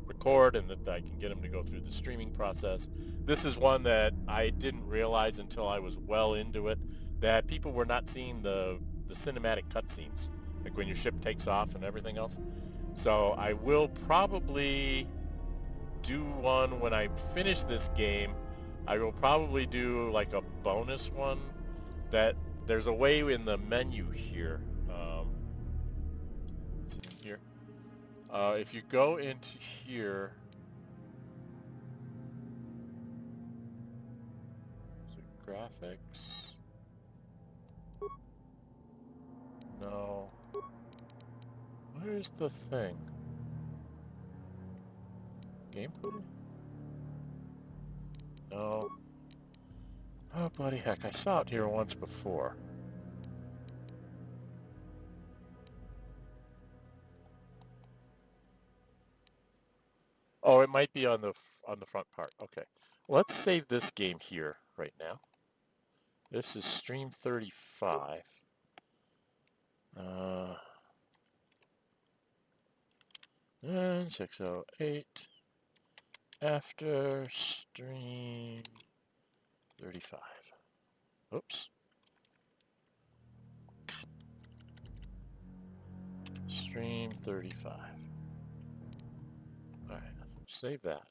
record and that I can get them to go through the streaming process. This is one that I didn't realize until I was well into it, that people were not seeing the cinematic cutscenes, like when your ship takes off and everything else. So I will probably do one when I finish this game. I will probably do like a bonus one that there's a way in the menu here. Here. If you go into here, is it graphics? No. Where's the thing? Gameplay? No. Oh, bloody heck, I saw it here once before. Oh, it might be on the front part. Okay. Let's save this game here right now. This is stream 35. Dren608 after stream 35. Oops. Stream 35. Alright, save that.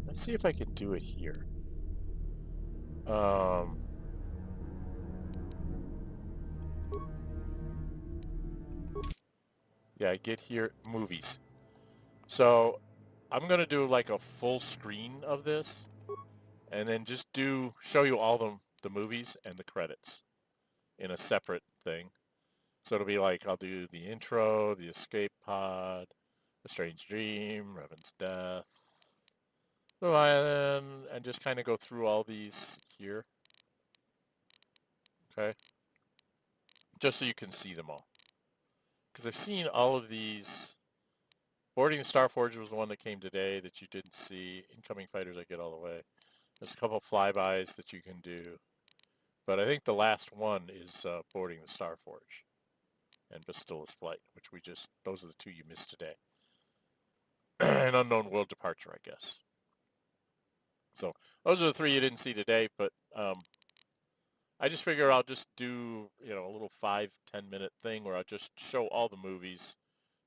Let's see if I can do it here. Yeah, get here, movies. So I'm going to do like a full screen of this and then just show you all the movies and the credits in a separate thing. So it'll be like I'll do the intro, the escape pod, the strange dream, Revan's death, the violin, and just kind of go through all these here. Okay? Just so you can see them all. Because I've seen all of these. Boarding the Starforge was the one that came today that you didn't see. Incoming fighters I get all the way. There's a couple flybys that you can do. But I think the last one is boarding the Starforge and Bastila's flight, which those are the two you missed today. An unknown world departure, I guess. So those are the three you didn't see today, but I just figure I'll just do, a little 5-10 minute thing where I'll just show all the movies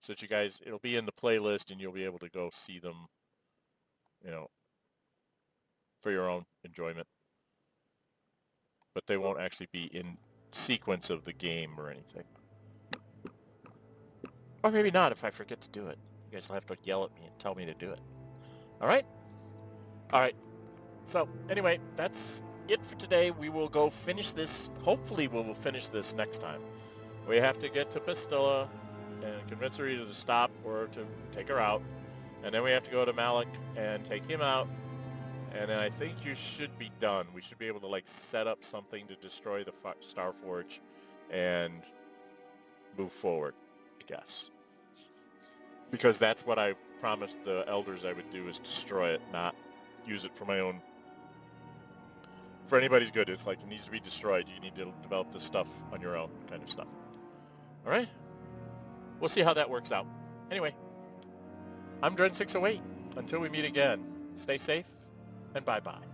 so that you guys, it'll be in the playlist and you'll be able to go see them, for your own enjoyment. But they won't actually be in sequence of the game or anything. Or maybe not if I forget to do it. You guys will have to yell at me and tell me to do it. All right? All right. So, anyway, that's it for today. We will go finish this. Hopefully, we will finish this next time. We have to get to Bastila and convince her either to stop or to take her out. And then we have to go to Malak and take him out. And then I think you should be done. We should be able to, set up something to destroy the Starforge and move forward, I guess. Because that's what I promised the elders I would do, is destroy it, not use it for my own. For anybody's good, it's like it needs to be destroyed. You need to develop this stuff on your own, kind of stuff. All right? We'll see how that works out. Anyway, I'm Dren608. Until we meet again, stay safe and bye-bye.